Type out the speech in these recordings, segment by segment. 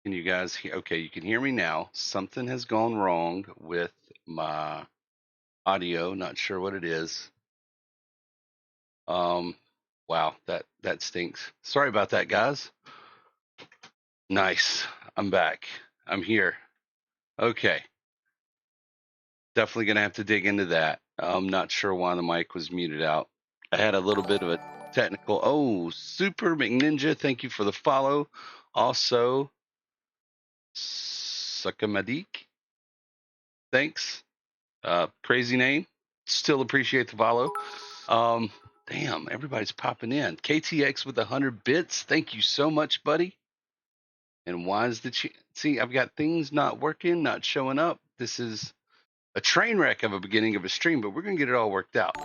Can you guys hear? Okay, you can hear me now. Something has gone wrong with my audio. Not sure what it is. Um, wow, that stinks. Sorry about that, guys. Nice. I'm back. I'm here. Okay, definitely gonna have to dig into that. I'm not sure why the mic was muted out. I had a little bit of a technical. Oh, Super McNinja, thank you for the follow. Also, Sakamadik, thanks. Crazy name. Still appreciate the follow. Um, damn, everybody's popping in. KTX with 100 bits. Thank you so much, buddy. And why is the see? I've got things not working, not showing up. This is a train wreck of a beginning of a stream, but we're gonna get it all worked out.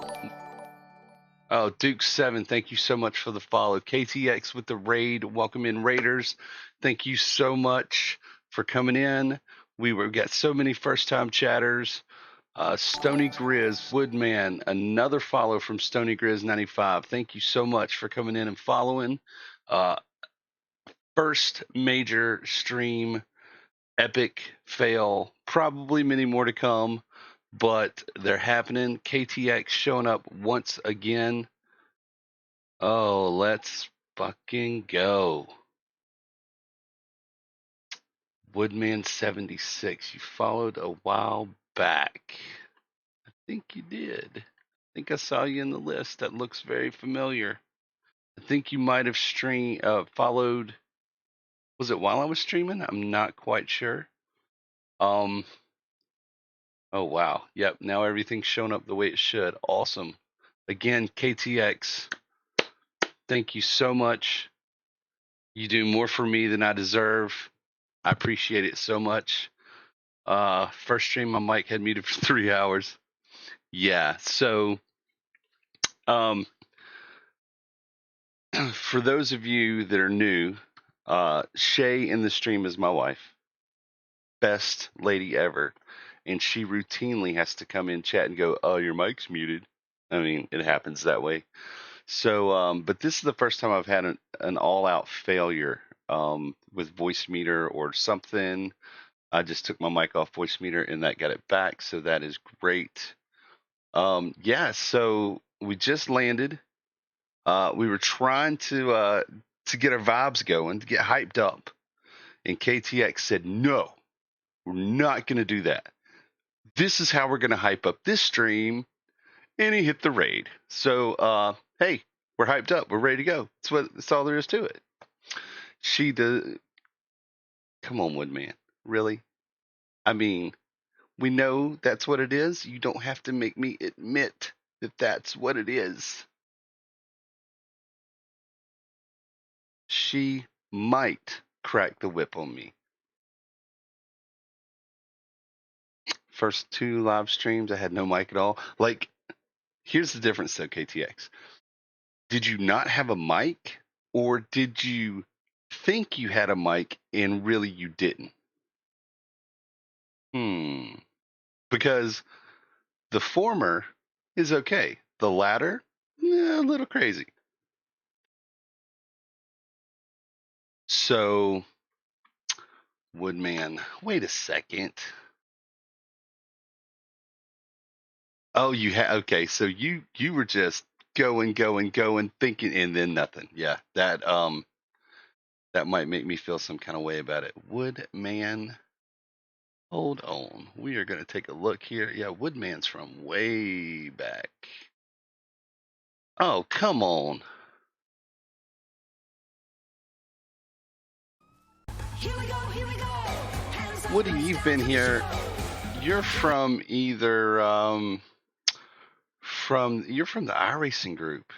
Oh, Duke7, thank you so much for the follow. KTX with the raid. Welcome in, Raiders. Thank you so much for coming in. We got so many first time chatters. Stony Grizz, Woodman, another follow from Stony Grizz 95. Thank you so much for coming in and following. Uh, First major stream, epic fail, probably many more to come, but they're happening. KTX showing up once again. Oh, let's fucking go. Woodman 76, you followed a while back. I think you did. I think I saw you in the list. That looks very familiar. I think you might have followed. Was it while I was streaming? I'm not quite sure. Um. Oh wow. Yep. Now everything's showing up the way it should. Awesome. Again, KTX. Thank you so much. You do more for me than I deserve. I appreciate it so much. First stream my mic had muted for 3 hours. Yeah. So, um, for those of you that are new, Shay in the stream is my wife. Best lady ever. And she routinely has to come in chat and go, "Oh, your mic's muted." I mean, it happens that way. So, but this is the first time I've had an all-out failure with voice meter or something. I just took my mic off voice meter and that got it back, so that is great. Yeah, so we just landed. We were trying to get our vibes going, to get hyped up, and KTX said, "No, we're not going to do that. This is how we're going to hype up this stream." And he hit the raid. So, hey, we're hyped up. We're ready to go. That's all there is to it. She does. Come on, Woodman. Really? I mean, we know that's what it is. You don't have to make me admit that that's what it is. She might crack the whip on me. First 2 live streams, I had no mic at all. Like, here's the difference though, KTX. Did you not have a mic, or did you think you had a mic and really you didn't? Because the former is okay. The latter, a little crazy. So, Woodman, wait a second. Oh, okay. So you were just going, thinking, and then nothing. Yeah, that might make me feel some kind of way about it. Woodman, hold on. We are gonna take a look here. Yeah, Woodman's from way back. Oh, come on. Woody, you've been here. You're from either you're from the iRacing group.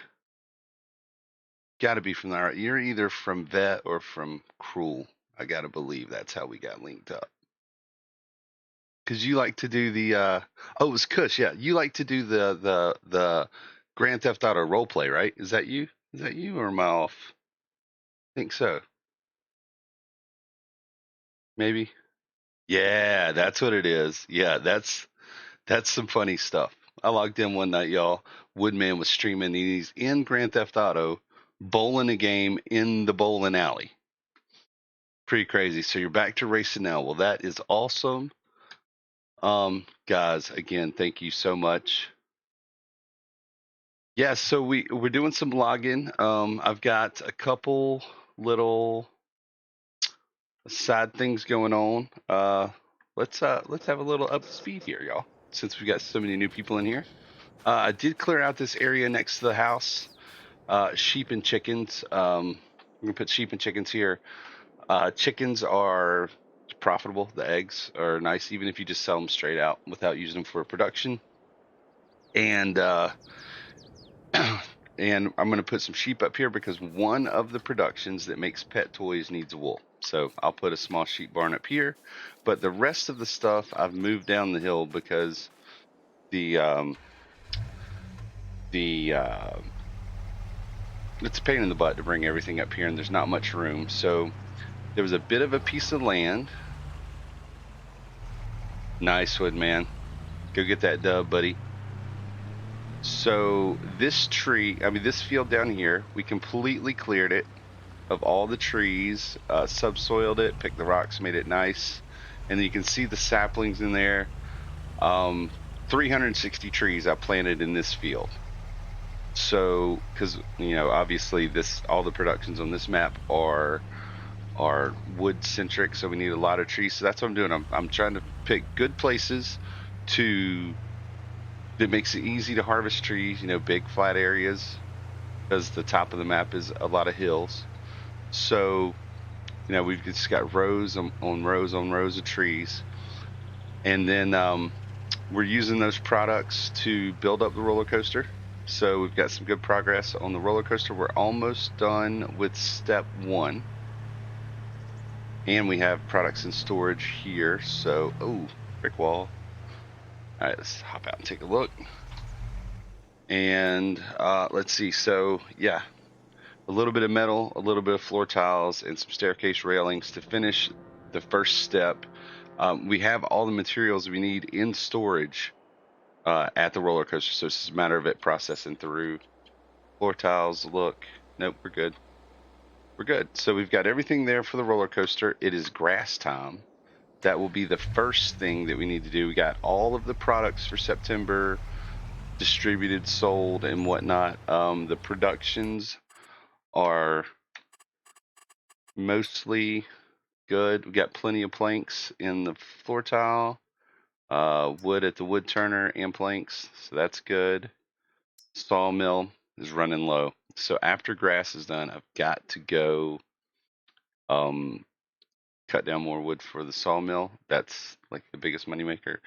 Got to be from the you're either from Vet or from Cruel. I got to believe that's how we got linked up. Because you like to do the oh, it was Kush. Yeah, you like to do the Grand Theft Auto role play, right? Is that you? Is that you or am I off? I think so. Maybe. Yeah, that's what it is. Yeah, that's some funny stuff. I logged in one night, y'all. Woodman was streaming. He's in Grand Theft Auto, bowling a game in the bowling alley. Pretty crazy. So you're back to racing now. Well, that is awesome. Guys, again, thank you so much. Yeah, so we're doing some logging. I've got a couple little side things going on. Let's have a little up to speed here, y'all, since we got so many new people in here. I did clear out this area next to the house. Sheep and chickens. I'm gonna put sheep and chickens here. Chickens are profitable. The eggs are nice, even if you just sell them straight out without using them for production. And and I'm going to put some sheep up here because one of the productions that makes pet toys needs wool. So I'll put a small sheep barn up here, but the rest of the stuff I've moved down the hill because the um, the it's a pain in the butt to bring everything up here, and there's not much room. So there was a bit of a piece of land. Nice wood, man. Go get that dub, buddy. So this tree, I mean, this field down here, we completely cleared it of all the trees, subsoiled it, picked the rocks, made it nice. And then you can see the saplings in there. 360 trees I planted in this field. So, because, obviously all the productions on this map are wood centric, so we need a lot of trees. So that's what I'm doing. I'm trying to pick good places that makes it easy to harvest trees, big flat areas, because the top of the map is a lot of hills. So, we've just got rows on rows on rows of trees. And then we're using those products to build up the roller coaster. So we've got some good progress on the roller coaster. We're almost done with step 1. And we have products in storage here. So, brick wall. All right, let's hop out and take a look. And let's see. So, yeah, a little bit of metal, a little bit of floor tiles, and some staircase railings to finish the first step. We have all the materials we need in storage at the roller coaster, so it's just a matter of it processing through. Floor tiles, look. Nope, we're good. We're good. So we've got everything there for the roller coaster. It is grass time. That will be the first thing that we need to do. We got all of the products for September distributed, sold, and whatnot. The productions are mostly good. We got plenty of planks in the floor tile, wood at the wood turner and planks, so that's good. Sawmill is running low. So after grass is done, I've got to go cut down more wood for the sawmill. That's like the biggest moneymaker.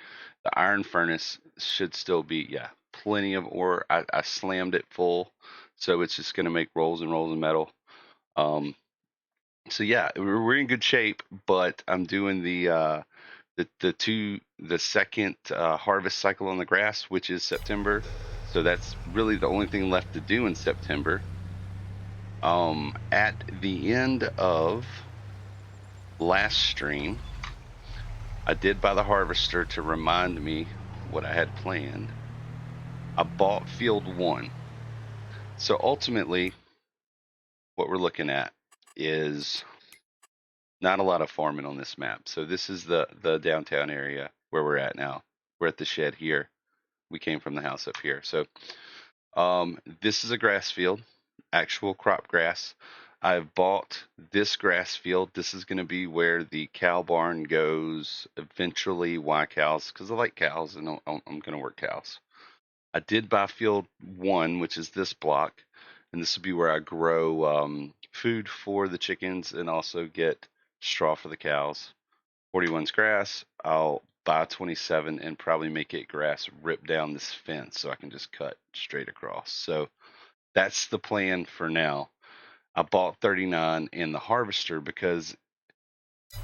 The iron furnace should still be, yeah, plenty of ore. I slammed it full, so it's just going to make rolls and rolls of metal. So yeah, we're in good shape, but I'm doing the second harvest cycle on the grass, which is September. So that's really the only thing left to do in September. At the end of last stream, I did buy the harvester to remind me what I had planned. I bought field 1. So ultimately, what we're looking at is not a lot of farming on this map. So this is the downtown area where we're at now. We're at the shed here. We came from the house up here. So this is a grass field, actual crop grass. I've bought this grass field. This is going to be where the cow barn goes eventually. Why cows? Because I like cows and I'm going to work cows. I did buy field 1, which is this block, and this will be where I grow food for the chickens and also get straw for the cows. 41's grass. I'll buy 27 and probably make it grass, rip down this fence so I can just cut straight across. So that's the plan for now. I bought 39 in the harvester because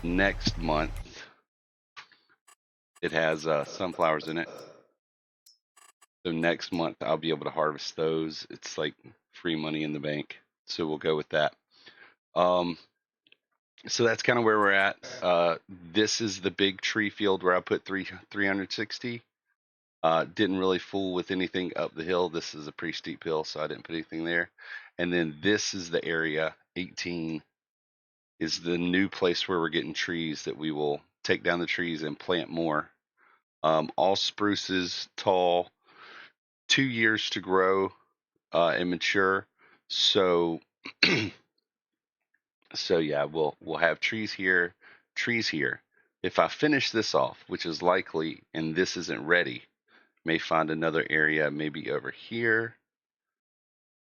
next month it has sunflowers in it. So next month I'll be able to harvest those. It's like free money in the bank. So we'll go with that. So that's kind of where we're at. This is the big tree field where I put 360. Didn't really fool with anything up the hill. This is a pretty steep hill, so I didn't put anything there. And then this is the area 18 is the new place where we're getting trees that we will take down the trees and plant more. All spruces, tall, 2 years to grow and mature. So, so yeah, we'll have trees here, trees here. If I finish this off, which is likely, and this isn't ready, may find another area, maybe over here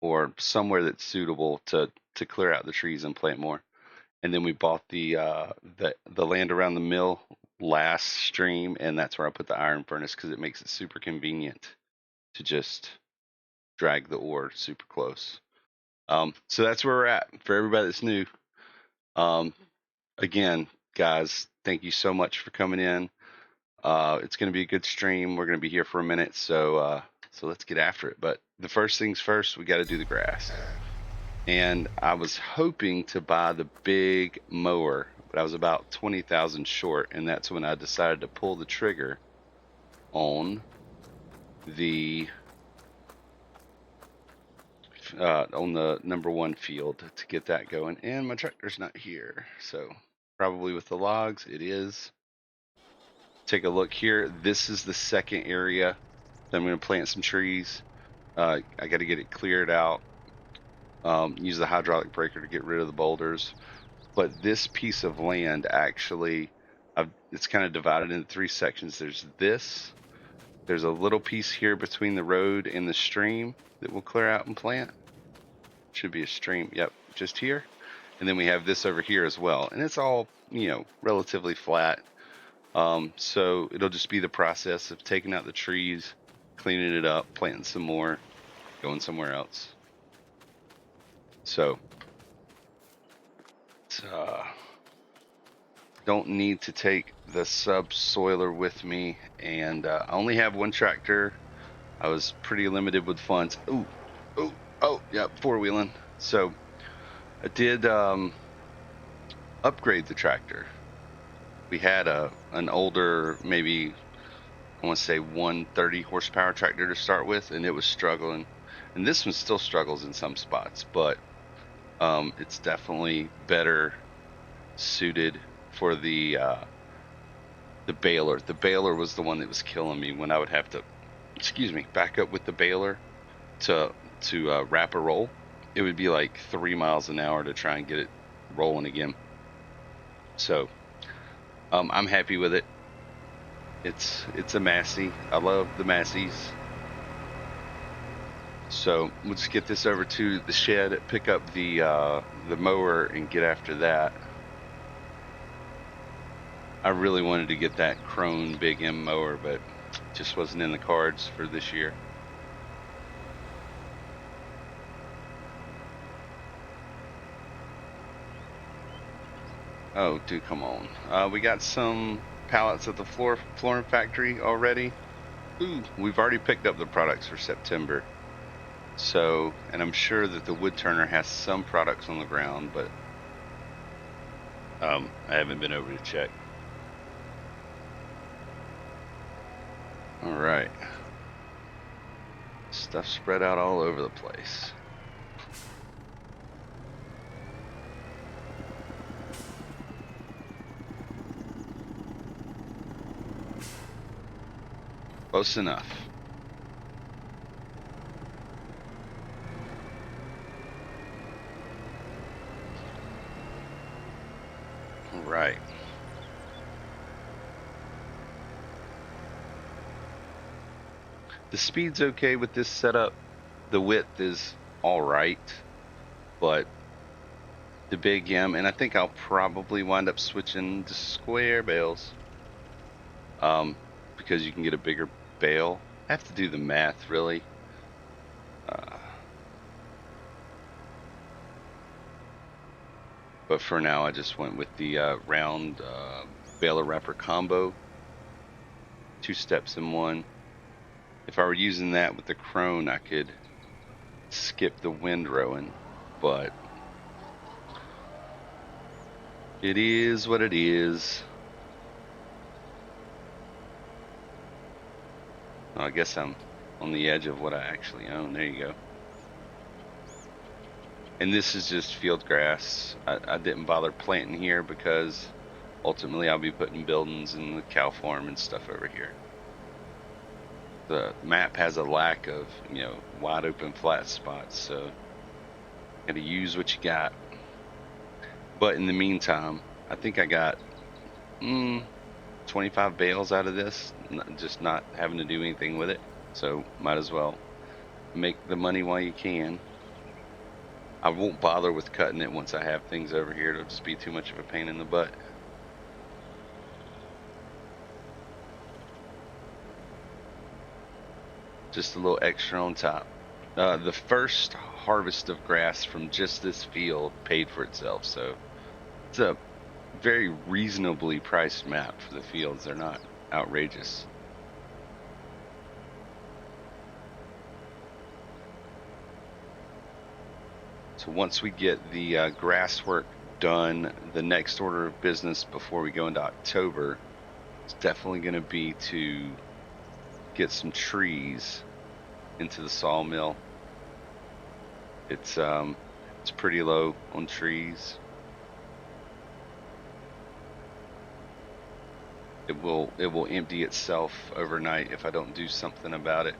or somewhere that's suitable to clear out the trees and plant more. And then we bought the land around the mill last stream, and that's where I put the iron furnace because it makes it super convenient to just drag the ore super close. So that's where we're at for everybody that's new. Um, Again, guys, thank you so much for coming in. It's going to be a good stream. We're going to be here for a minute, so let's get after it. But the first things first, we got to do the grass. And I was hoping to buy the big mower, but I was about 20,000 short, and that's when I decided to pull the trigger on the number one field to get that going. And my tractor's not here, so probably with the logs it is. Take a look here. This is the second area that I'm going to plant some trees. I got to get it cleared out. Use the hydraulic breaker to get rid of the boulders. But this piece of land actually, it's kind of divided into three sections. There's a little piece here between the road and the stream that we'll clear out and plant. Should be a stream, yep, just here. And then we have this over here as well. And it's all, relatively flat. So it'll just be the process of taking out the trees, cleaning it up, planting some more, going somewhere else. So, don't need to take the subsoiler with me, and I only have one tractor. I was pretty limited with funds. Oh, yeah, four-wheeling. So I did upgrade the tractor. We had an older, maybe I want to say 130 horsepower tractor to start with, and it was struggling. And this one still struggles in some spots, but it's definitely better suited for the baler. The baler was the one that was killing me when I would have to, back up with the baler to wrap a roll. It would be like 3 miles an hour to try and get it rolling again. So I'm happy with it. It's a Massey. I love the Masseys. So we'll just get this over to the shed, pick up the mower, and get after that. I really wanted to get that Krone Big M mower, but just wasn't in the cards for this year. Oh, dude, come on. We got some pallets at the flooring factory already. Ooh, we've already picked up the products for September. So, and I'm sure that the wood turner has some products on the ground, but I haven't been over to check. All right. Stuff spread out all over the place. Close enough. All right. The speed's okay with this setup. The width is all right, but the Big M, and I think I'll probably wind up switching to square bales, because you can get a bigger bale. I have to do the math, really. But for now, I just went with the round baler wrapper combo. 2 steps in one. If I were using that with the Krone, I could skip the windrowing, but it is what it is. I guess I'm on the edge of what I actually own. There you go. And this is just field grass. I didn't bother planting here because ultimately I'll be putting buildings and the cow farm and stuff over here. The map has a lack of, wide open flat spots, so gotta use what you got. But in the meantime, I think I got 25 bales out of this, just not having to do anything with it. So might as well make the money while you can. I won't bother with cutting it once I have things over here. It'll just be too much of a pain in the butt. Just a little extra on top. The first harvest of grass from just this field paid for itself, so it's a very reasonably priced map for the fields. They're not outrageous. So once we get the grass work done, the next order of business before we go into October is definitely going to be to get some trees into the sawmill. It's pretty low on trees. It will empty itself overnight if I don't do something about it.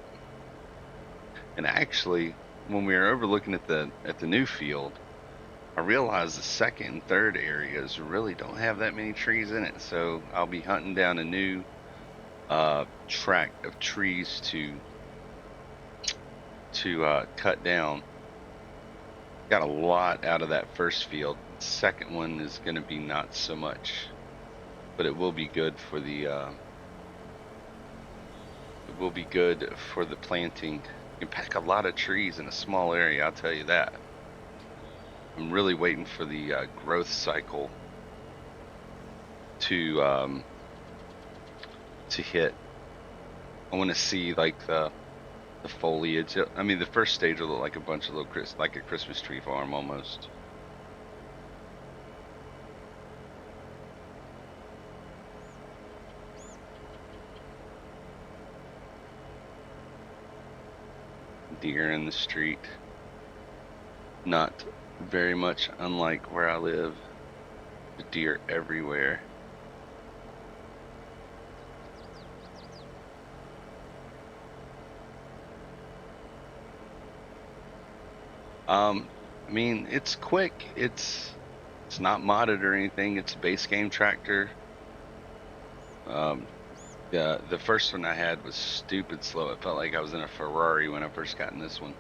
And actually, when we were overlooking at the new field, I realized the second and third areas really don't have that many trees in it. So I'll be hunting down a new tract of trees to cut down. Got a lot out of that first field. The second one is going to be not so much, but it will be good for the planting. You can pack a lot of trees in a small area, I'll tell you that. I'm really waiting for the growth cycle to hit. I want to see like the foliage. I mean, the first stage will look like a bunch of like a Christmas tree farm almost. Deer in the street. Not very much unlike where I live. Deer everywhere. I mean, it's quick. It's not modded or anything. It's a base game tractor. The first one I had was stupid slow. It felt like I was in a Ferrari when I first got in this one.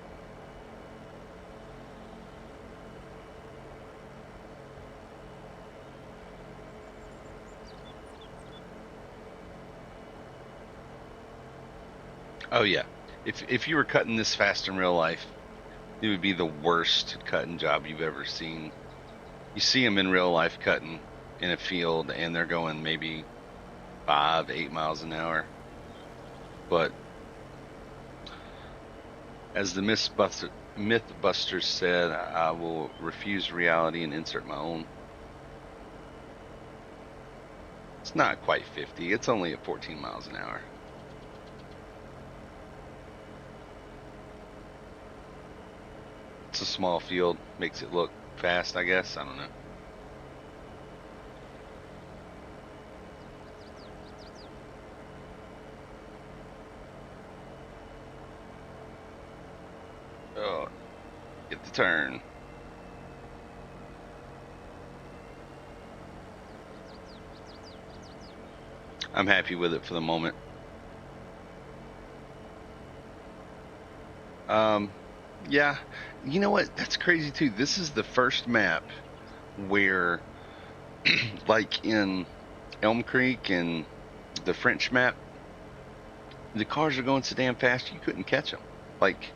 Oh yeah, if you were cutting this fast in real life, it would be the worst cutting job you've ever seen. You see them in real life cutting in a field, and they're going maybe 5-8 miles an hour. But as the Mythbusters said, I will refuse reality and insert my own. It's not quite 50. It's only at 14 miles an hour. It's a small field, makes it look fast, I guess. I don't know. Oh, get the turn. I'm happy with it for the moment. Yeah, you know what? That's crazy too. This is the first map where, like in Elm Creek and the French map, the cars are going so damn fast you couldn't catch them. Like,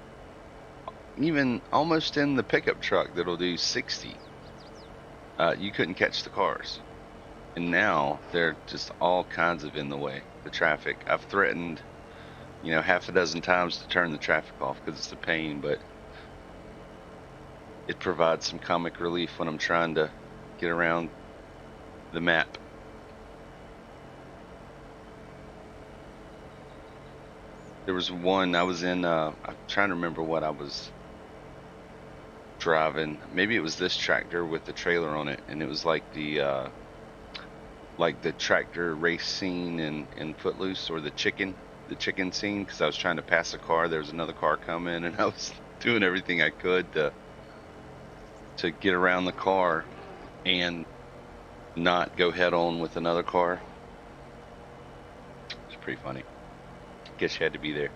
even almost in the pickup truck that'll do 60, you couldn't catch the cars. And now they're just all kinds of in the way, the traffic. I've threatened, half a dozen times to turn the traffic off because it's a pain, but it provides some comic relief when I'm trying to get around the map. There was one I was in, I'm trying to remember what I was driving. Maybe it was this tractor with the trailer on it, and it was like the tractor race scene in Footloose, or the chicken scene. Because I was trying to pass a car, there was another car coming, and I was doing everything I could to get around the car and not go head on with another car. It's pretty funny. Guess you had to be there.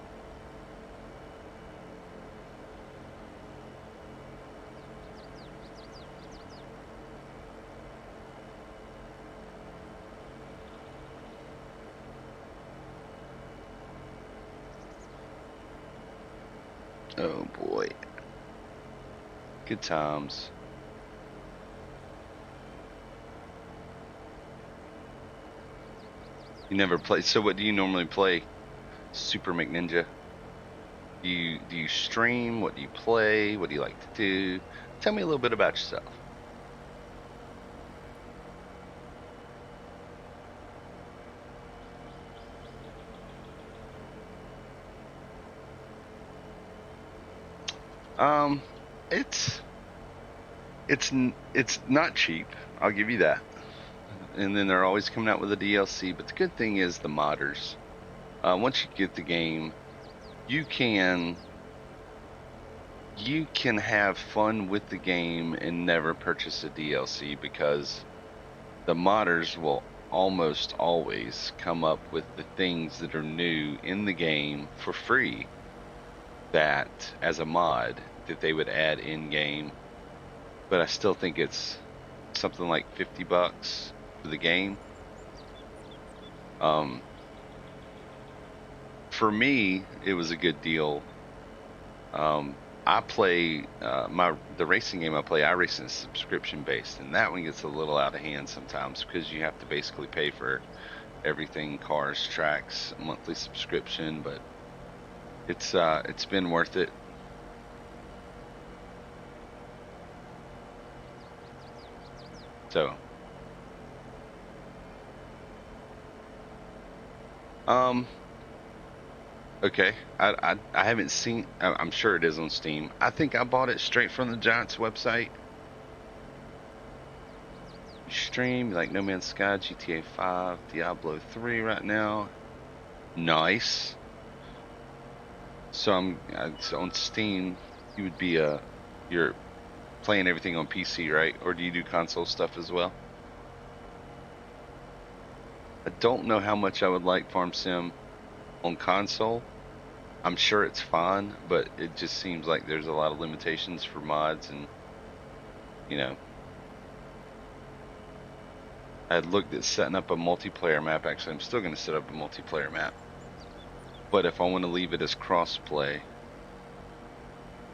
Oh boy. Good times. You never play. So what do you normally play, Super McNinja? Do you stream? What do you play? What do you like to do? Tell me a little bit about yourself. Um, it's it's not cheap. I'll give you that. And then they're always coming out with a DLC. But the good thing is the modders. Once you get the game, you can you can have fun with the game and never purchase a DLC, because the modders will almost always come up with the things that are new in the game for free, that as a mod that they would add in game. But I still think it's something like $50 for the game. Um, for me, it was a good deal. I play the racing game I play. iRacing is subscription based, and that one gets a little out of hand sometimes because you have to basically pay for everything: cars, tracks, monthly subscription. But it's been worth it. So, um, okay. I haven't seen. I'm sure it is on Steam. I think I bought it straight from the Giants website. Stream like No Man's Sky, GTA 5, Diablo 3 right now. Nice. So so on Steam. You would be you're playing everything on PC, right? Or do you do console stuff as well? I don't know how much I would like Farm Sim on console. I'm sure it's fine, but it just seems like there's a lot of limitations for mods, and you know, I had looked at setting up a multiplayer map. Actually, I'm still going to set up a multiplayer map, but if I want to leave it as crossplay,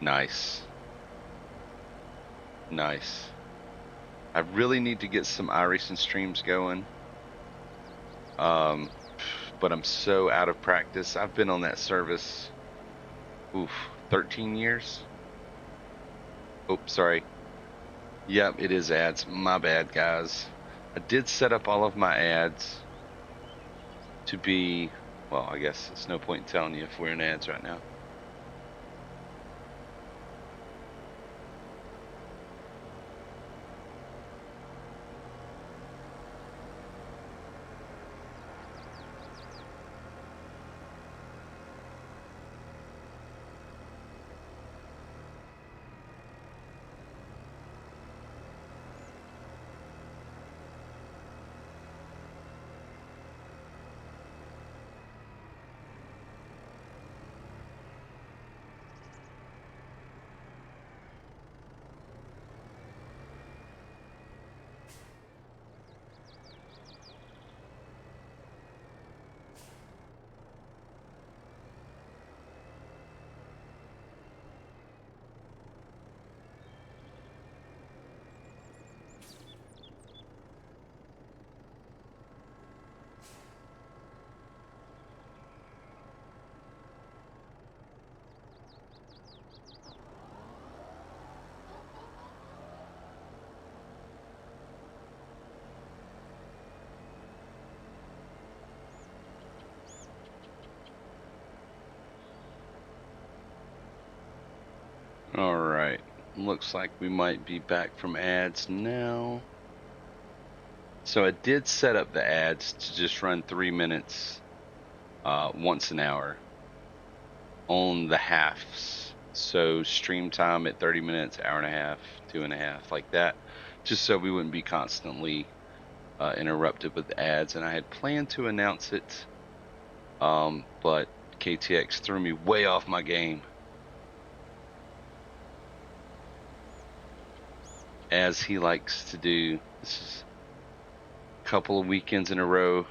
nice, nice. I really need to get some iRacing streams going. Um, but I'm so out of practice. I've been on that service, oof, 13 years. Oops, sorry. Yep, it is ads. My bad, guys. I did set up all of my ads to be, well, I guess it's no point in telling you if we're in ads right now. All right. Looks like we might be back from ads now. So I did set up the ads to just run 3 minutes once an hour on the halves. So stream time at 30 minutes, hour and a half, 2.5, like that, just so we wouldn't be constantly interrupted with ads. And I had planned to announce it, but KTX threw me way off my game, as he likes to do. This is a couple of weekends in a row.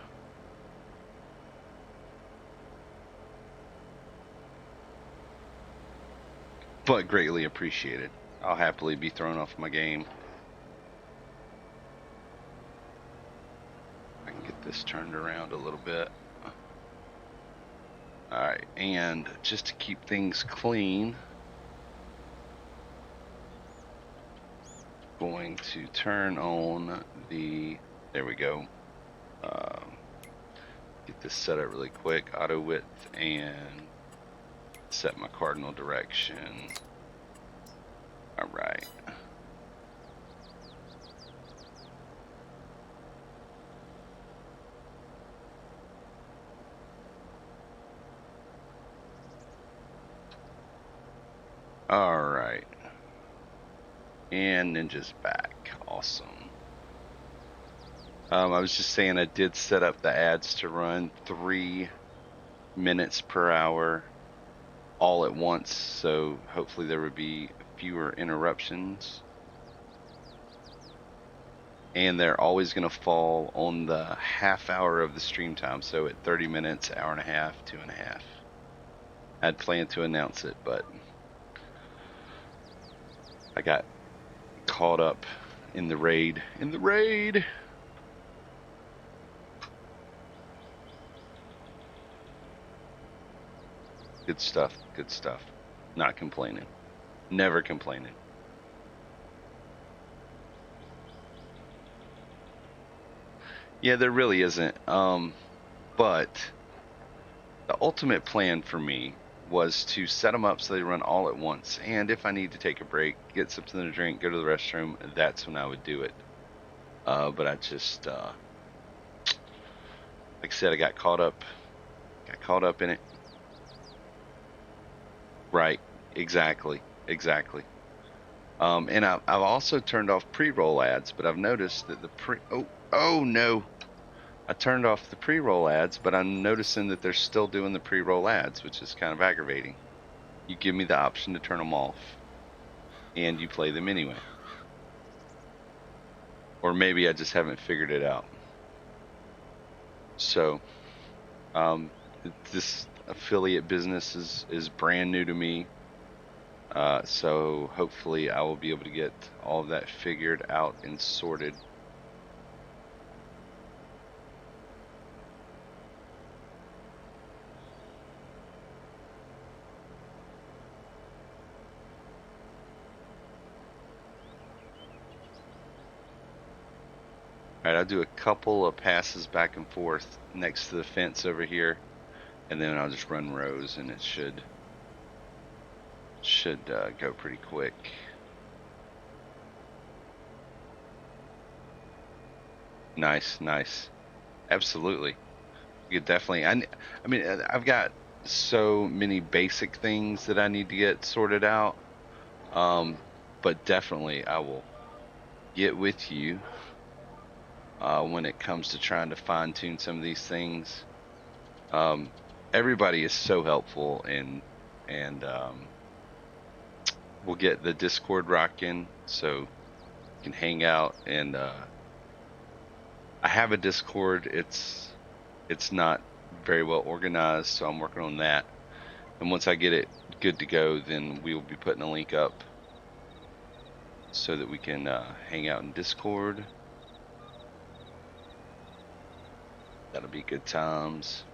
But greatly appreciated. I'll happily be thrown off my game. I can get this turned around a little bit. Alright, and just to keep things clean, going to turn on the, there we go. Get this set up really quick, auto width, and set my cardinal direction. Alright. Alright. And Ninja's back. Awesome. I was just saying I did set up the ads to run 3 minutes per hour all at once, so hopefully there would be fewer interruptions. And they're always going to fall on the half hour of the stream time, so at 30 minutes, hour and a half, 2.5. I'd planned to announce it, but I got caught up in the raid. Good stuff. Not complaining. Never complaining. Yeah, there really isn't. But the ultimate plan for me was to set them up so they run all at once. And if I need to take a break, get something to drink, go to the restroom, that's when I would do it. But I just, like I said, I got caught up in it. Right. Exactly. And I've also turned off pre-roll ads, but I've noticed that oh no. I turned off the pre-roll ads, but I'm noticing that they're still doing the pre-roll ads, which is kind of aggravating. You give me the option to turn them off, and you play them anyway. Or maybe I just haven't figured it out. So, this affiliate business is brand new to me. So hopefully I will be able to get all of that figured out and sorted. Alright, I'll do a couple of passes back and forth next to the fence over here, and then I'll just run rows, and it should go pretty quick. Nice. Absolutely. You could definitely. I mean, I've got so many basic things that I need to get sorted out. But definitely I will get with you when it comes to trying to fine tune some of these things. Everybody is so helpful, and we'll get the Discord rocking so you can hang out. And I have a Discord. It's not very well organized, so I'm working on that. And once I get it good to go, then we will be putting a link up so that we can hang out in Discord. That'll be good times.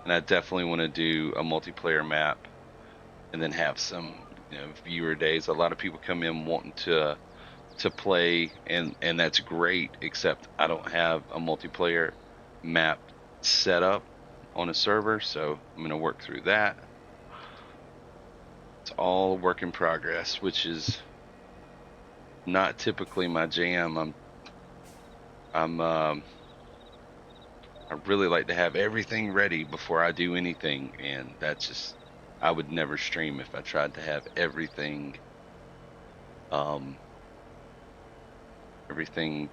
And I definitely want to do a multiplayer map and then have some viewer days. A lot of people come in wanting to play, and that's great, except I don't have a multiplayer map set up on a server, so I'm going to work through that. It's all a work in progress, which is not typically my jam. I'm I really like to have everything ready before I do anything, and that's just I would never stream if I tried to have um everything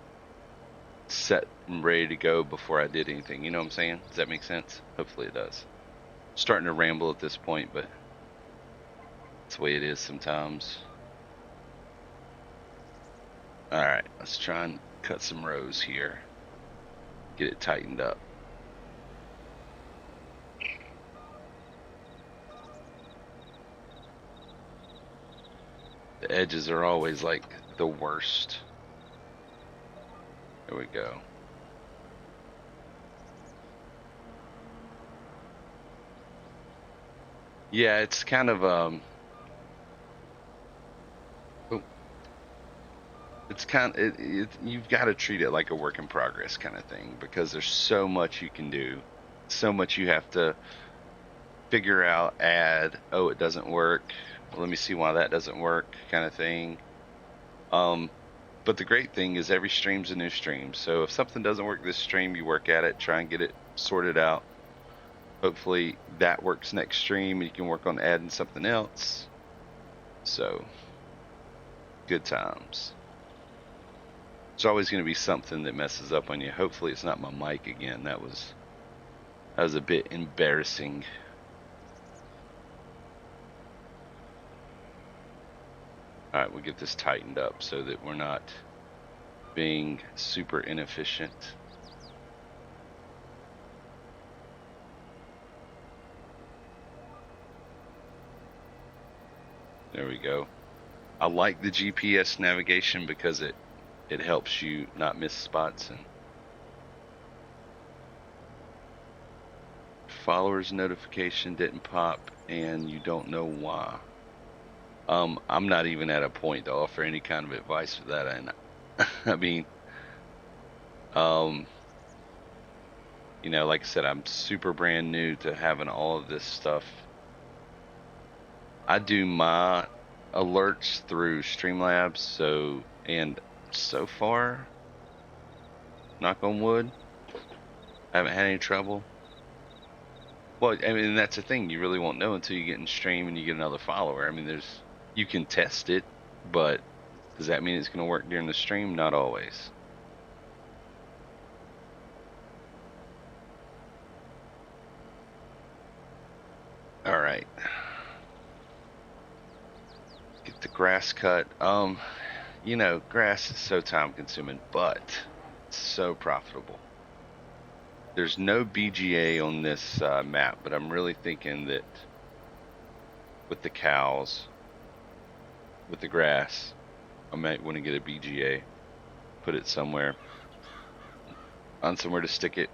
set and ready to go before I did anything. You know what I'm saying? Does that make sense? Hopefully it does. Starting to ramble at this point, but it's the way it is sometimes. All right, let's try and cut some rows here. Get it tightened up. The edges are always like the worst. There we go. Yeah, it's kind of it's kind of you've got to treat it like a work in progress kind of thing, because there's so much you can do, so much you have to figure out, add. Oh, it doesn't work. Well, let me see why that doesn't work, kind of thing. But the great thing is every stream's a new stream. So if something doesn't work this stream, you work at it, try and get it sorted out. Hopefully that works next stream and you can work on adding something else. So, good times. There's always going to be something that messes up on you. Hopefully it's not my mic again. That was a bit embarrassing. All right, we'll get this tightened up so that we're not being super inefficient. There we go. I like the GPS navigation because it helps you not miss spots. And followers notification didn't pop and you don't know why. I'm not even at a point to offer any kind of advice for that. And I mean, you know, like I said, I'm super brand new to having all of this stuff. I do my alerts through Streamlabs, and so far, knock on wood, I haven't had any trouble. Well, I mean, that's the thing. You really won't know until you get in stream and you get another follower. I mean, you can test it, but does that mean it's going to work during the stream? Not always. All right. Get the grass cut. You know, grass is so time consuming, but it's so profitable. There's no BGA on this map, but I'm really thinking that with the cows, with the grass, I might want to get a BGA, put it somewhere, on somewhere to stick it.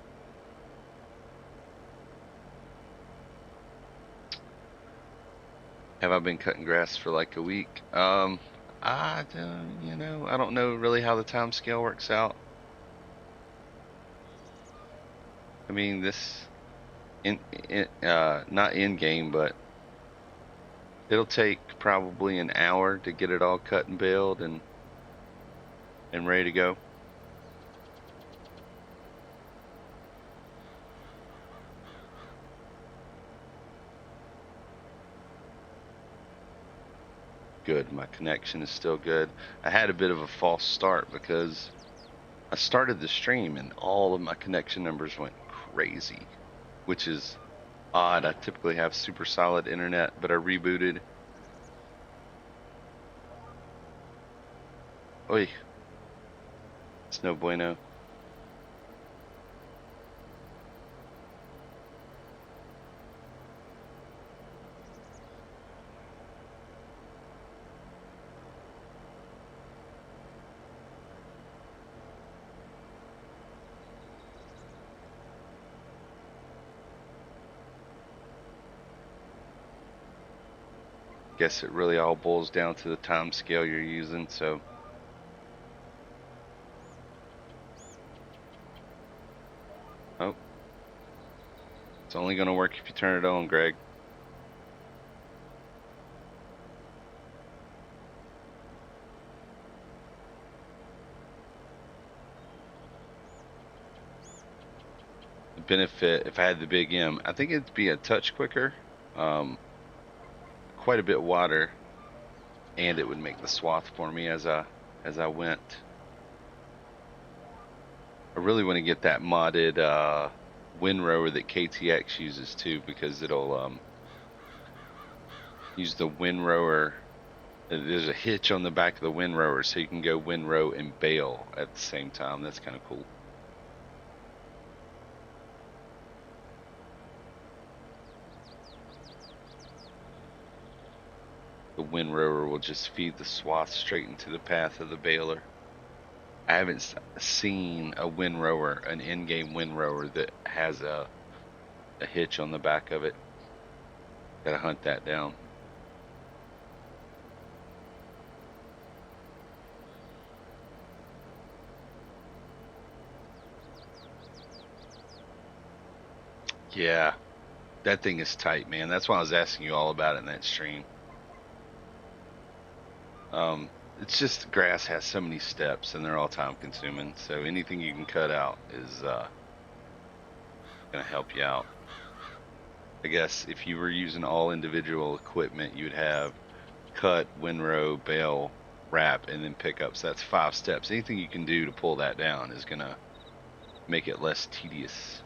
Have I been cutting grass for like a week? I don't, you know, I don't know really how the time scale works out. I mean, this not in game, but it'll take probably an hour to get it all cut and baled and ready to go. Good, my connection is still good. I had a bit of a false start because I started the stream and all of my connection numbers went crazy, which is odd. I typically have super solid internet, but I rebooted. Oy, it's no bueno. Guess it really all boils down to the time scale you're using, so. Oh. It's only going to work if you turn it on, Greg. benefit if I had the big M. I think it'd be a touch quicker, quite a bit wider, and it would make the swath for me as I went. I really want to get that modded windrower that KTX uses too, because it'll use the windrower. There's a hitch on the back of the windrower, so you can go windrow and bail at the same time. That's kind of cool. The windrower will just feed the swath straight into the path of the baler. I haven't seen a windrower, an in-game windrower that has a hitch on the back of it. Gotta hunt that down. Yeah, that thing is tight, man. That's why I was asking you all about it in that stream. It's just grass has so many steps and they're all time consuming. So anything you can cut out is gonna help you out. I guess if you were using all individual equipment, you'd have cut, windrow, bale, wrap, and then pickups. That's 5 steps. Anything you can do to pull that down is gonna make it less tedious.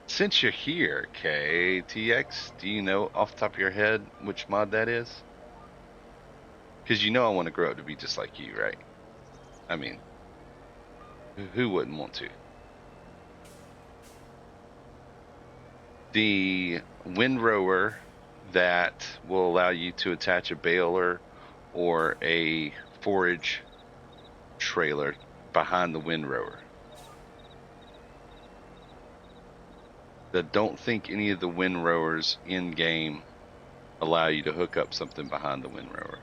Since you're here, KTX, do you know off the top of your head which mod that is? Because you know I want to grow up to be just like you, right? I mean, who wouldn't want to? The windrower that will allow you to attach a baler or a forage trailer behind the windrower. I don't think any of the windrowers in game allow you to hook up something behind the windrower.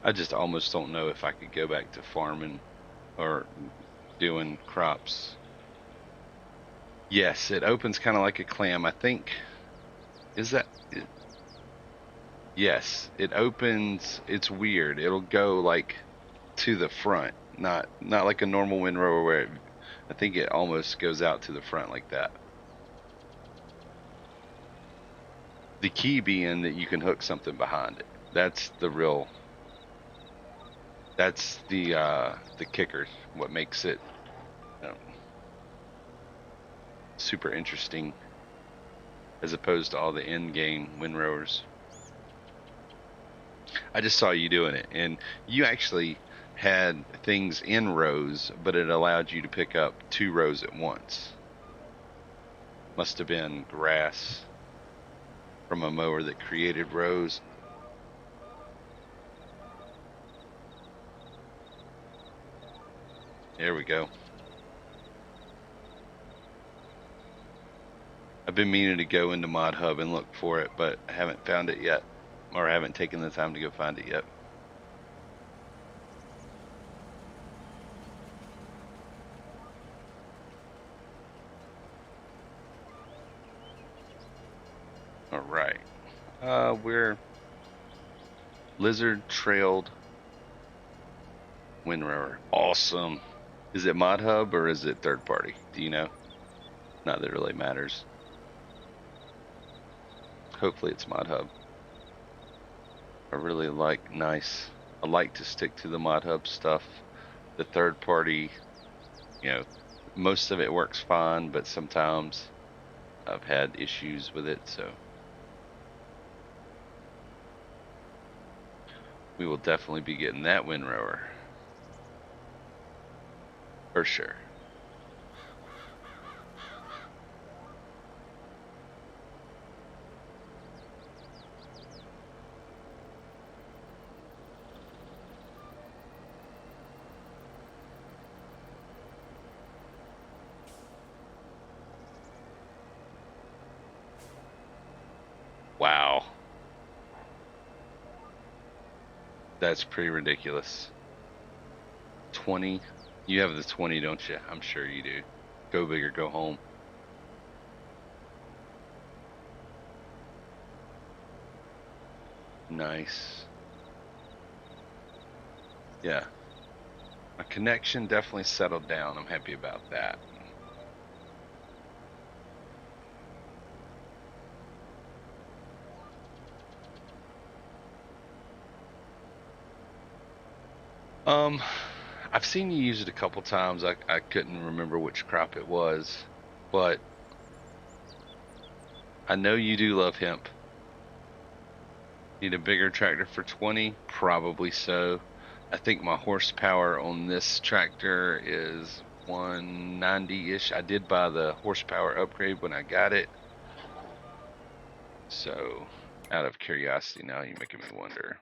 I just almost don't know if I could go back to farming or doing crops. Yes, it opens kind of like a clam. I think, is that it? Yes, it opens. It's weird. It'll go like to the front, not like a normal windrower where I think it almost goes out to the front like that. The key being that you can hook something behind it. That's the real. That's the kicker. What makes it super interesting, as opposed to all the in-game windrowers. I just saw you doing it, and you actually had things in rows, but it allowed you to pick up 2 rows at once. Must have been grass from a mower that created rows. There we go. I've been meaning to go into Mod Hub and look for it, but I haven't found it yet, or I haven't taken the time to go find it yet. All right. We're lizard trailed windrower. Awesome. Is it Mod Hub or is it third party? Do you know? Not that it really matters. Hopefully it's Mod Hub. I really like I like to stick to the Mod Hub stuff. The third party, most of it works fine, but sometimes I've had issues with it, so we will definitely be getting that windrower. For sure. Wow. That's pretty ridiculous. 20. You have the 20, don't you? I'm sure you do. Go big or go home. Nice. Yeah. My connection definitely settled down. I'm happy about that. Um, I've seen you use it a couple times. I couldn't remember which crop it was, but I know you do love hemp. Need a bigger tractor for 20? Probably so. I think my horsepower on this tractor is 190-ish. I did buy the horsepower upgrade when I got it. So, out of curiosity, now you're making me wonder.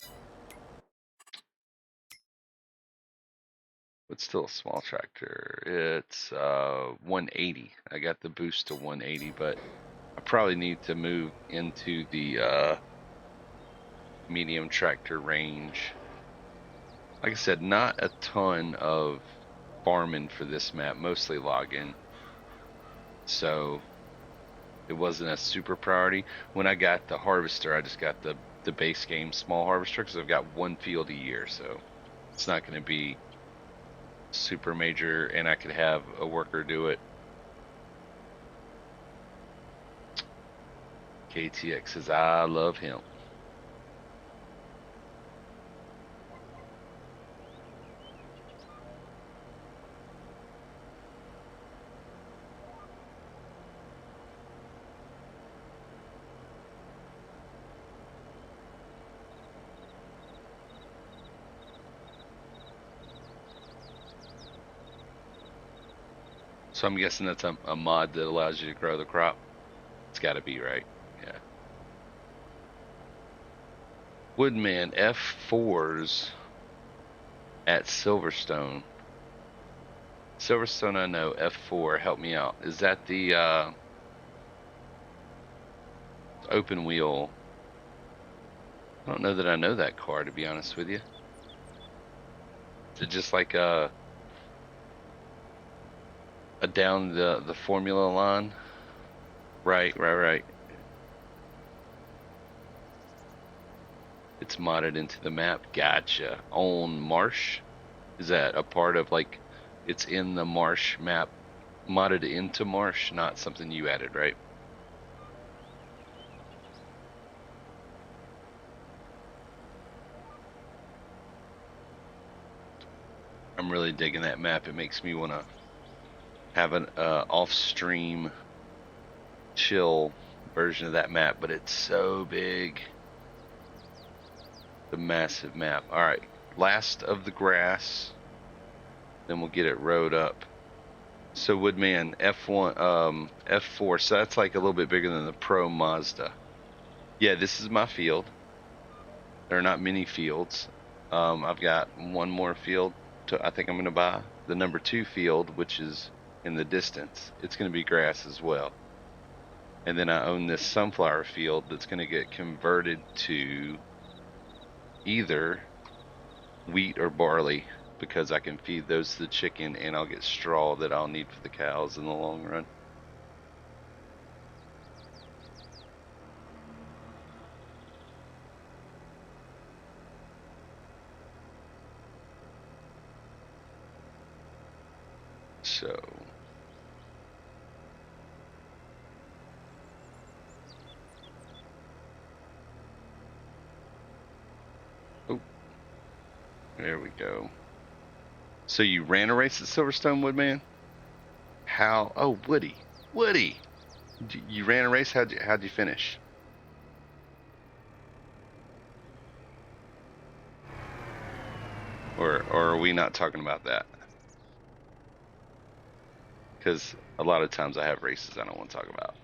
But still a small tractor. It's 180. I got the boost to 180, but I probably need to move into the medium tractor range. Like I said, not a ton of farming for this map, mostly logging. So it wasn't a super priority. When I got the harvester, I just got the base game small harvester because I've got one field a year, so it's not going to be super major, and I could have a worker do it. KTX says, I love him. So I'm guessing that's a mod that allows you to grow the crop. It's got to be, right? Yeah. Woodman F4s at Silverstone. Silverstone, I know. F4, help me out. Is that the open wheel? I don't know that I know that car, to be honest with you. Is it just like a down the formula line? Right. It's modded into the map. Gotcha. On Marsh? Is that a part of, like, it's in the Marsh map, modded into Marsh, not something you added, right? I'm really digging that map. It makes me want to have an off-stream chill version of that map, but it's so big. The massive map. All right, last of the grass, then we'll get it rode up. So Woodman F1, F4. So that's like a little bit bigger than the Pro Mazda. Yeah, this is my field. There are not many fields. I've got one more field I think I'm going to buy. The number 2 field, which is in the distance, it's going to be grass as well. And then I own this sunflower field that's going to get converted to either wheat or barley, because I can feed those to the chicken, and I'll get straw that I'll need for the cows in the long run. So oh, there we go. So you ran a race at Silverstone, Woodman? How? Oh, Woody. You ran a race. How'd you finish? Or are we not talking about that? Because a lot of times I have races I don't want to talk about.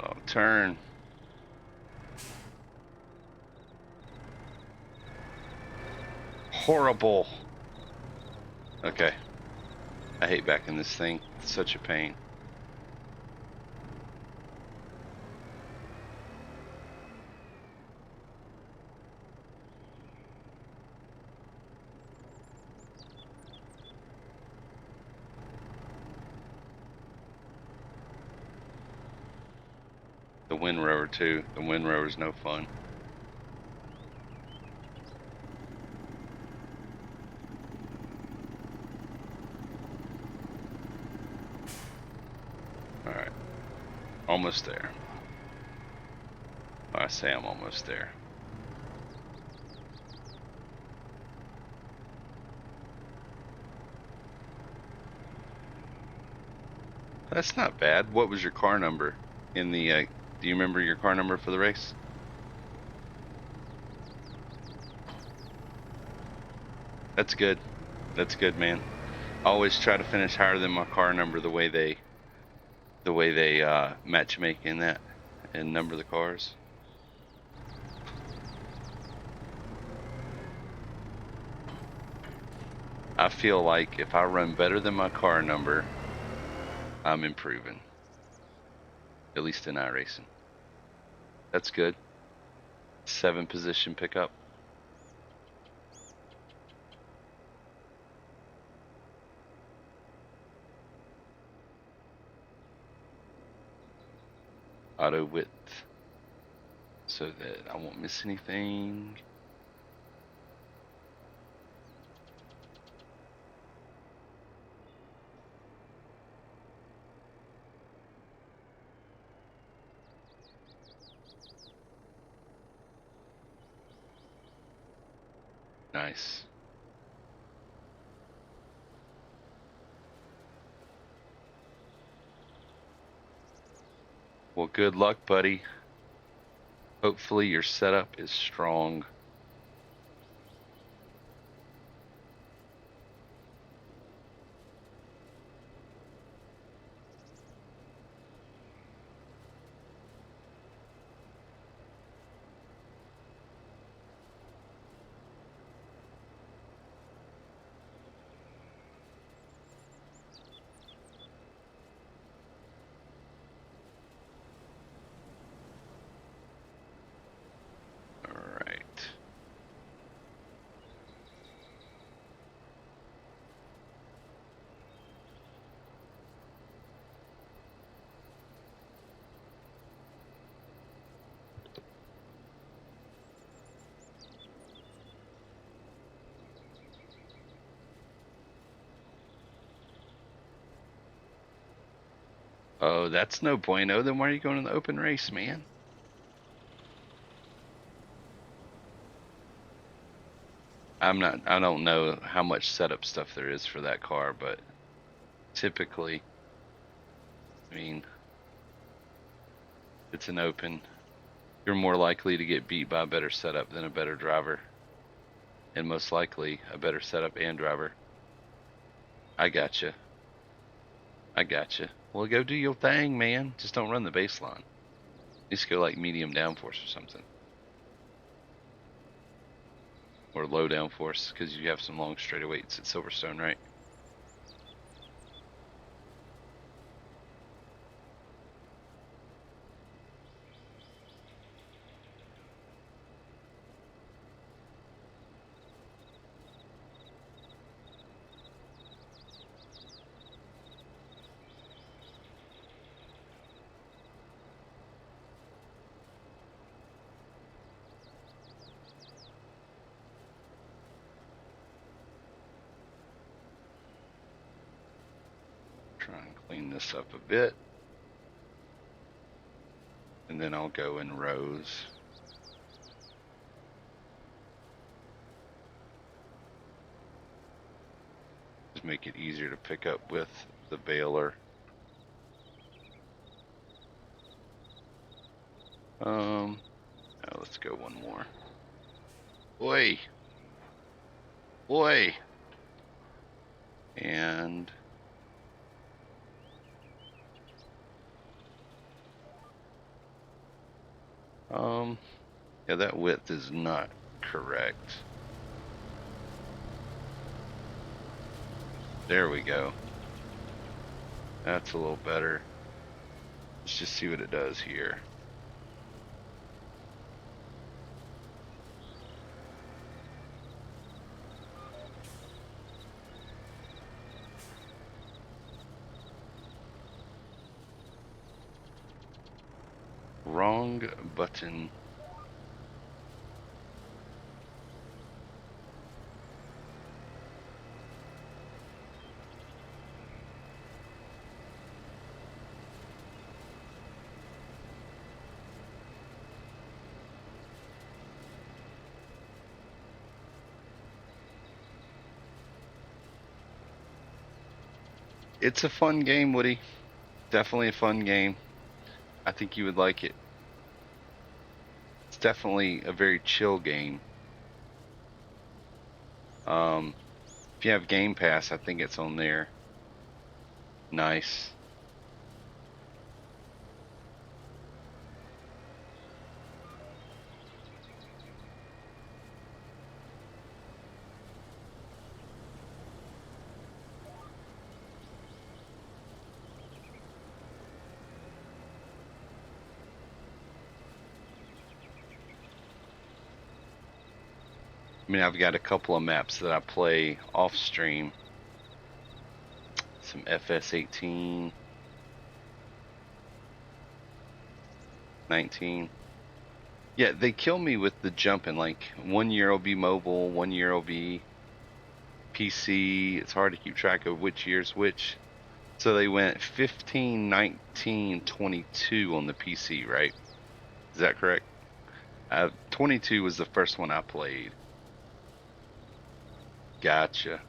Oh, turn. Horrible. Okay. I hate backing this thing. It's such a pain. The wind rower too. The wind rower's no fun. Alright. Almost there. I say I'm almost there. That's not bad. What was your car number in the, do you remember your car number for the race? That's good. That's good, man. I always try to finish higher than my car number the way they matchmake in that and number the cars. I feel like if I run better than my car number, I'm improving. At least in iRacing. That's good. 7 position pickup. Auto width. So that I won't miss anything. Nice. Well, good luck, buddy. Hopefully your setup is strong. Oh, that's no bueno. Then why are you going in the open race, man? I don't know how much setup stuff there is for that car, but typically, I mean, it's an open. You're more likely to get beat by a better setup than a better driver. And most likely a better setup and driver. I gotcha. I gotcha. Well, go do your thing, man. Just don't run the baseline. Just go like medium downforce or something. Or low downforce, because you have some long straightaways at Silverstone, right? Try and clean this up a bit. And then I'll go in rows. Just make it easier to pick up with the baler. Let's go one more. Oi! Oi! And yeah, that width is not correct. There we go. That's a little better. Let's just see what it does here. Wrong button. It's a fun game, Woody. Definitely a fun game. I think you would like it. It's definitely a very chill game. If you have Game Pass, I think it's on there. Nice. I mean, I've got a couple of maps that I play off stream. Some FS18, 19. Yeah, they kill me with the jumping. Like, 1 year will be mobile, 1 year will be PC. It's hard to keep track of which year's which. So they went 15, 19, 22 on the PC, right? Is that correct? 22 was the first one I played. Gotcha.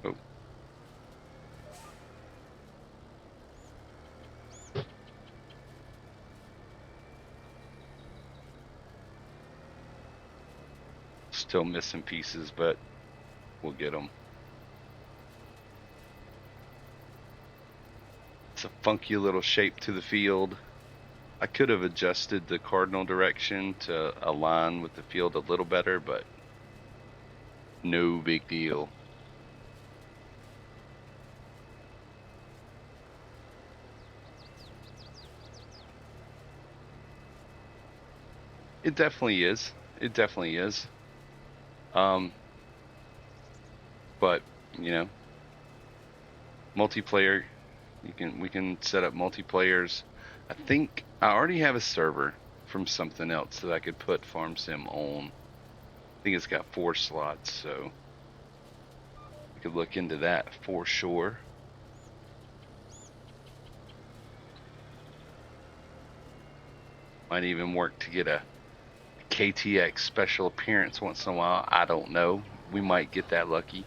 Oh, still missing pieces, but we'll get them. It's a funky little shape to the field. I could have adjusted the cardinal direction to align with the field a little better, but no big deal. It definitely is. It definitely is. But you know, multiplayer. We can set up multiplayers. I think I already have a server from something else that I could put Farm Sim on. I think it's got 4 slots, so we could look into that for sure. Might even work to get a KTX special appearance once in a while. I don't know. We might get that lucky.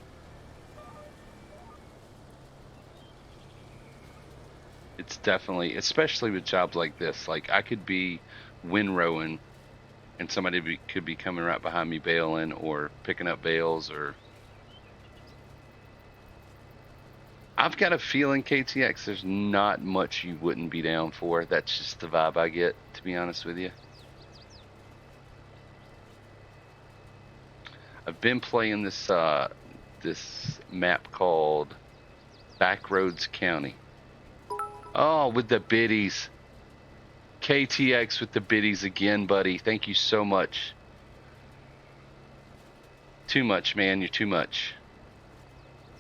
It's definitely, especially with jobs like this. Like, I could be windrowing and somebody could be coming right behind me bailing or picking up bales, or I've got a feeling KTX there's not much you wouldn't be down for. That's just the vibe I get, to be honest with you. I've been playing this this map called Backroads County. Oh, with the biddies. KTX with the biddies again, buddy. Thank you so much. Too much, man. You're too much.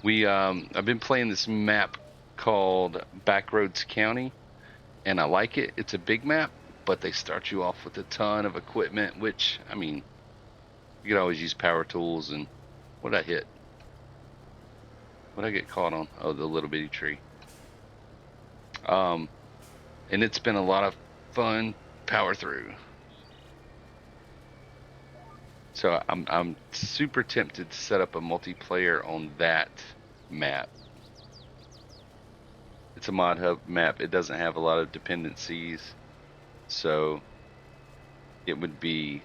I've been playing this map called Backroads County, and I like it. It's a big map, but they start you off with a ton of equipment, which, I mean, you could always use power tools. And what did I hit? What did I get caught on? Oh, the little bitty tree. And it's been a lot of fun power through. So I'm super tempted to set up a multiplayer on that map. It's a mod hub map. It doesn't have a lot of dependencies, so it would be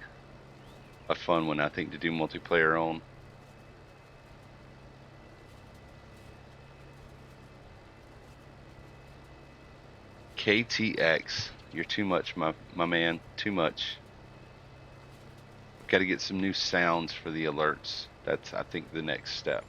a fun one, I think, to do multiplayer on. KTX, you're too much, my man. Too much. Got to get some new sounds for the alerts. That's, I think, the next step.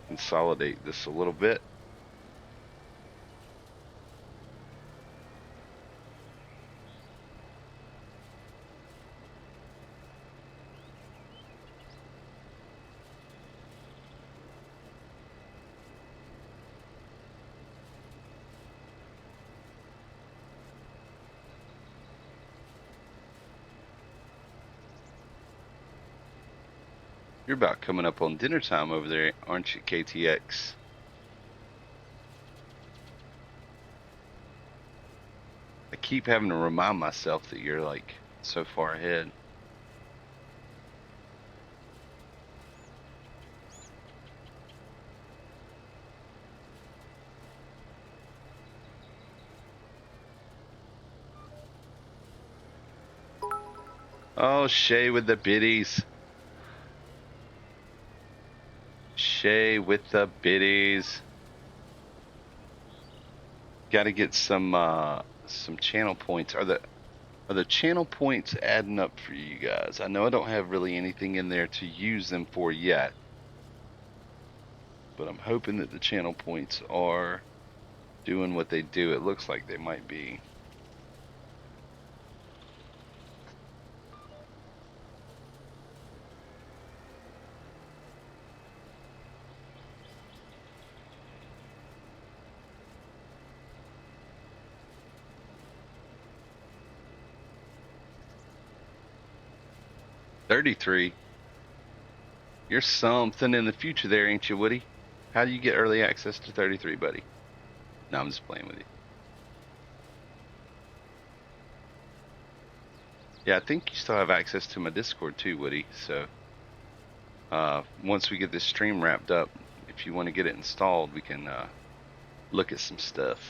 Consolidate this a little bit. You're about coming up on dinner time over there, aren't you, KTX? I keep having to remind myself that you're like so far ahead. Oh, Shay with the biddies. Shay with the biddies. Got to get some channel points. Are the channel points adding up for you guys? I know I don't have really anything in there to use them for yet, but I'm hoping that the channel points are doing what they do. It looks like they might be. $33. You're something in the future there, ain't you, Woody? How do you get early access to 33, buddy? No, I'm just playing with you. Yeah, I think you still have access to my Discord too, Woody. So once we get this stream wrapped up, if you want to get it installed, we can look at some stuff.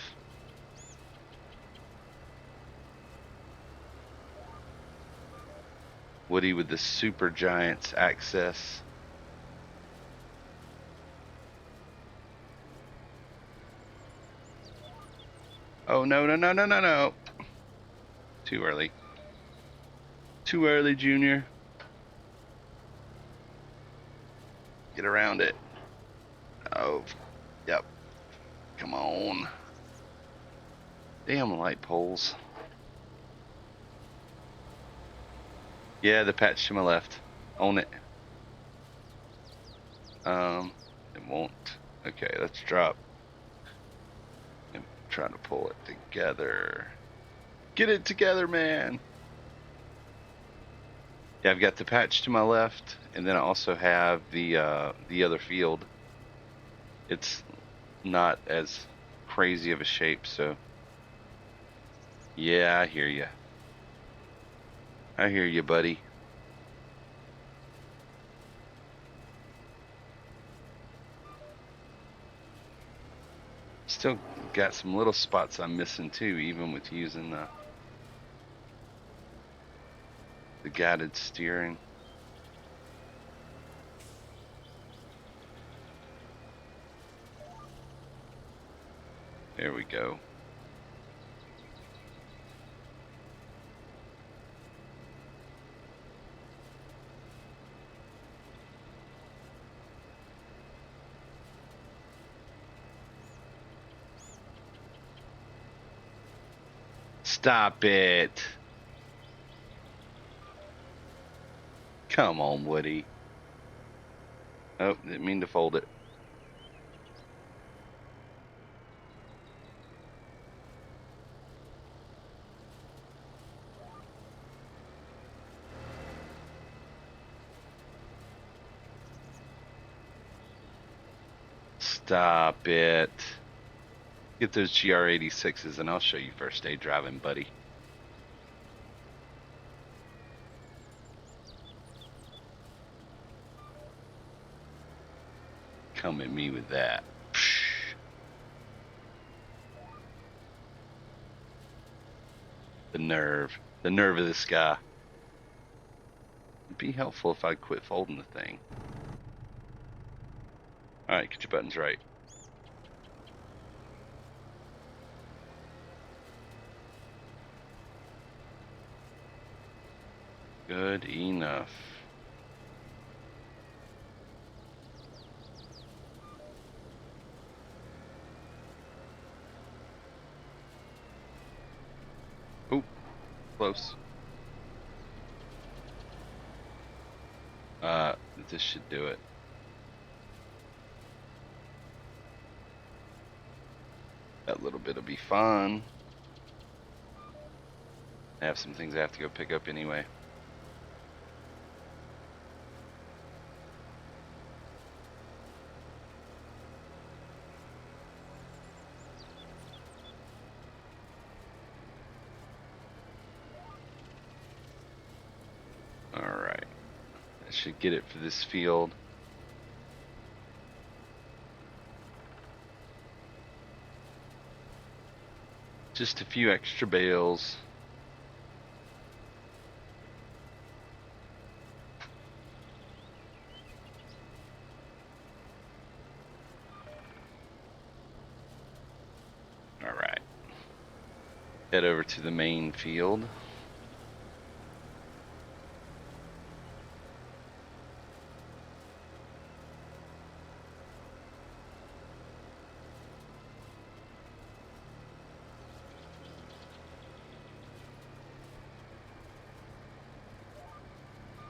Woody with the Super Giants access. Oh, no, no, no, no, no, no. Too early. Too early, Junior. Get around it. Oh, yep. Come on. Damn light poles. Yeah, the patch to my left. Own it. It won't. Okay, let's drop. I'm trying to pull it together. Get it together, man. Yeah, I've got the patch to my left, and then I also have the other field. It's not as crazy of a shape, so yeah, I hear you. I hear you, buddy. Still got some little spots I'm missing too, even with using the guided steering. There we go. Stop it. Come on, Woody. Oh, didn't mean to fold it. Stop it. Get those GR86s and I'll show you first aid driving, buddy. Come at me with that. The nerve. The nerve of this guy. It'd be helpful if I quit folding the thing. Alright, get your buttons right. Good enough. Oh, close. This should do it. That little bit'll be fun. I have some things I have to go pick up anyway. Alright. That should get it for this field. Just a few extra bales. Alright. Head over to the main field.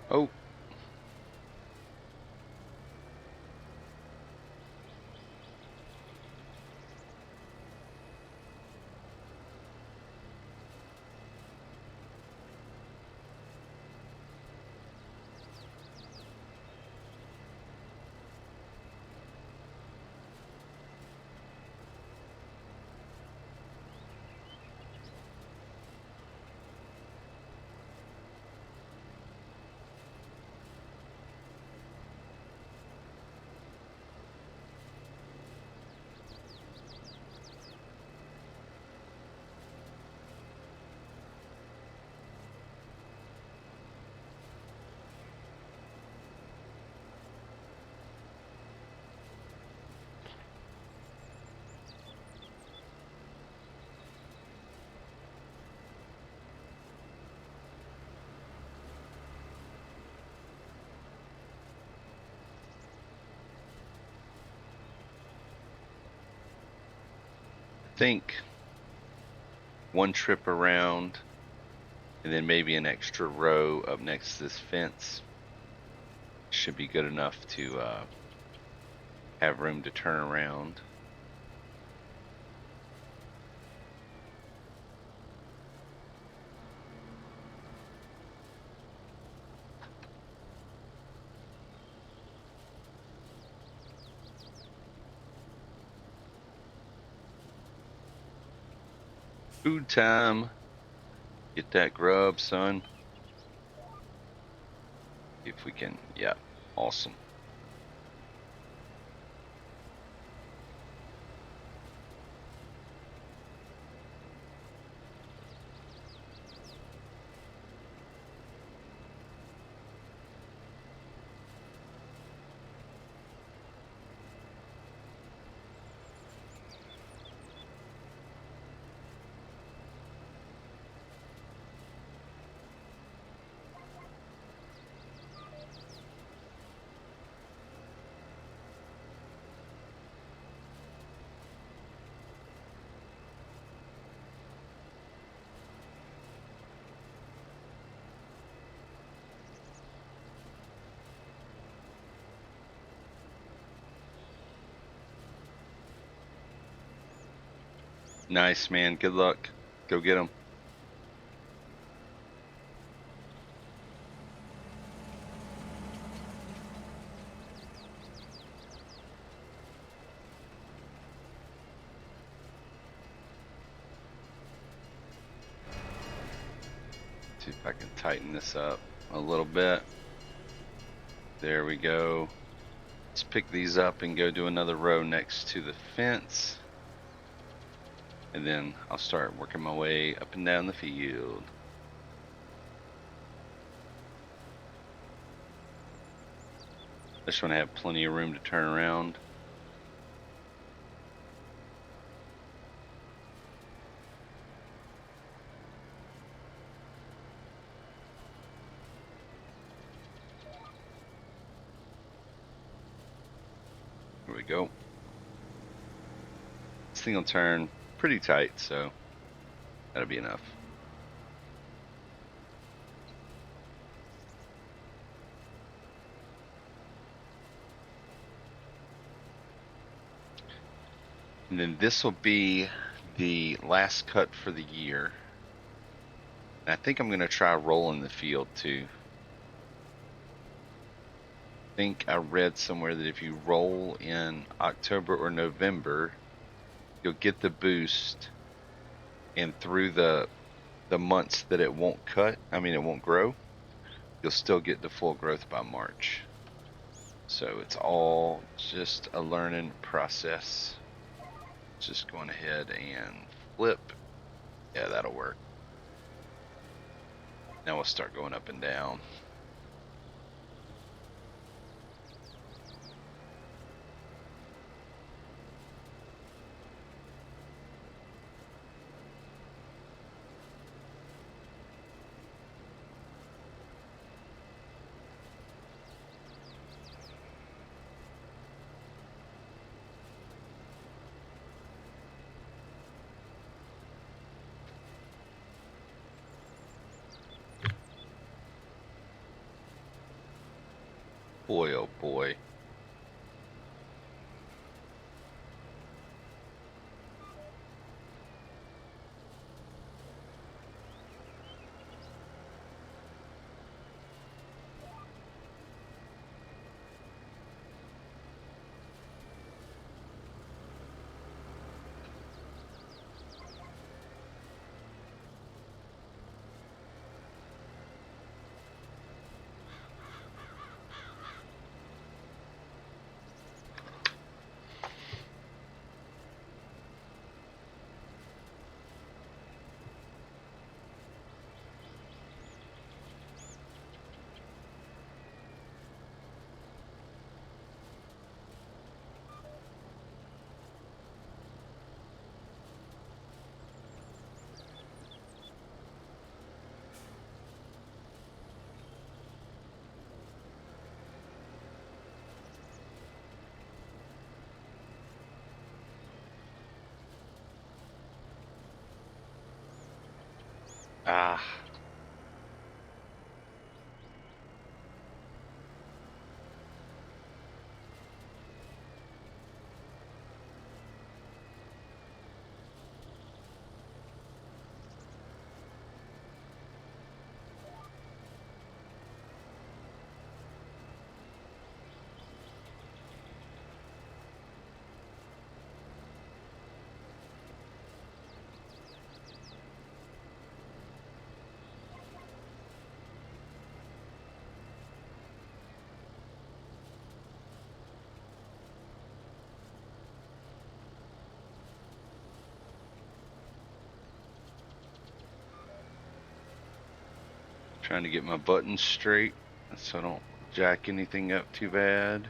Oh. Think one trip around and then maybe an extra row up next to this fence should be good enough to have room to turn around. Food time. Get that grub, son. If we can, yeah, awesome. Nice, man. Good luck. Go get them. See if I can tighten this up a little bit. There we go. Let's pick these up and go do another row next to the fence. And then I'll start working my way up and down the field. I just want to have plenty of room to turn around. There we go. This thing will turn pretty tight, so that'll be enough. And then this will be the last cut for the year. And I think I'm going to try rolling the field too. I think I read somewhere that if you roll in October or November, you'll get the boost, and through the months that it won't it won't grow, you'll still get the full growth by March. So it's all just a learning process. Just going ahead and flip. Yeah, that'll work. Now we'll start going up and down. Boy, oh boy. Ah. Trying to get my buttons straight so I don't jack anything up too bad.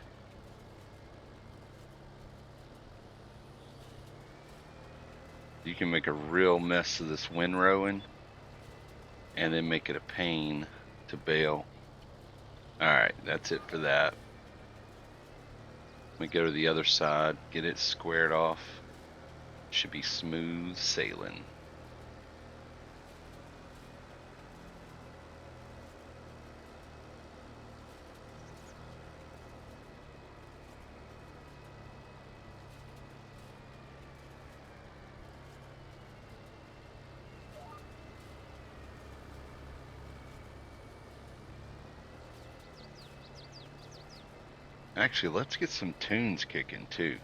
You can make a real mess of this windrowing and then make it a pain to bail. Alright, that's it for that. Let me go to the other side, get it squared off. Should be smooth sailing. Actually, let's get some tunes kicking too.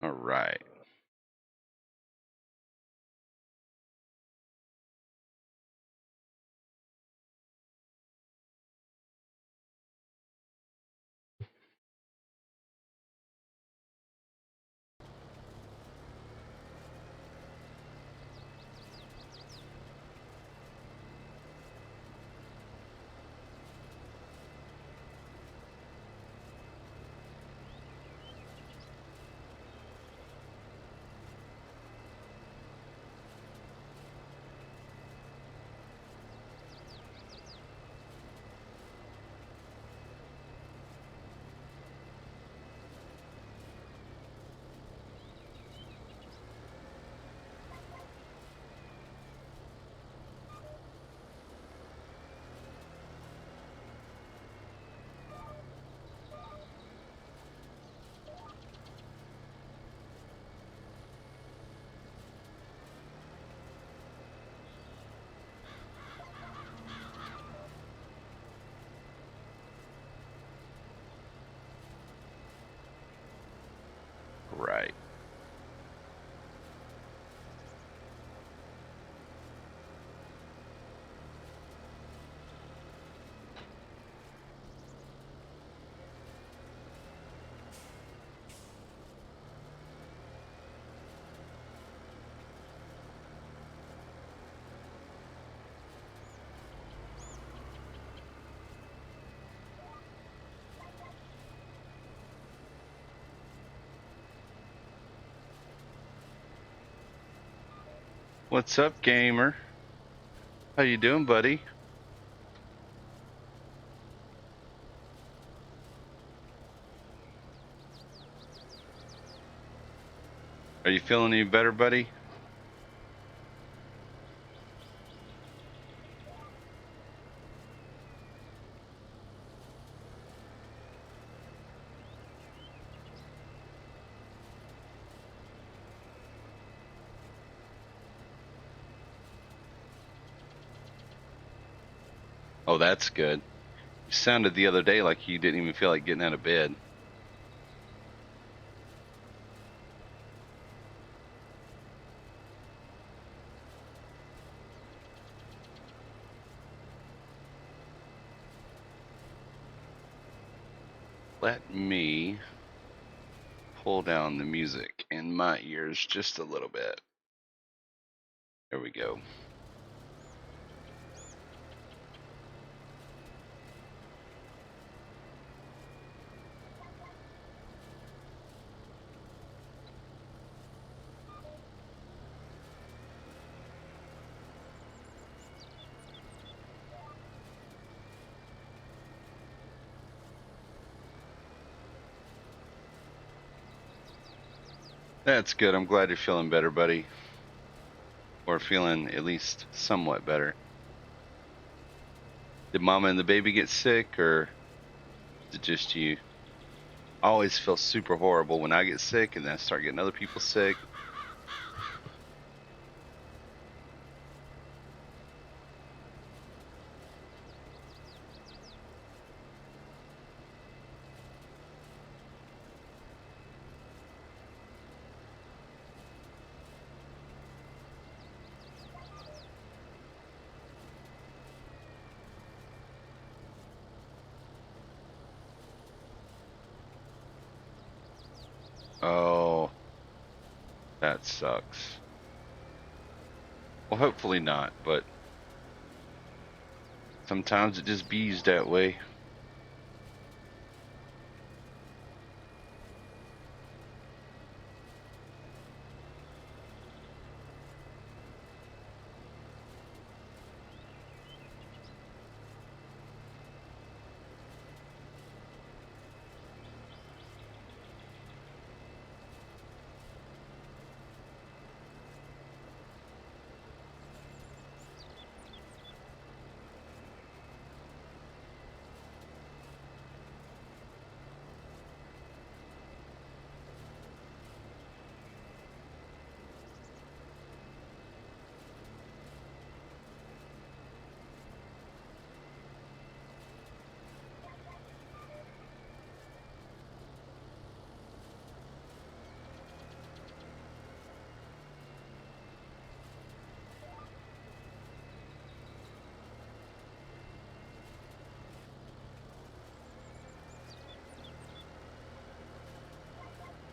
All right. Right. What's up, gamer? How you doing, buddy? Are you feeling any better, buddy? Oh, that's good. You sounded the other day like you didn't even feel like getting out of bed. Let me pull down the music in my ears just a little bit. There we go. That's good. I'm glad you're feeling better, buddy. Or feeling at least somewhat better. Did mama and the baby get sick, or is it just you? I always feel super horrible when I get sick and then I start getting other people sick. Oh, that sucks. Well, hopefully not, but sometimes it just bees that way.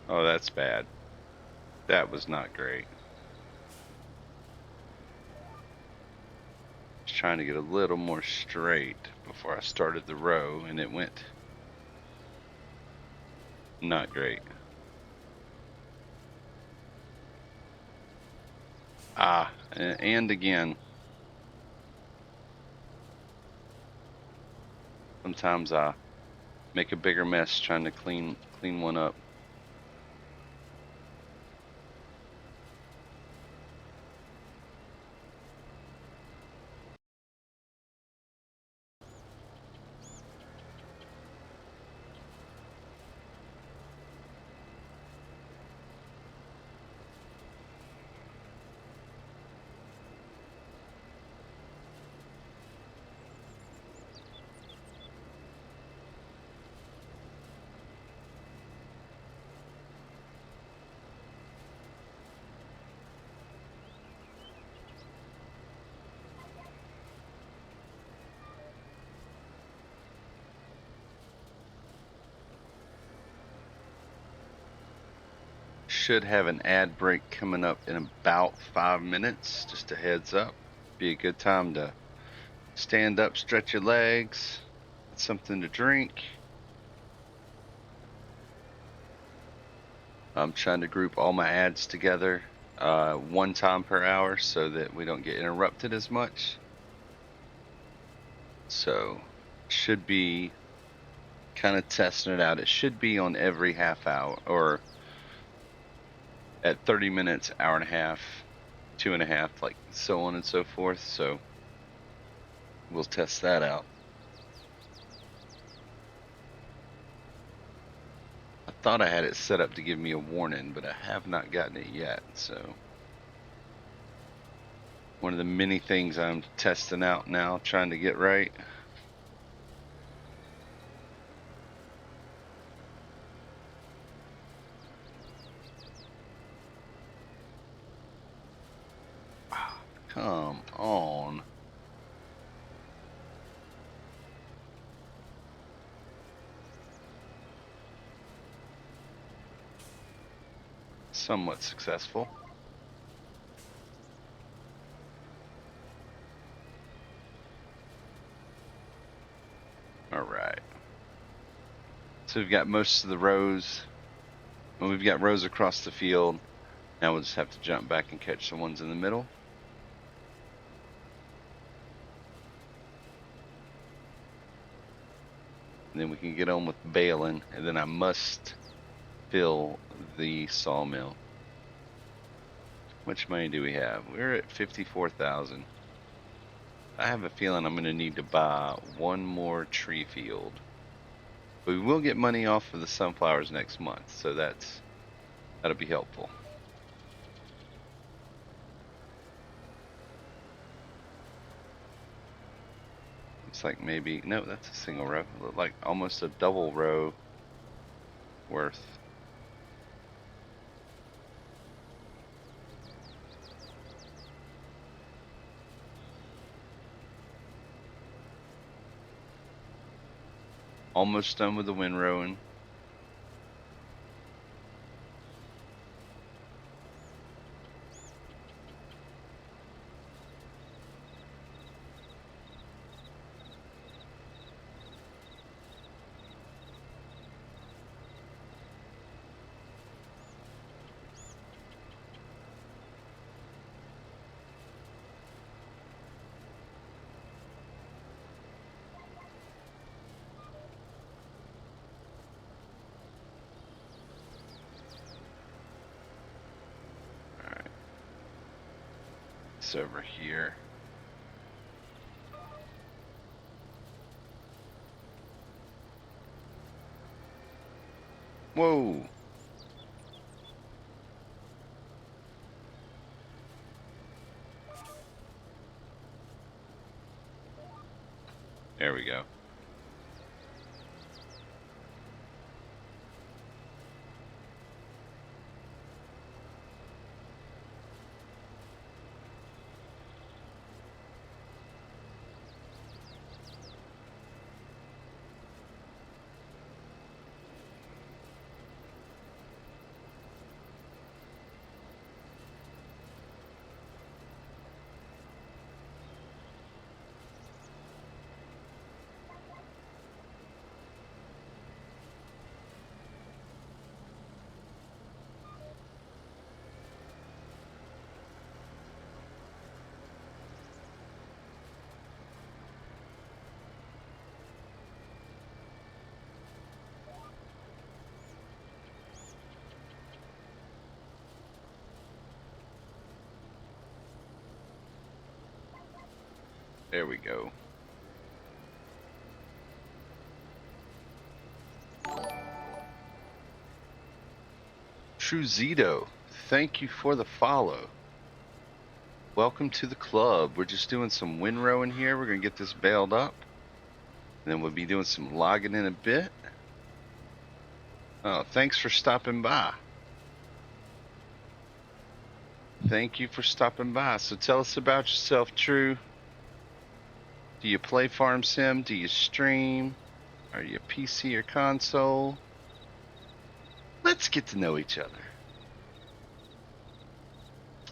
Oh, that's bad. That was not great. Just trying to get a little more straight before I started the row, and it went not great. And again, sometimes I make a bigger mess trying to clean one up. Should have an ad break coming up in about 5 minutes. Just a heads up. Be a good time to stand up, stretch your legs, get something to drink. I'm trying to group all my ads together one time per hour so that we don't get interrupted as much. So, should be kind of testing it out. It should be on every half hour or at 30 minutes, hour and a half, 2.5, like so on and so forth. So, we'll test that out. I thought I had it set up to give me a warning, but I have not gotten it yet. So, one of the many things I'm testing out now, trying to get right. Come on. Somewhat successful. All right. So we've got most of the rows. Well, we've got rows across the field. Now we'll just have to jump back and catch the ones in the middle. And then we can get on with baling, and then I must fill the sawmill. How much money do we have? We're at 54,000. I have a feeling I'm going to need to buy one more tree field. But we will get money off of the sunflowers next month, so that'll be helpful. Looks like maybe, no, that's a single row. Look like almost a double row worth. Almost done with the windrowing. Alright. It's over here. Whoa! There we go. There we go. Truzito, thank you for the follow. Welcome to the club. We're just doing some windrow in here. We're going to get this bailed up. And then we'll be doing some logging in a bit. Oh, thanks for stopping by. Thank you for stopping by. So tell us about yourself, True. Do you play Farm Sim? Do you stream? Are you PC or console? Let's get to know each other.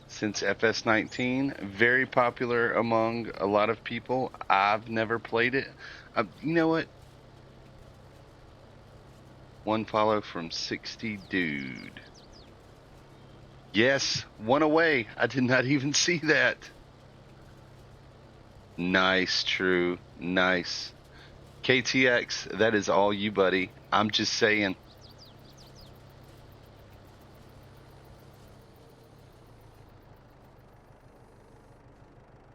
Since FS19, very popular among a lot of people. I've never played it. You know what? One follow from 60 Dude. Yes, one away. I did not even see that. Nice, True. Nice. KTX, that is all you, buddy. I'm just saying.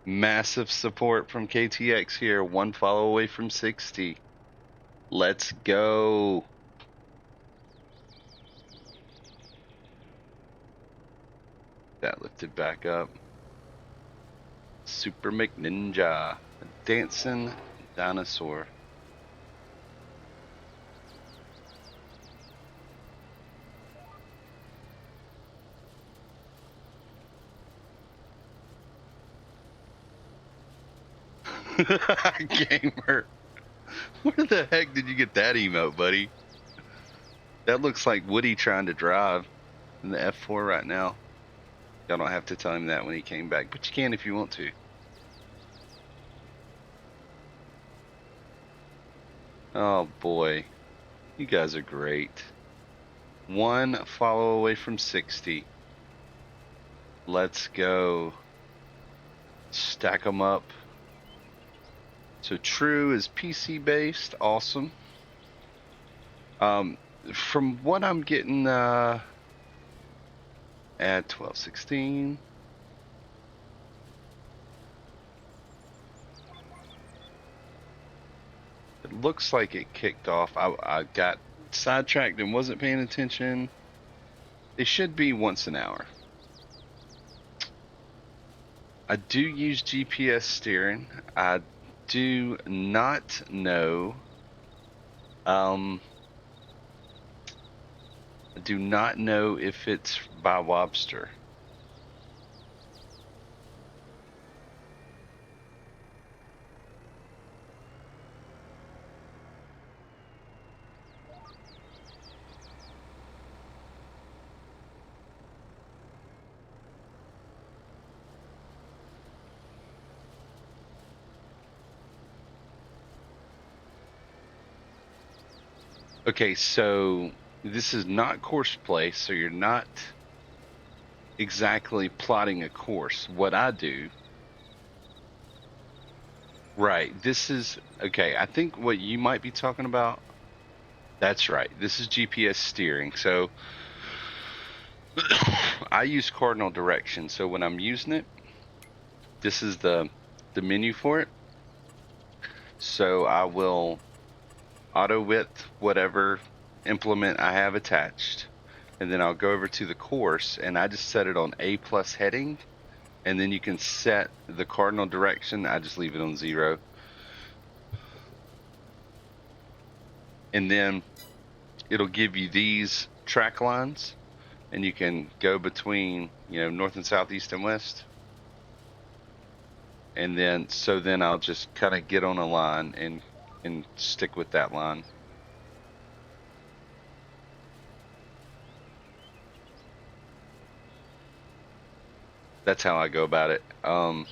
Massive support from KTX here. One follow away from 60. Let's go. That lifted back up. Super McNinja. A dancing dinosaur. Gamer. Where the heck did you get that emote, buddy? That looks like Woody trying to drive in the F4 right now. Y'all don't have to tell him that when he came back, but you can if you want to. Oh boy, you guys are great. One follow away from 60. Let's go. Stack them up. So True is PC based, awesome. From what I'm getting at 12:16. It looks like it kicked off. I got sidetracked and wasn't paying attention. It should be once an hour. I do use GPS steering. I do not know. I do not know if it's by Wobster. Okay, so this is not course play, so you're not exactly plotting a course. What I do, right, this is, okay, I think what you might be talking about, that's right. This is GPS steering. So I use cardinal direction. So when I'm using it, this is the menu for it. So I will auto width whatever implement I have attached, and then I'll go over to the course and I just set it on A+ heading, and then you can set the cardinal direction. I just leave it on 0, and then it'll give you these track lines, and you can go between, you know, north and south, east and west. And then so then I'll just kind of get on a line and stick with that line. That's how I go about it. I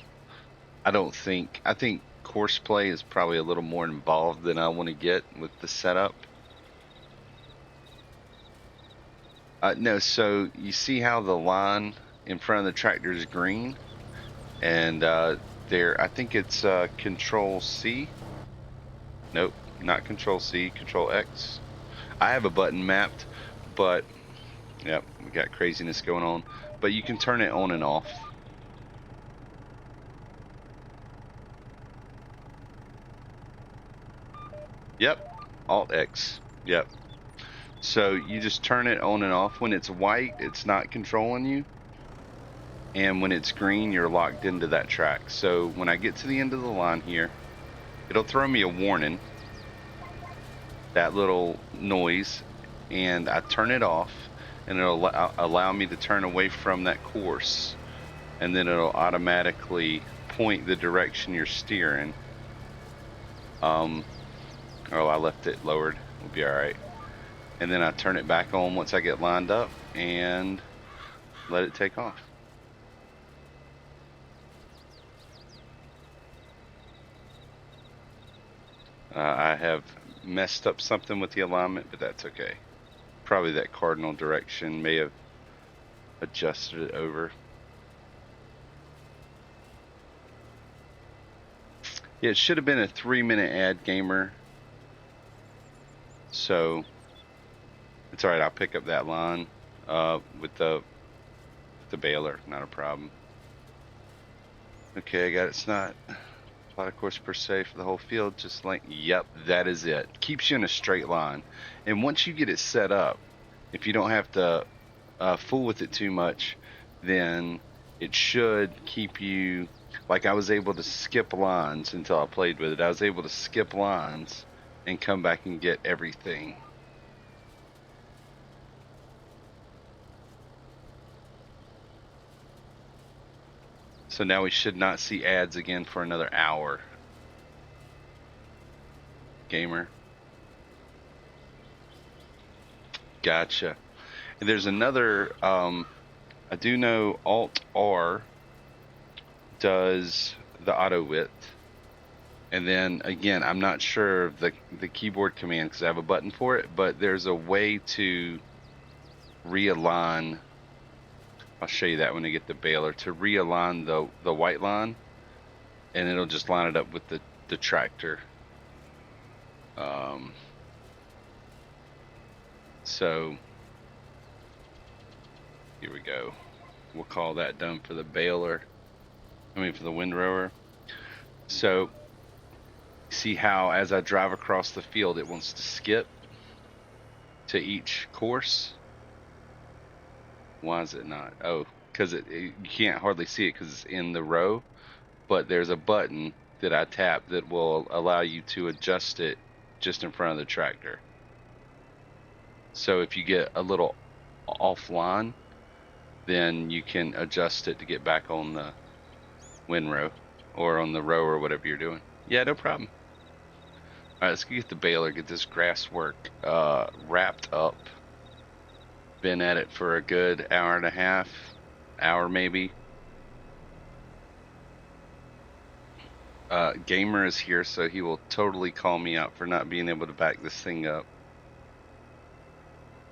think course play is probably a little more involved than I want to get with the setup. No, so you see how the line in front of the tractor is green, and there, I think it's Control C. Nope, not Control C, Control X. I have a button mapped, but yep, we got craziness going on. But you can turn it on and off. Yep. Alt X. Yep. So you just turn it on and off. When it's white, it's not controlling you. And when it's green, you're locked into that track. So when I get to the end of the line here, it'll throw me a warning, that little noise, and I turn it off, and it'll allow me to turn away from that course, and then it'll automatically point the direction you're steering. Oh, I left it lowered. We'll be all right. And then I turn it back on once I get lined up and let it take off. I have messed up something with the alignment, but that's okay. Probably that cardinal direction may have adjusted it over. Yeah, it should have been a 3-minute ad, gamer. So it's all right. I'll pick up that line with the baler. Not a problem. Okay, I got it. It's not plot of course per se for the whole field. Just like, yep, that is it. Keeps you in a straight line. And once you get it set up, if you don't have to fool with it too much, then it should keep you. Like I was able to skip lines until I played with it. I was able to skip lines and come back and get everything. So now we should not see ads again for another hour. Gamer. Gotcha. And there's another, I do know Alt R does the auto width. And then again, I'm not sure of the keyboard command because I have a button for it, but there's a way to realign. I'll show you that when I get the baler, to realign the white line, and it'll just line it up with the tractor. So here we go. We'll call that done for the baler. I mean for the windrower. So see how as I drive across the field, it wants to skip to each course. Why is it not? Oh, because you can't hardly see it because it's in the row. But there's a button that I tap that will allow you to adjust it just in front of the tractor. So if you get a little offline, then you can adjust it to get back on the windrow or on the row or whatever you're doing. Yeah, no problem. All right, let's get the baler, get this grass work wrapped up. Been at it for a good hour and a half, hour maybe. Gamer is here, so he will totally call me out for not being able to back this thing up.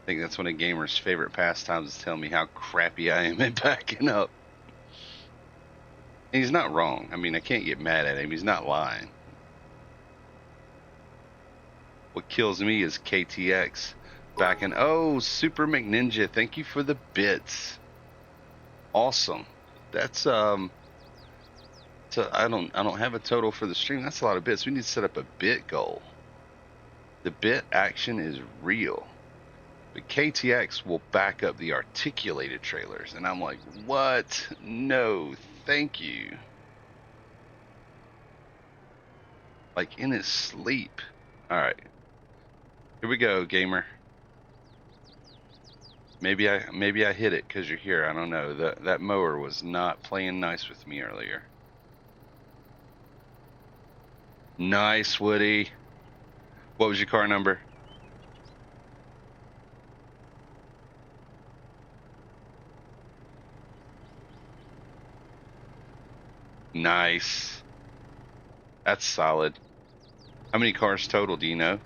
I think that's one of Gamer's favorite pastimes, is telling me how crappy I am at backing up. And he's not wrong. I mean, I can't get mad at him. He's not lying. What kills me is KTX backing. Oh, Super McNinja, thank you for the bits. Awesome. That's so I don't have a total for the stream. That's a lot of bits. We need to set up a bit goal. The bit action is real. But KTX will back up the articulated trailers. And I'm like, what? No, thank you. Like in his sleep. All right. Here we go, gamer. Maybe I hit it because you're here. I don't know. That mower was not playing nice with me earlier. Nice, Woody. What was your car number? Nice. That's solid. How many cars total do you know?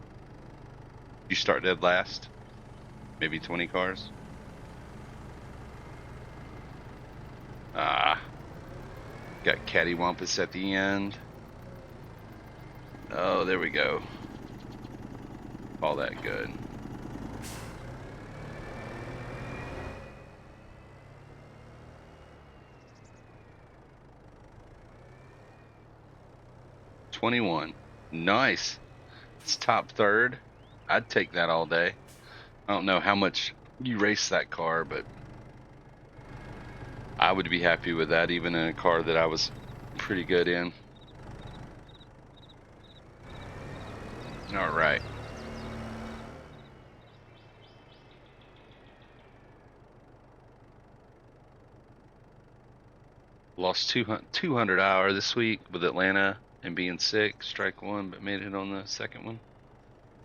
You start dead last? Maybe 20 cars? Ah. Got cattywampus at the end. Oh, there we go. All that good. $21. Nice. It's top third. I'd take that all day. I don't know how much you race that car, but I would be happy with that, even in a car that I was pretty good in. All right. Lost 200 hour this week with Atlanta and being sick. Strike one, but made it on the second one.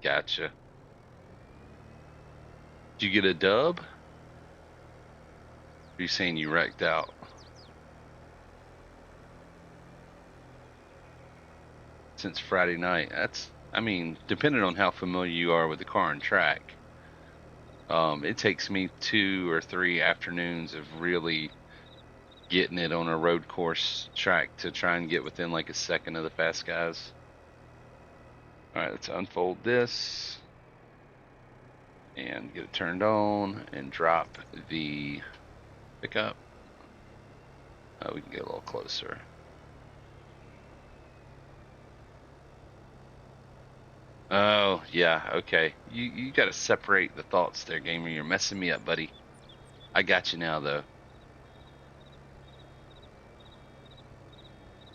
Gotcha. Did you get a dub? Or are you saying you wrecked out? Since Friday night. I mean, depending on how familiar you are with the car and track, it takes me 2 or 3 afternoons of really getting it on a road course track to try and get within like a second of the fast guys. All right, let's unfold this and get it turned on and drop the pickup. We can get a little closer. Oh, yeah, okay. You got to separate the thoughts there, gamer. You're messing me up, buddy. I got you now, though.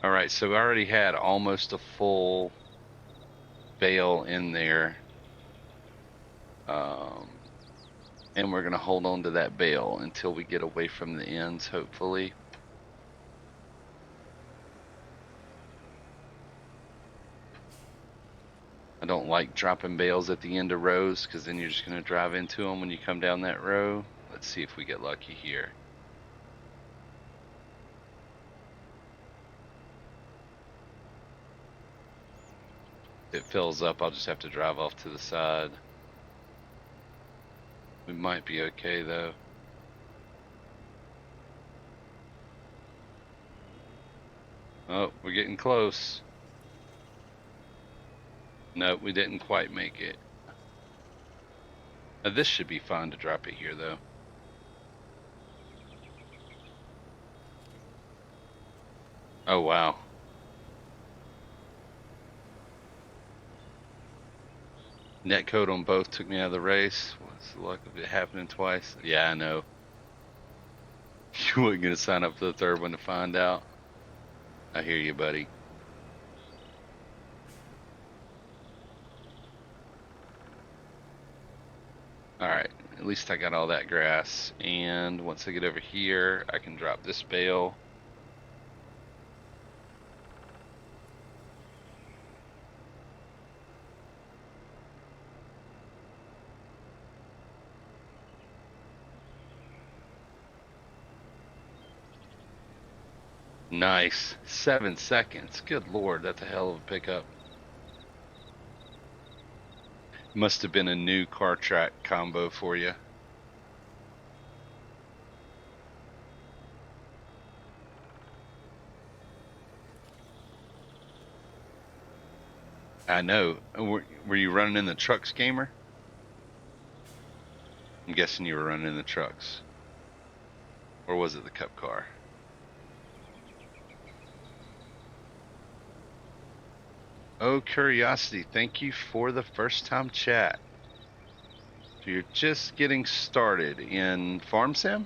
All right, so we already had almost a full bale in there. And we're going to hold on to that bale until we get away from the ends, hopefully. I don't like dropping bales at the end of rows because then you're just going to drive into them when you come down that row. Let's see if we get lucky here. If it fills up, I'll just have to drive off to the side. We might be okay, though. Oh, we're getting close. Nope, we didn't quite make it. Now, this should be fine to drop it here, though. Oh, wow. Net code on both took me out of the race. What's the luck of it happening twice? Yeah, I know. You weren't going to sign up for the third one to find out. I hear you, buddy. Alright, at least I got all that grass. And once I get over here, I can drop this bale. Nice. 7 seconds. Good lord, that's a hell of a pickup. Must have been a new car track combo for you. I know. Were you running in the trucks, gamer? I'm guessing you were running in the trucks. Or was it the cup car? Oh, Curiosity, thank you for the first time chat. So you're just getting started in Farm Sim?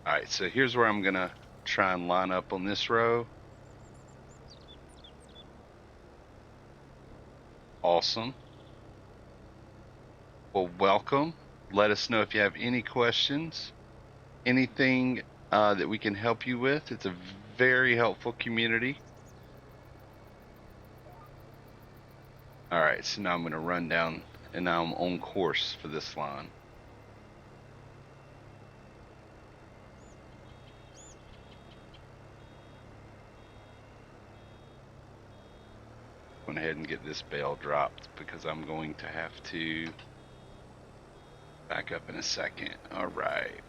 Alright, so here's where I'm going to try and line up on this row. Awesome. Well, welcome. Let us know if you have any questions, anything that we can help you with. It's a very helpful community. Alright, so now I'm going to run down, and now I'm on course for this line. Went ahead and get this bale dropped because I'm going to have to back up in a second. All right.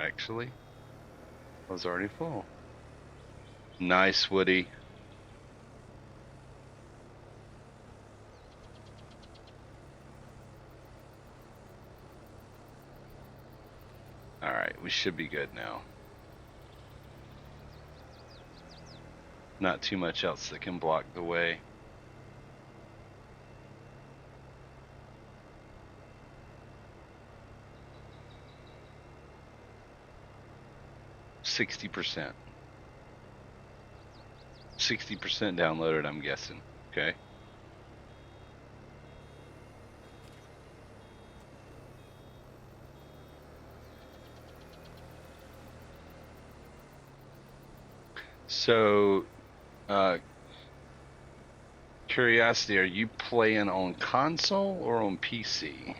Actually, I was already full. Nice, Woody. Alright, we should be good now. Not too much else that can block the way. %60%. 60% downloaded, I'm guessing. Okay. So, curiosity, are you playing on console or on PC?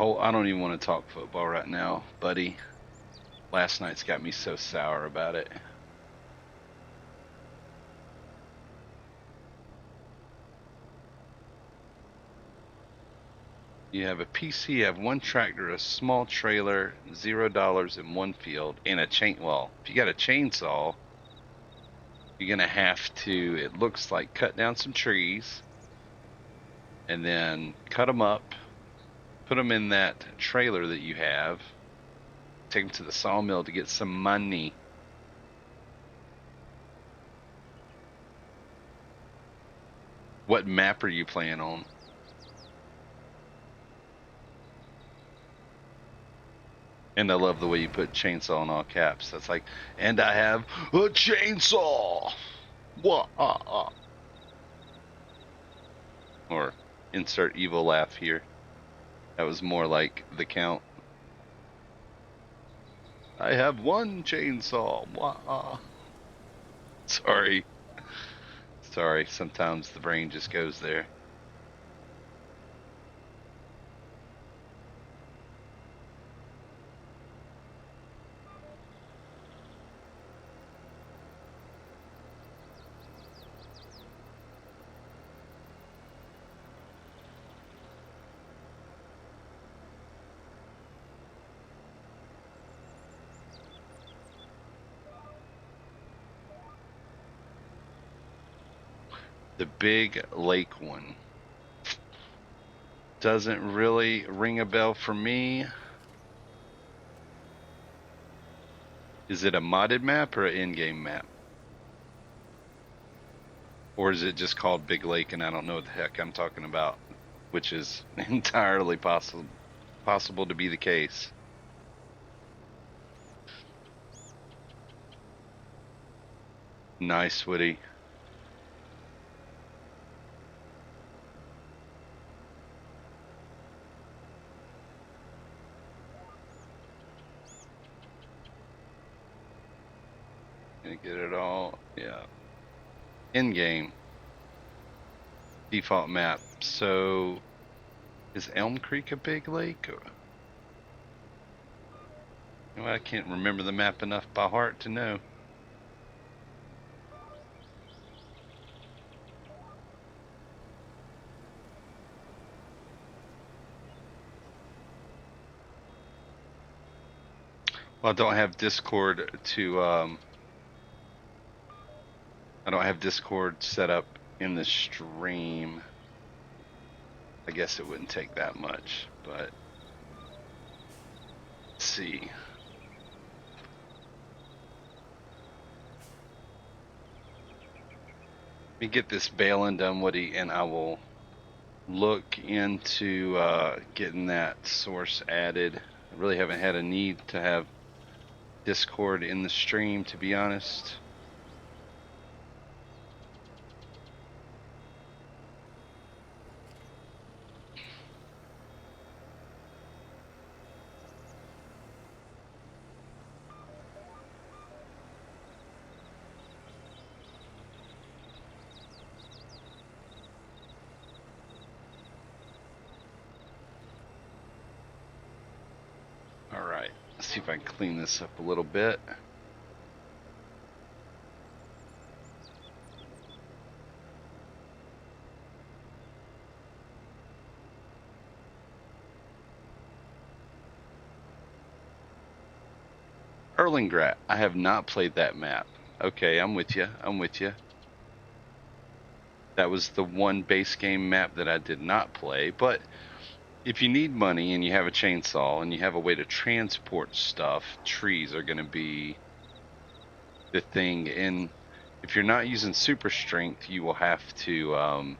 I don't even want to talk football right now, buddy. Last night's got me so sour about it. You have a PC, you have one tractor, a small trailer, $0 in one field, and a chain. Well, if you got a chainsaw, you're gonna have to, it looks like, cut down some trees and then cut them up, put them in that trailer that you have, take them to the sawmill to get some money. What map are you playing on? And I love the way you put chainsaw in all caps. That's like, and I have a chainsaw. What? Or insert evil laugh here. That was more like the count. I have one chainsaw. Wah. Sorry. Sorry, sometimes the brain just goes there. The big lake one doesn't really ring a bell for me. Is it a modded map or an in-game map? Or is it just called Big Lake and I don't know what the heck I'm talking about, which is entirely possible to be the case. Nice, Woody. Gonna get it all, yeah. In-game default map. So, is Elm Creek a big lake? Well, I can't remember the map enough by heart to know. Well, I don't have Discord to, I don't have Discord set up in the stream. I guess it wouldn't take that much, but let's see. Let me get this baling done, Woody, and I will look into getting that source added. I really haven't had a need to have Discord in the stream, to be honest. Let's see if I can clean this up a little bit. Erlingrat. I have not played that map. Okay, I'm with you. I'm with you. That was the one base game map that I did not play. But if you need money and you have a chainsaw and you have a way to transport stuff, trees are going to be the thing. And if you're not using super strength, you will have to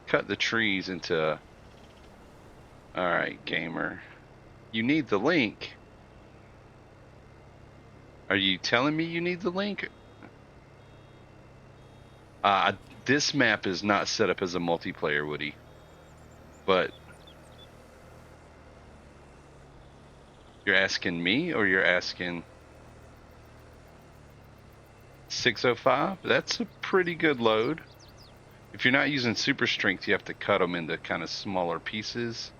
cut the trees into. All right, gamer. You need the link. Are you telling me you need the link? Uh, this map is not set up as a multiplayer, Woody. But you're asking me or you're asking 605? That's a pretty good load. If you're not using super strength, you have to cut them into kind of smaller pieces.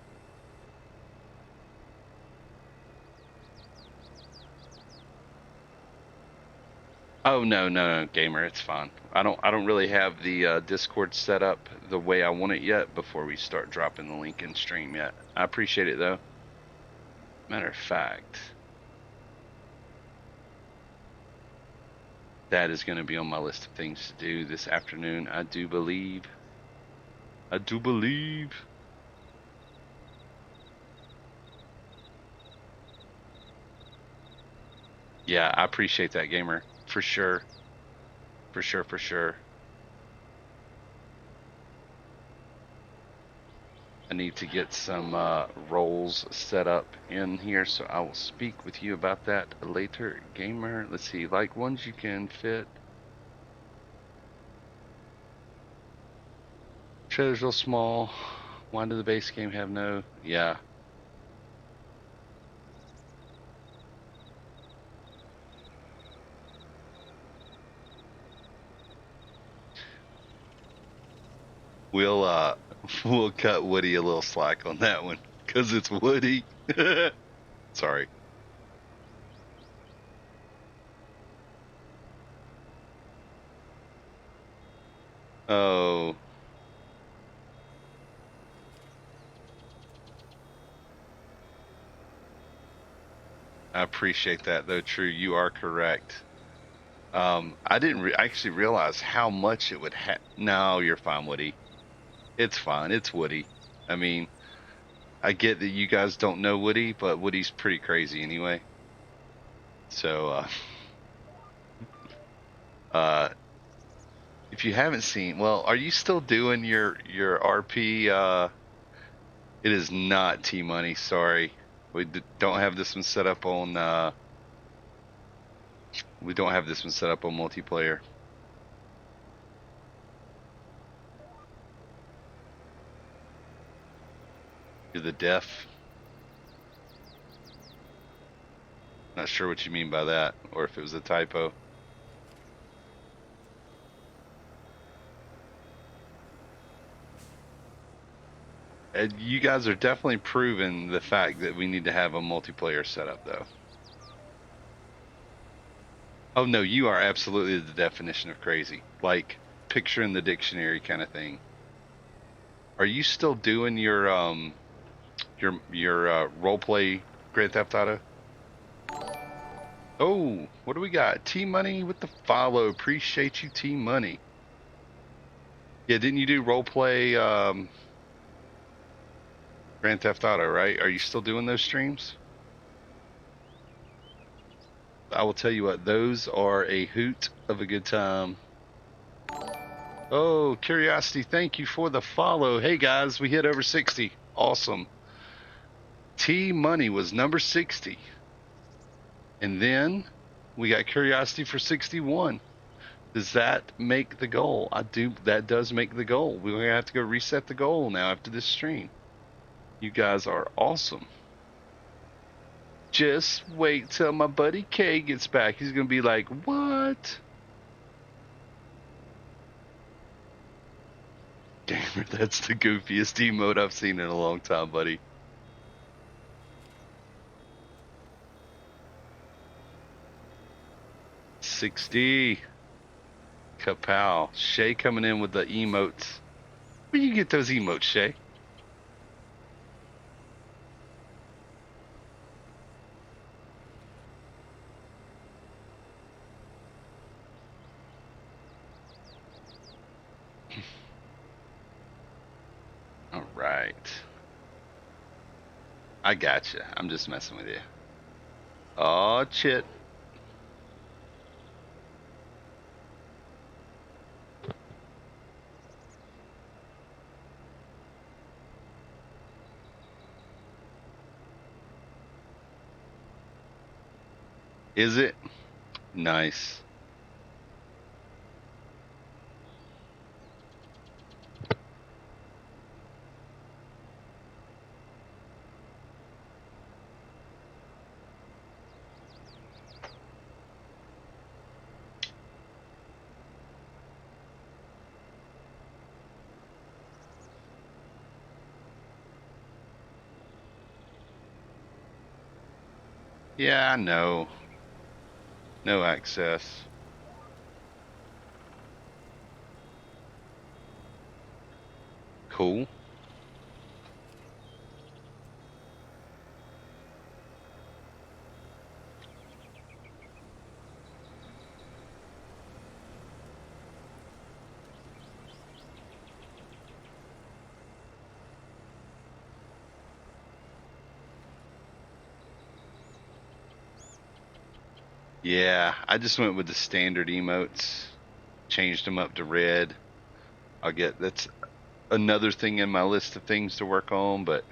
Oh no, gamer, it's fine. I don't really have the Discord set up the way I want it yet before we start dropping the link in stream yet. I appreciate it though. Matter of fact, that is going to be on my list of things to do this afternoon. I do believe. Yeah, I appreciate that, gamer. For sure. For sure, for sure. I need to get some roles set up in here, so I will speak with you about that later, gamer. Let's see, like ones you can fit. Trailer's real small. Why did the base game have no? Yeah. We'll we'll cut Woody a little slack on that one because it's Woody. Sorry. Oh, I appreciate that though. True, you are correct. I didn't actually realize how much it would have. No, you're fine, Woody. It's fine. It's Woody. I mean, I get that you guys don't know Woody, but Woody's pretty crazy anyway. So, uh, if you haven't seen, well, are you still doing your RP? It is not T Money. Sorry, we don't have this one set up on. We don't have this one set up on multiplayer. You're the deaf. Not sure what you mean by that, or if it was a typo. You guys are definitely proving the fact that we need to have a multiplayer setup, though. Oh no, you are absolutely the definition of crazy. Like picture in the dictionary kind of thing. Are you still doing your role play Grand Theft Auto? Oh, what do we got? T Money with the follow. Appreciate you, T Money. Yeah, didn't you do role play Grand Theft Auto, right? Are you still doing those streams? I will tell you what, those are a hoot of a good time. Oh, Curiosity, thank you for the follow. Hey guys, we hit over 60. Awesome. T Money was number 60. And then we got Curiosity for 61. Does that make the goal? That does make the goal. We're going to have to go reset the goal now after this stream. You guys are awesome. Just wait till my buddy K gets back. He's going to be like, what? Gamer, that's the goofiest emote I've seen in a long time, buddy. 60. Kapow. Shay coming in with the emotes. Where you get those emotes, Shay? All right. I gotcha. I'm just messing with you. Oh, shit. Is it? Nice. Yeah, I know. No access. Cool. Yeah, I just went with the standard emotes, changed them up to red. I'll get that's another thing in my list of things to work on, but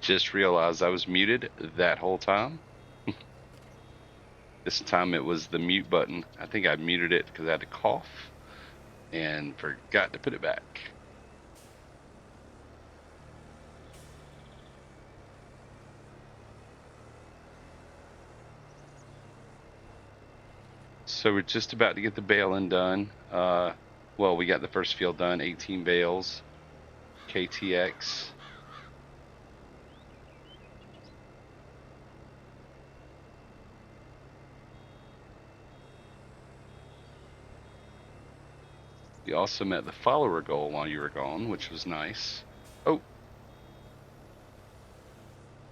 just realized I was muted that whole time. This time it was the mute button. I think I muted it because I had to cough and forgot to put it back. So we're just about to get the baling done. Well, we got the first field done, 18 bales, KTX. We also met the follower goal while you were gone, which was nice. Oh,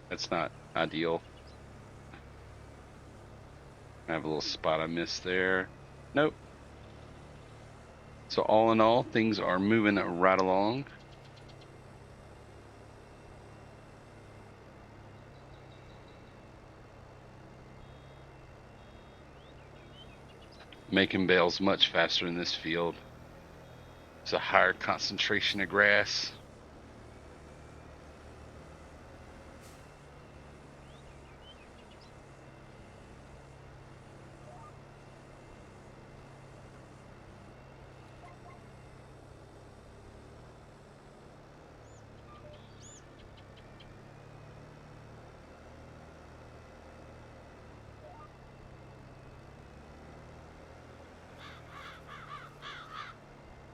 that's not ideal. I have a little spot I missed there. Nope. So all in all, things are moving right along. Making bales much faster in this field. It's a higher concentration of grass.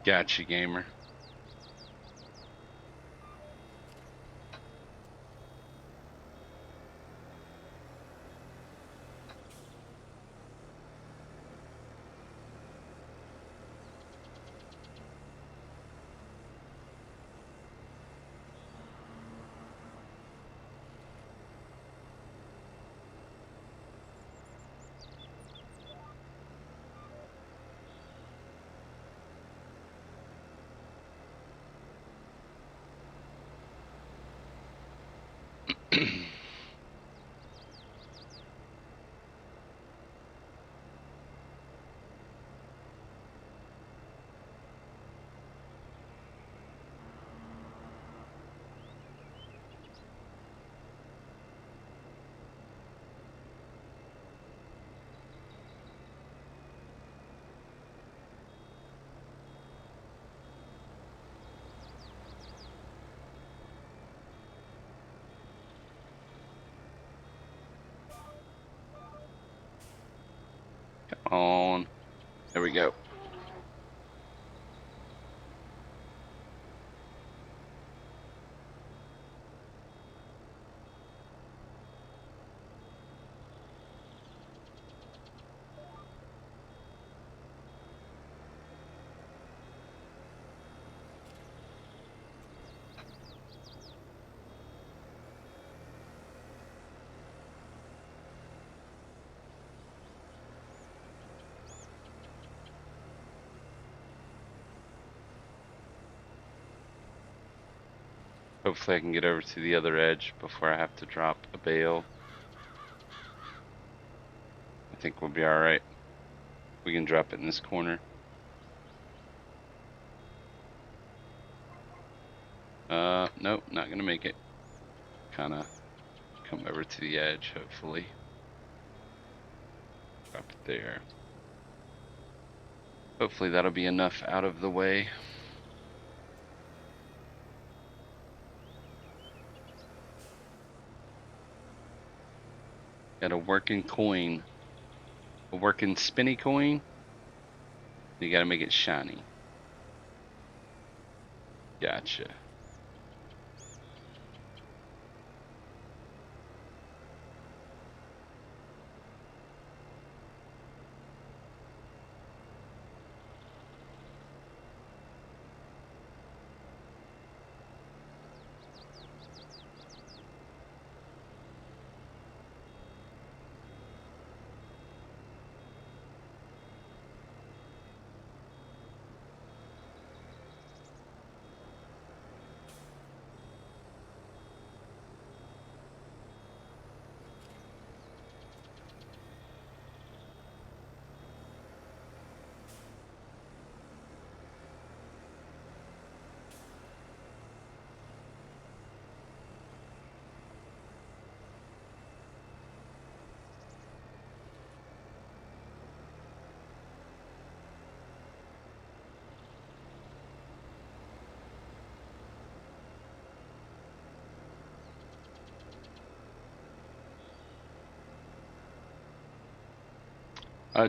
Gotcha, gamer. Come on. There we go. Hopefully I can get over to the other edge before I have to drop a bale. I think we'll be alright. We can drop it in this corner. Nope, not gonna make it. Kinda come over to the edge, hopefully. Drop it there. Hopefully that'll be enough out of the way. Got a working coin. A working spinny coin. You gotta make it shiny. Gotcha.